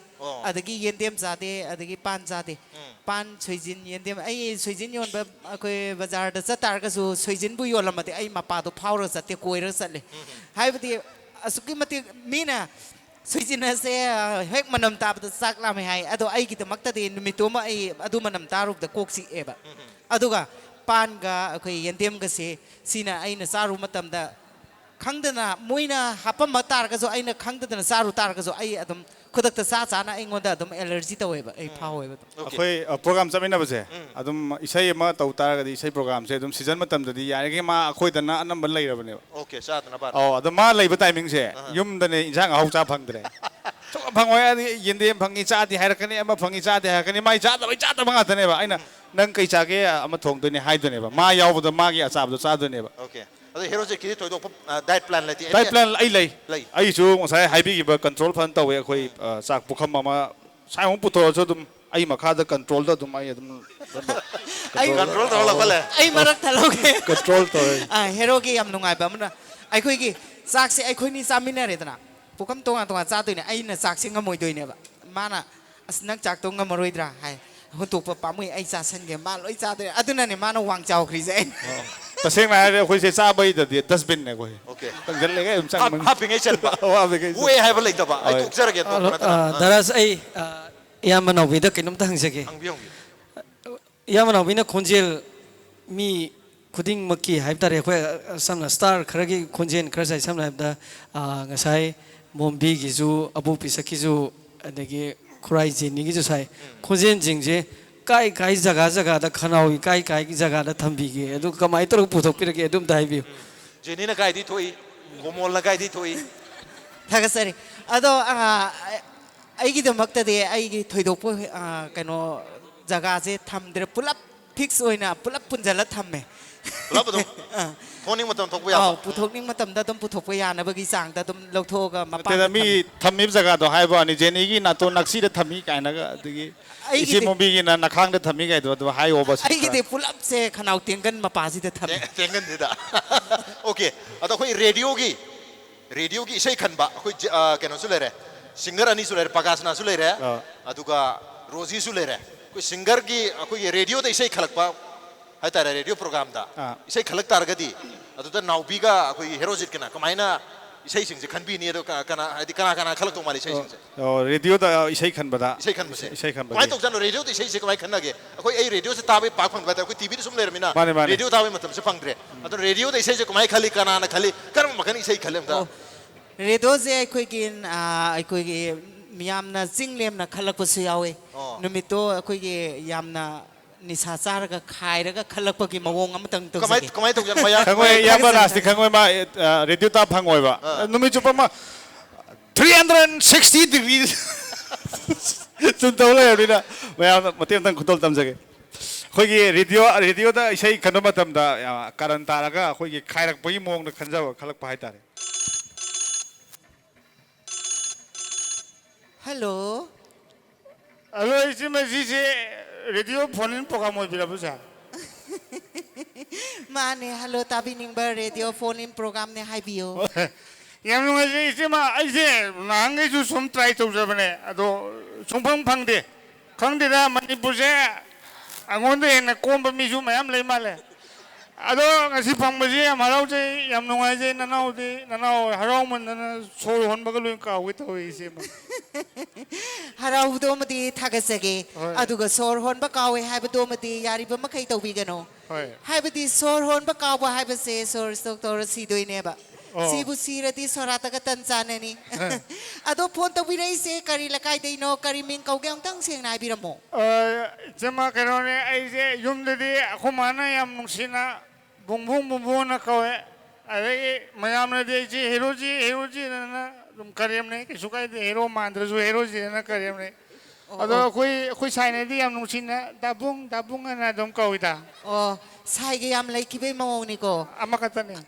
ꯑꯗꯒꯤ ꯌꯦꯟꯗꯦꯝ ꯆꯥꯗꯦ ꯑꯗꯒꯤ ꯄꯥꯟ ꯆꯥꯗꯦ ꯄꯥꯟ ꯁꯣꯏꯖꯤꯟ ꯌꯦꯟꯗꯦꯝ ꯑꯩ ꯁꯣꯏꯖꯤꯟ ꯌꯣꯟꯕ ꯑꯩꯈꯣꯏ ꯕꯖꯥꯔꯗ ꯆꯠꯇꯥꯔꯒꯁꯨ ꯁꯣꯏꯖꯤꯟꯕꯨ ꯌꯣꯜꯂꯝꯃꯗꯤ ꯑꯩ ꯃꯄꯥꯗꯣ ꯐꯥꯎꯔꯒ ꯆꯠꯇꯦ ꯀꯣꯏꯔꯒ ꯆꯠꯂꯦ ꯍꯥꯏꯕꯗꯤ ꯑꯁꯨꯛꯀꯤ ꯃꯇꯤꯛ ꯃꯤꯅ ꯁꯣꯏꯖꯤꯟ ꯑꯁꯦ ꯍꯦꯛ ꯃꯅꯝ ꯇꯥꯕꯗ ꯆꯥꯛ ꯂꯥꯝꯃꯦ ꯍꯥꯏ ꯑꯗꯣ ꯑꯩꯒꯤꯗꯃꯛꯇꯗꯤ ꯅꯨꯃꯤꯠꯇꯨꯃ ꯑꯩ ꯑꯗꯨ ꯃꯅꯝ ꯇꯥꯔꯨꯕꯗ ꯀꯣꯛ ꯆꯤꯛꯑꯦꯕ ꯑꯗꯨꯒ ꯄꯥꯟꯒ ꯑꯩꯈꯣꯏ ꯌꯦꯟꯗꯦꯝꯒꯁꯦ ꯁꯤꯅ ꯑꯩꯅ ꯆꯥꯔꯨꯕ ꯃꯇꯝꯗ ꯈꯪꯗꯅ ꯃꯣꯏꯅ ꯍꯥꯞꯄꯝꯕ ꯇꯥꯔꯒꯁꯨ ꯑꯩꯅ ꯈꯪꯗꯗꯅ ꯆꯥꯔꯨ ꯇꯥꯔꯒꯁꯨ ꯑꯩ ꯑꯗꯨꯝ ꯈꯨꯗꯛꯇ ꯆꯥꯅ ꯑꯩꯉꯣꯟꯗ ꯑꯗꯨꯝ ꯑꯦꯂꯔꯖꯤ ꯇꯧꯋꯦꯕ ꯑꯩ ꯐꯥꯎꯋꯦꯕ ꯑꯩꯈꯣꯏ ꯄ꯭ꯔꯣꯒꯥꯝ ꯆꯠꯃꯤꯟꯅꯕꯁꯦ ꯑꯗꯨꯝ ꯏꯁꯩ ꯑꯃ ꯇꯧ ꯇꯥꯔꯒꯗꯤ ꯏꯁꯩ ꯄ꯭ꯔꯣꯒꯥꯝꯁꯦ ꯑꯗꯨꯝ ꯁꯤꯖꯟ ꯃꯇꯝꯗꯗꯤ ꯌꯥꯔꯤꯈꯩ ꯃꯥ ꯑꯩꯈꯣꯏꯗꯅ ꯑꯅꯝꯕ ꯂꯩꯔꯕꯅꯦꯕ Okay, ꯆꯥꯗꯅꯕ ꯑꯗꯣ ꯃꯥ ꯂꯩꯕ ꯇꯥꯏꯃꯤꯡꯁꯦ ꯌꯨꯝꯗꯅꯦ ꯏꯟꯁꯥꯡ ꯑꯍꯥꯎ ꯆꯥ ꯐꯪꯗ꯭ꯔꯦ ꯁꯨꯝ ꯐꯪꯉꯣꯏ ꯌꯦꯟꯗꯦꯝ ꯐꯪꯉꯤ ꯆꯥꯗꯦ ꯍꯥꯏꯔꯛꯀꯅꯤ ꯑꯃ ꯐꯪꯉꯤ ꯆꯥꯗꯦ ꯍꯥꯏꯔꯛꯀꯅꯤ ꯃꯥꯏ ꯆꯥꯗꯕ ꯉꯥꯛꯇꯅꯦꯕ ꯑꯩꯅ ꯅꯪ ꯀꯩ ꯆꯥꯒꯦ ꯑꯃ ꯊꯣꯡꯗꯣꯏꯅꯦ ꯍꯥꯏꯗꯣꯏꯅꯦꯕ ꯃꯥ ꯌꯥꯎꯕꯗ ꯃꯥꯒꯤ ꯑꯆꯥꯕꯗꯣ ꯆꯥꯗꯣꯏꯅꯦꯕ Okay. ꯑꯗꯣ ꯍꯦꯔꯣꯖꯤꯛꯀꯤꯗꯤ ꯊꯣꯏꯗꯣꯛꯄ ꯗꯥꯏꯠ ꯄ꯭ꯂꯥꯟ ꯂꯩꯇꯦ ꯗꯥꯏꯠ ꯄ꯭ꯂꯥꯟ ꯑꯩ ꯂꯩ ꯂꯩ ꯑꯩꯁꯨ ꯉꯁꯥꯏ ꯍꯥꯏꯕꯤꯈꯤꯕ ꯀꯟꯇ꯭ꯔꯣꯜ ꯐꯖꯅ ꯇꯧꯋꯦ ꯑꯩꯈꯣꯏ ꯆꯥꯛ ꯄꯨꯈꯝ ꯑꯃ ꯁꯥꯏꯃꯨꯛ ꯄꯨꯊꯣꯔꯛꯑꯁꯨ ꯑꯗꯨꯝ ꯑꯩ ꯃꯈꯥꯗ ꯀꯟꯇ꯭ꯔꯣꯜꯗ ꯑꯗꯨꯝ ꯑꯩ ꯑꯗꯨꯝ ꯀꯟꯇ꯭ꯔꯣꯜ ꯇꯧꯔ ꯂꯧꯈꯠꯂꯦ ꯑꯩ ꯃꯔꯛ ꯊꯠꯍꯧꯒꯦ ꯀꯟꯇ꯭ꯔꯣꯜ ꯇꯧꯔꯦ ꯍꯦꯔꯣꯒꯤ ꯌꯥꯝ ꯅꯨꯡꯉꯥꯏꯕ ꯑꯃꯅ ꯑꯩꯈꯣꯏꯒꯤ ꯆꯥꯛꯁꯦ ꯑꯩꯈꯣꯏꯅꯤ ꯆꯥꯃꯤꯟꯅꯔꯦꯗꯅ ꯄꯨꯈꯝ ꯇꯣꯉꯥꯟ ꯆꯥꯗꯣꯏꯅꯦ ꯑꯩꯅ ꯆꯥꯛꯁꯦ ꯉꯝꯃꯣꯏꯗꯣꯏꯅꯦꯕ ꯃꯥꯅ ꯑꯁ ꯅꯪ ꯆꯥꯛꯇꯣ ꯉꯝꯃꯔꯣꯏꯗ꯭ꯔꯥ ꯍꯥꯏ ꯍꯨꯟꯇꯣꯛꯄ ꯄꯥꯝꯃꯨꯏ ꯑꯩ ꯆꯥꯁꯟꯒꯦ ꯃꯥ ꯂꯣꯏ ꯆꯥꯗꯣꯏꯅꯦ ꯑꯗꯨꯅꯅꯦ ꯃꯥꯅ ꯋꯥꯡ ꯆꯥꯎꯈ꯭ꯔꯤꯁꯦ ꯇꯁꯦꯡꯅ ꯍꯥꯏꯔꯗꯤ ꯑꯩꯈꯣꯏꯁꯦ ꯆꯥꯕꯩꯗꯗꯤ ꯗꯁꯕꯤꯟꯅꯦ ꯑꯩꯈꯣꯏ Okay. ꯇꯪꯁꯤꯜꯂꯦꯒ ꯑꯗꯨꯝ ꯆꯪꯕꯅꯤ ꯍꯥꯞꯄꯤꯉꯩ ꯆꯟꯕ ꯍꯥꯞꯄꯤꯉꯩ ꯆꯟꯕ. ꯋꯦ ꯍꯥꯏꯕ ꯂꯩꯇꯕ ꯑꯩ ꯍꯣꯏ. ꯇꯣꯛꯆꯔꯒꯦ ꯍꯜꯂꯣ ꯅꯠꯇꯅ ꯗꯔꯥꯖ ꯑꯩ ꯏꯌꯥꯝꯕ ꯅꯥꯎꯕꯤꯗ ꯀꯩꯅꯣꯝꯇ ꯍꯪꯖꯒꯦ ꯍꯪꯕꯤꯌꯨ ꯏꯌꯥꯝꯕ ꯅꯥꯎꯕꯤꯅ ꯈꯣꯟꯖꯦꯜ ꯃꯤ ꯈꯨꯗꯤꯡꯃꯛꯀꯤ ꯍꯥꯏꯕ ꯇꯥꯔꯦ ꯑꯩꯈꯣꯏ ꯁꯝꯅ ꯁ꯭ꯇꯥꯔ ꯈꯔꯒꯤ ꯈꯣꯟꯖꯦꯜ ꯈꯔ ꯁꯥꯏ ꯁꯝꯅ ꯍꯥꯏꯔꯕꯗ ꯉꯁꯥꯏ ꯃꯣꯝꯕꯤꯒꯤꯁꯨ ꯑꯕꯨ ꯄꯤꯁꯛꯀꯤꯁꯨ ꯑꯗꯒꯤ ꯈꯨꯔꯥꯏ ꯖꯦꯅꯤꯒꯤꯁꯨ ꯁꯥꯏ ꯈꯣꯟꯖꯦꯜꯁꯤꯡꯁꯦ ꯀꯥꯏ ꯖꯒꯥꯗ ꯈꯅꯥꯎꯒꯤ ꯀꯥꯏ ꯖꯒꯥꯗ ꯊꯝꯕꯤꯒꯦ ꯑꯗꯨ ꯀꯃꯥꯏꯅ ꯇꯧꯔꯒ ꯄꯨꯊꯣꯛꯄꯤꯔꯒꯦ ꯑꯗꯨꯝꯇ ꯍꯥꯏꯕꯤꯌꯨ ꯖꯦꯅꯤꯅ ꯀꯥꯏꯗꯤ ꯊꯣꯛꯏ ꯒꯣꯃꯣꯜꯅ ꯀꯥꯏꯗꯤ ꯊꯣꯛꯏ ꯊꯥꯒꯠꯆꯔꯤ ꯑꯗꯣ ꯑꯩꯒꯤꯗꯃꯛꯇꯗꯤ ꯑꯩꯒꯤ ꯊꯣꯏꯗꯣꯛꯄ ꯀꯩꯅꯣ ꯖꯒꯥꯁꯦ ꯊꯝꯗ꯭ꯔꯦ ꯄꯨꯂꯞ ꯐꯤꯛꯁ ꯑꯣꯏꯅ ꯄꯨꯂꯞ ꯄꯨꯟꯁꯤꯜꯂ ꯊꯝꯃꯦ ꯄꯨꯂꯞ ꯑꯗꯨꯝ โฟนนิ่งมาตอนทกไปอ่ะ ปุถุนิ่งมาตำแต่ต้องปุถุพยานนะบางทีสั่งแต่ต้องเราโทรกับมาป้า แต่มีทำมิบสักตัวให้บ่นี่เจนี่กินนาตัวนักซีได้ทำมิกันนะก็ตะกี้อีสิมบีกินนักข้างได้ทำมิกันตัวให้โอบสิ ไอ้กิเดพุลับเซขนาดเตียงกันมาป้าสิจะทำ เตียงกันดีด่าโอเคเอาตัวคุยเรดิโอกี้ใช่ขันบะคุยแกนสุเลยเร่ซิงเกอร์อันนี้สุเลยปากกาสนาสุเลยเร่อะตุก็โรซี่สุเลยเร่คุยซิงเกอร์กี้คุยเรดิโอได้ใช่ขลักปะให้แต่เรดิโอโปรแกรมด่าใช่ขลักตาร์กดีอะตุแต่นาวบีก็คุยเฮโรจิตกันนะก็ไม่น่าใช่สิ่งที่ขันบีนี่ตัวกันนะไอ้ที่กันขลักตรงมาเลยใช่สิ่งเรดิโอแต่ใช่ขันบ่ได้ใช่ขันบ่ใช่ขันบ่ไม่ตกใจเรดิโอที่ใช่สิ่งก็ไม่ขันนะเกคุยไอ้เรดิโอจะตามไปปากฟังไปแต่คุยทีวีที่สมเลยมินะเรดิโอตามไปมันทำจะฟังเร่อะตุเรดิโอที่ใช่สิ่งก็ไม่ขลิกันนะขลิกันมันกันใช่ขลิมด่าเรดิโอเซไอ้คุยกินไอ้คุยกินมียามน่ะซิงเลมน่ะขลักกุศลเอาเว้ยนุ่มิโตคุยกินยามน่ะนิสาสารก็ขายแล้วก็ขลักปกินมาวงมันตั้งตัวก็ไม่ตกใจไม่ยังข้างไว้ยามบ้านสิข้างไว้มาเรดิโอตาพังไว้บ่นุ่มจุปมา360 degrees จุดตัวเลยนี่นะไม่เอามาเตรียมตั้งคุณต้นทำสักคุยกินเรดิโอได้ใช้ขนมมาทำได้การันตาแล้วก็คุยกินขายรักไปมองนักขันเจ้าขลักไปให้ตาเลยฮัลโหลอิสิมาสิเรดิโอโฟนโปรแกรมอะไรแบบนี้มาเนี่ยฮัลโหลตาบินิงเบอร์เรดิโอโฟนโปรแกรมเนี่ยให้บิวยังไงสิมาไอ้เจ้าหนังไอ้จู่สมทรายตัวจะเป็นอะตัวสมพังเดครั้งเดียวมันนี่ปุ๊บเจ้าอ่างคนเดียนโคมบะมีจู่ไม่ยามเลยมาเลยอะตัวงั้นสิพังมาเจ้ามาเราเจ้ายามนุ่งไอ้เจ้านั่นเอาฮาราวมันนั่นโซ่หันบักลุยก้าววิทย์เอาอีสิมาฮาราวตัวมาดีทักษะเกอะตัวก็โซ่หันบักก้าวให้ไปตัวมาดียาริบมาใครตัววิกันเนาะให้ไปดีโซ่หันบักก้าวให้ไปเสียโซ่สตอกตัวสีด้วยเนี่ยบะสีบุษีระดีโซราตะกันจานนี่อะตัวพนตัววิเลยเสการีละกายได้โนการีมิงเขาแกงตั้งเสียงนายบิรโมจะมาแค่เราเนี่ยไอ้เจ้ายุ่งดีๆเขามาเนี่ยยามนุ่งสินะบุ้งนะเขาอะไรมายามเนี่ยไอ้เจ้าฮีโร่จีนั่นนะตุมการีมเนี่ยคิดสุขไอ้ฮีโร่มันแต่จู่ฮีโร่จีนั่นการีมเนี่ยอะตัวคุยใช่เนี่ยที่ยามนุ่งสินะดับบุ้งนะตุมเขาอีตาใช่ก็ยามเลยคิดไปมองนี่ก็อามาคัตเนี่ย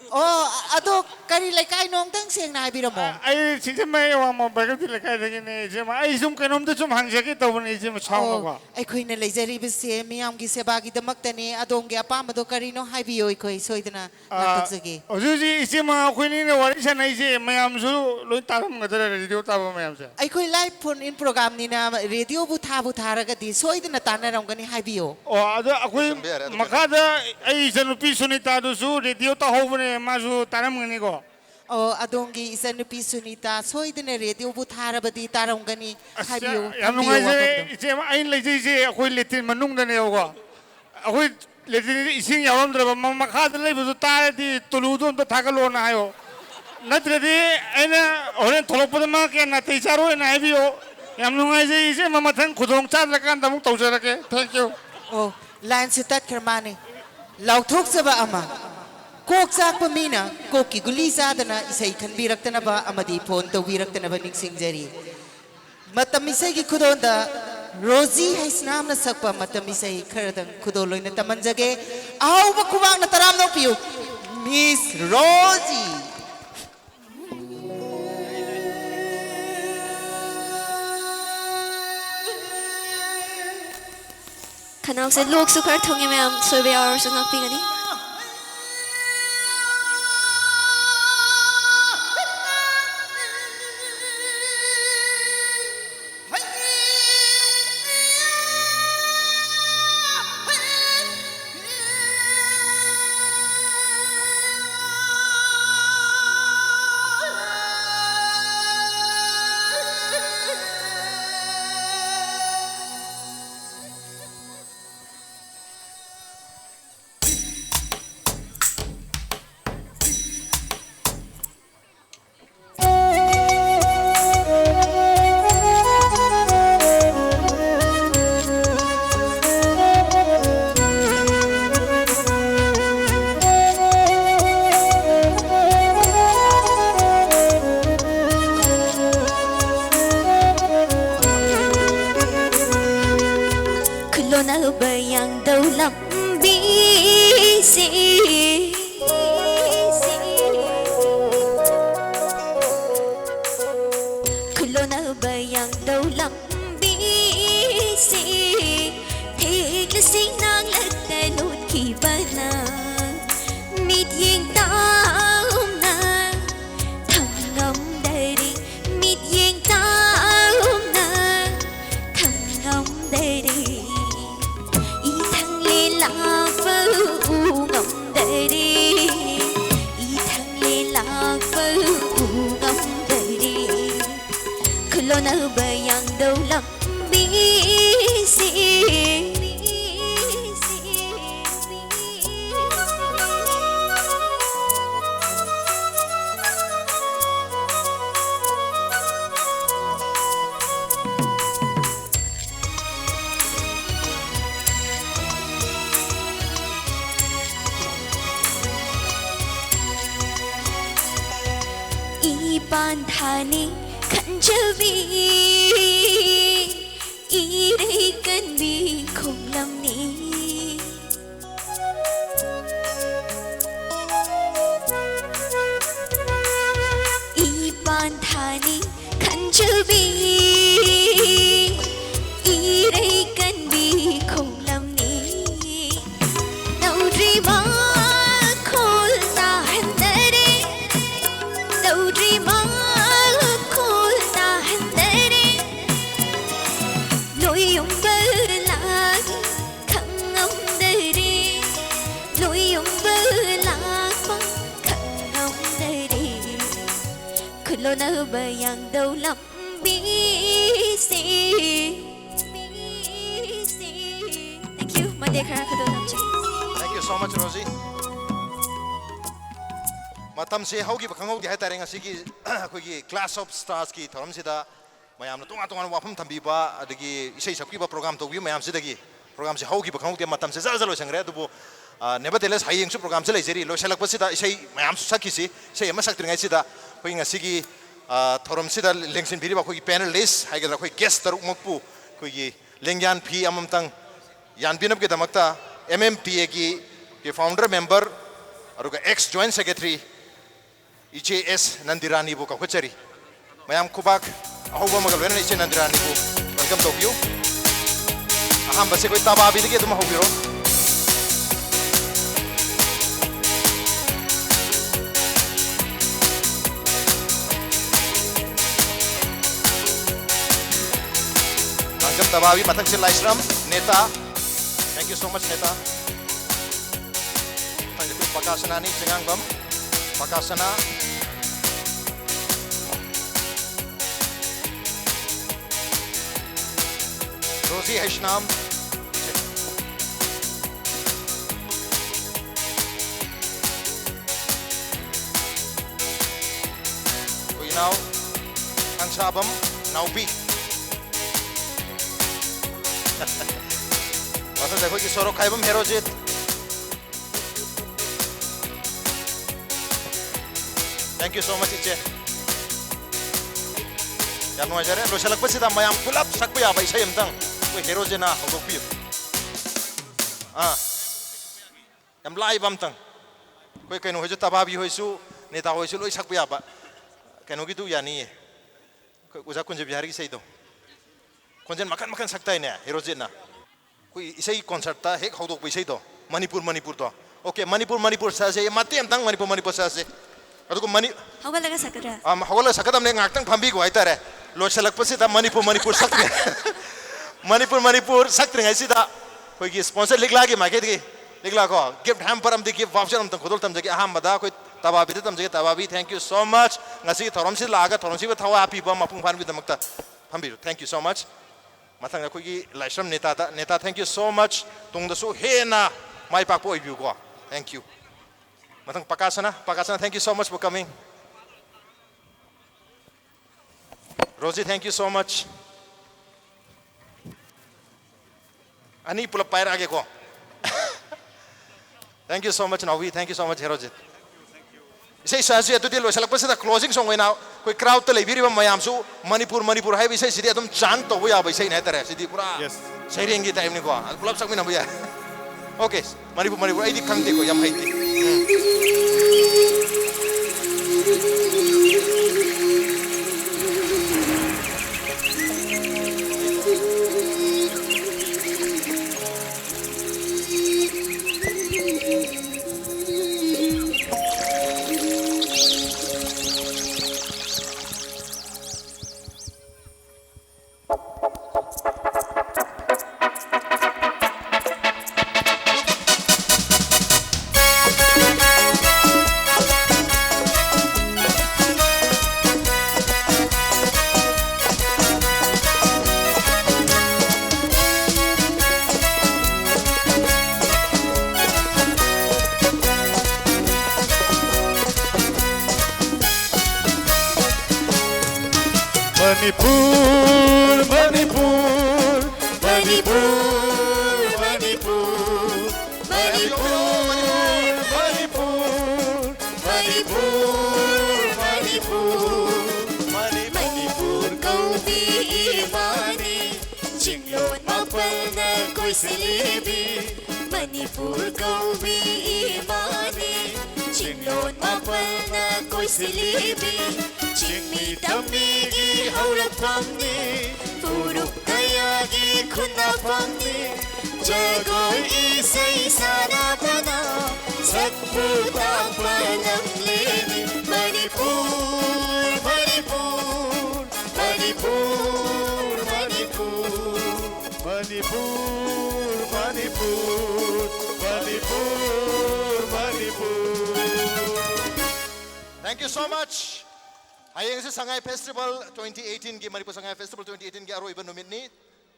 อะตัวการีเลยกายน้องตั้งเสียงนายบิรโมไอ้สิ่งที่ไม่ว่ามาไปก็ที่เลยกายได้ยินเนี่ยใช่ไหมไอ้ซุ่มกันน้องตัวซุ่มหันเสียกิตัวนี้ใช่ไหมชาวมากไอ้คุยเนี่ยเลยจะรีบเสียมียามกิเสบากิตมักแต่เนี่ยอะดงแกป้ามาตัวการีน้องให้บิโอไอ้คุยสวยนะนักตุกสกีจู่ๆใช่ไหมคุยนี่เนี่ยวันนี้ฉันไอ้เจ้าไม่ยามสู้ลุยตามมันก็จะเรดิโอตามไม่ยามใช่ไอ้คุยไลฟ์พนอินโปรแกรมนี่นะเรดิโอบุธาระก็ดีสวยนะตาเนี่ยเรากันนี่ให้บิโออะตัวคุยมาคัดไอ้ฉันพี่สุนิตาดูสู้เรดิโอตาหูเนี่ยมาสู้ตามมันนี่ก็อะดงกีสันพิสุนิตาสวยนะเรดิโอบุธาระบดีตาเรากันนี่ให้บิโอยังนุ่งไอ้เจ้าไอ้เลยเจ้าคุยเล็ดมันนุ่งเดนี่ก็คุยเล็ดสิ่งยาวมันแต่มาคัดเลยบุษตาที่ตุลูดุนตัวทักโลนะอยู่นั่นแต่ที่ไอ้เนี่ยโอ้ยทลบมาแค่นาทีชาร์โร่นะไอ้บิโอยังนุ่งไอ้เจ้ามาทั้งขุดลงชาติละกันแต่มุกตัวเจ้าละแก thank you โอ้ไลน์สุดตัดขึ้นมานี่เราทุกสบายอามาโคกซักปมีนะโคกิกุลีซาดนะอิสัยขันบีรักตนะบะอามาดีพนตัววีรักตนะบะนิกสิงเจรีมาตมิสัยกิคุโดนดาโรซี่ให้สนามนะสักปะมาตมิสัยขรดังคุโดลอยนะตมันจักเกเอาบะคุบังนะตรามนกพิวมิสโรซี่ขณะที่ลูกสุขารทงยังไม่สวยไปเอาสุนัขปีกันนี่ ꯂꯥꯛꯄ ꯎꯉꯝꯗꯔꯦ ꯈꯨꯂꯣꯅꯕ ꯌꯥꯡꯗꯧ ꯂꯝꯕꯤꯁꯦ 반탄이 간접이 이래 간비 공람니 이 반탄이 간접이 이래 간비 공람니 나우리마 khulonaba yangdau lambisi. Thank you, Mande Khara Khadon Namchi. Thank you so much, Rosie. Matam se haugi bakangau gi haitare ngasi gi khoi Class of Stars ki thoram sida mayam na tunga tunga wafam thambi ba adagi isai sakki ba program to bi mayam sida gi program se haugi bakangau gi matam se zalo sangre dubu nevertheless hayeng su program se leijeri lo selak pasida isai mayam su sakki si sei ma saktir ngai sida khoi ngasi gi thoram sida lengsin biri ba khoi panelist haiga khoi guest taruk makpu khoi lengyan phi amam tang yan binab ge damakta MMTA ki founder member aruga ex joint secretary EJS Nandirani bu kakuchari mayam kubak ahoba magal wena iche Nandirani bu welcome to you aham base koi taba bi dige dum hobiro welcome tababi mathak se laisram neta thank you so much neta thank you pakasana ni jengang bam pakasana Rosie Hashnam we now Ansabam Naubi Wasa dekho ki soro khaibam herojit Thank you so much Iche Yan mo jare lo salak pasida mayam kulap sakpu ya bai sai amtang ko hero jena hok pi yam lai bam tang ko kaino hoju tababi hoisu neta hoisu loi sakpu ya ba kaino gi tu yani ko uja kunje bihari sei do konjen makan makan saktai ne hero jena ko isai concert ta hek hodok bai sei do manipur to okay manipur sa se mate amtang manipur sa se adugo mani hawalaga sakara hawala sakadam ne ngaktang phambi go aitare lo selak pasida manipur sakne manipur saktre ngai sida koi gi sponsor ligla gi market gi ligla ko gift hamper am de gift voucher am tang khodol tam jagi aham bada koi tababi tam jagi tababi thank you so much ngasi thorom si laga thorom si ba thawa api ba mapung phan bi damakta phambi thank you so much mathang koi gi laishram neta thank you so much tung da su hena mai pak po ibu ko thank you Matang Pakasana, thank you so much for coming. Rosie, thank you so much. Ani pula pair age ko. Thank you so much, Navi. Thank you so much, Herojit. Isai sahaja itu dia lo selak pasida closing song now. Koi crowd tu lebih riba mayam su Manipur hai isai sidi atom chant to ya ba isai nahi tare sidi pura. Yes. Sharing ki time ni ko. Pulap sak mina buya. Okay, Manipur ai di khang de ko yam hai ti. Manipur, Manipur, Manipur, Manipur, Manipur, Manipur, Kaubi Imani, Chinglon Mapalna Koisilibi, Manipur, Kaubi Imani, Chinglon Mapalna Koisilibi, Chingmi Tamigi Haurapamni, Puruk Kayagi Kunapamni, Jagoi Isai Sanabana, Sakputa Panam Leni, Manipur, Manipur, Manipur, Manipur, Manipur, Manipur, Manipur, Manipur. Thank you so much. Hayeng se Sangai Festival 2018 ki Manipur Sangai Festival 2018 ki aro iban numit ni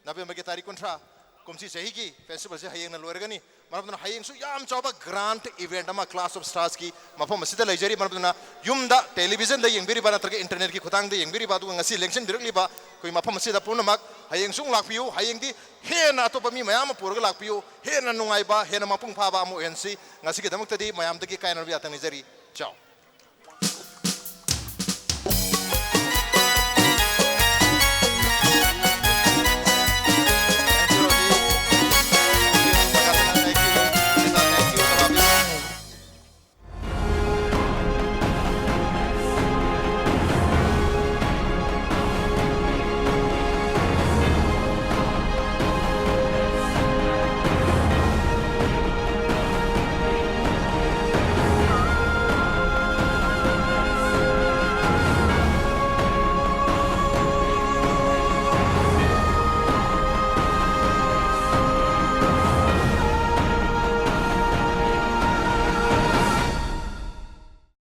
November ki tarik kontra kumsi sehi ki festival se hayeng na loergani marabna hayeng su yam chawba grant event ama class of stars ki mafam asida leijari marabna yumda television da yengbiri bana targe internet ki khotang da yengbiri ba du ngasi election birakli ba koi mafam asida punamak hayeng sung lakpiu hayeng di hena atopa mi mayam purga lakpiu hena nungai ba hena mapung pha ba amu NC ngasi ki damak tadi mayam da ki kainal bi atang leijari ciao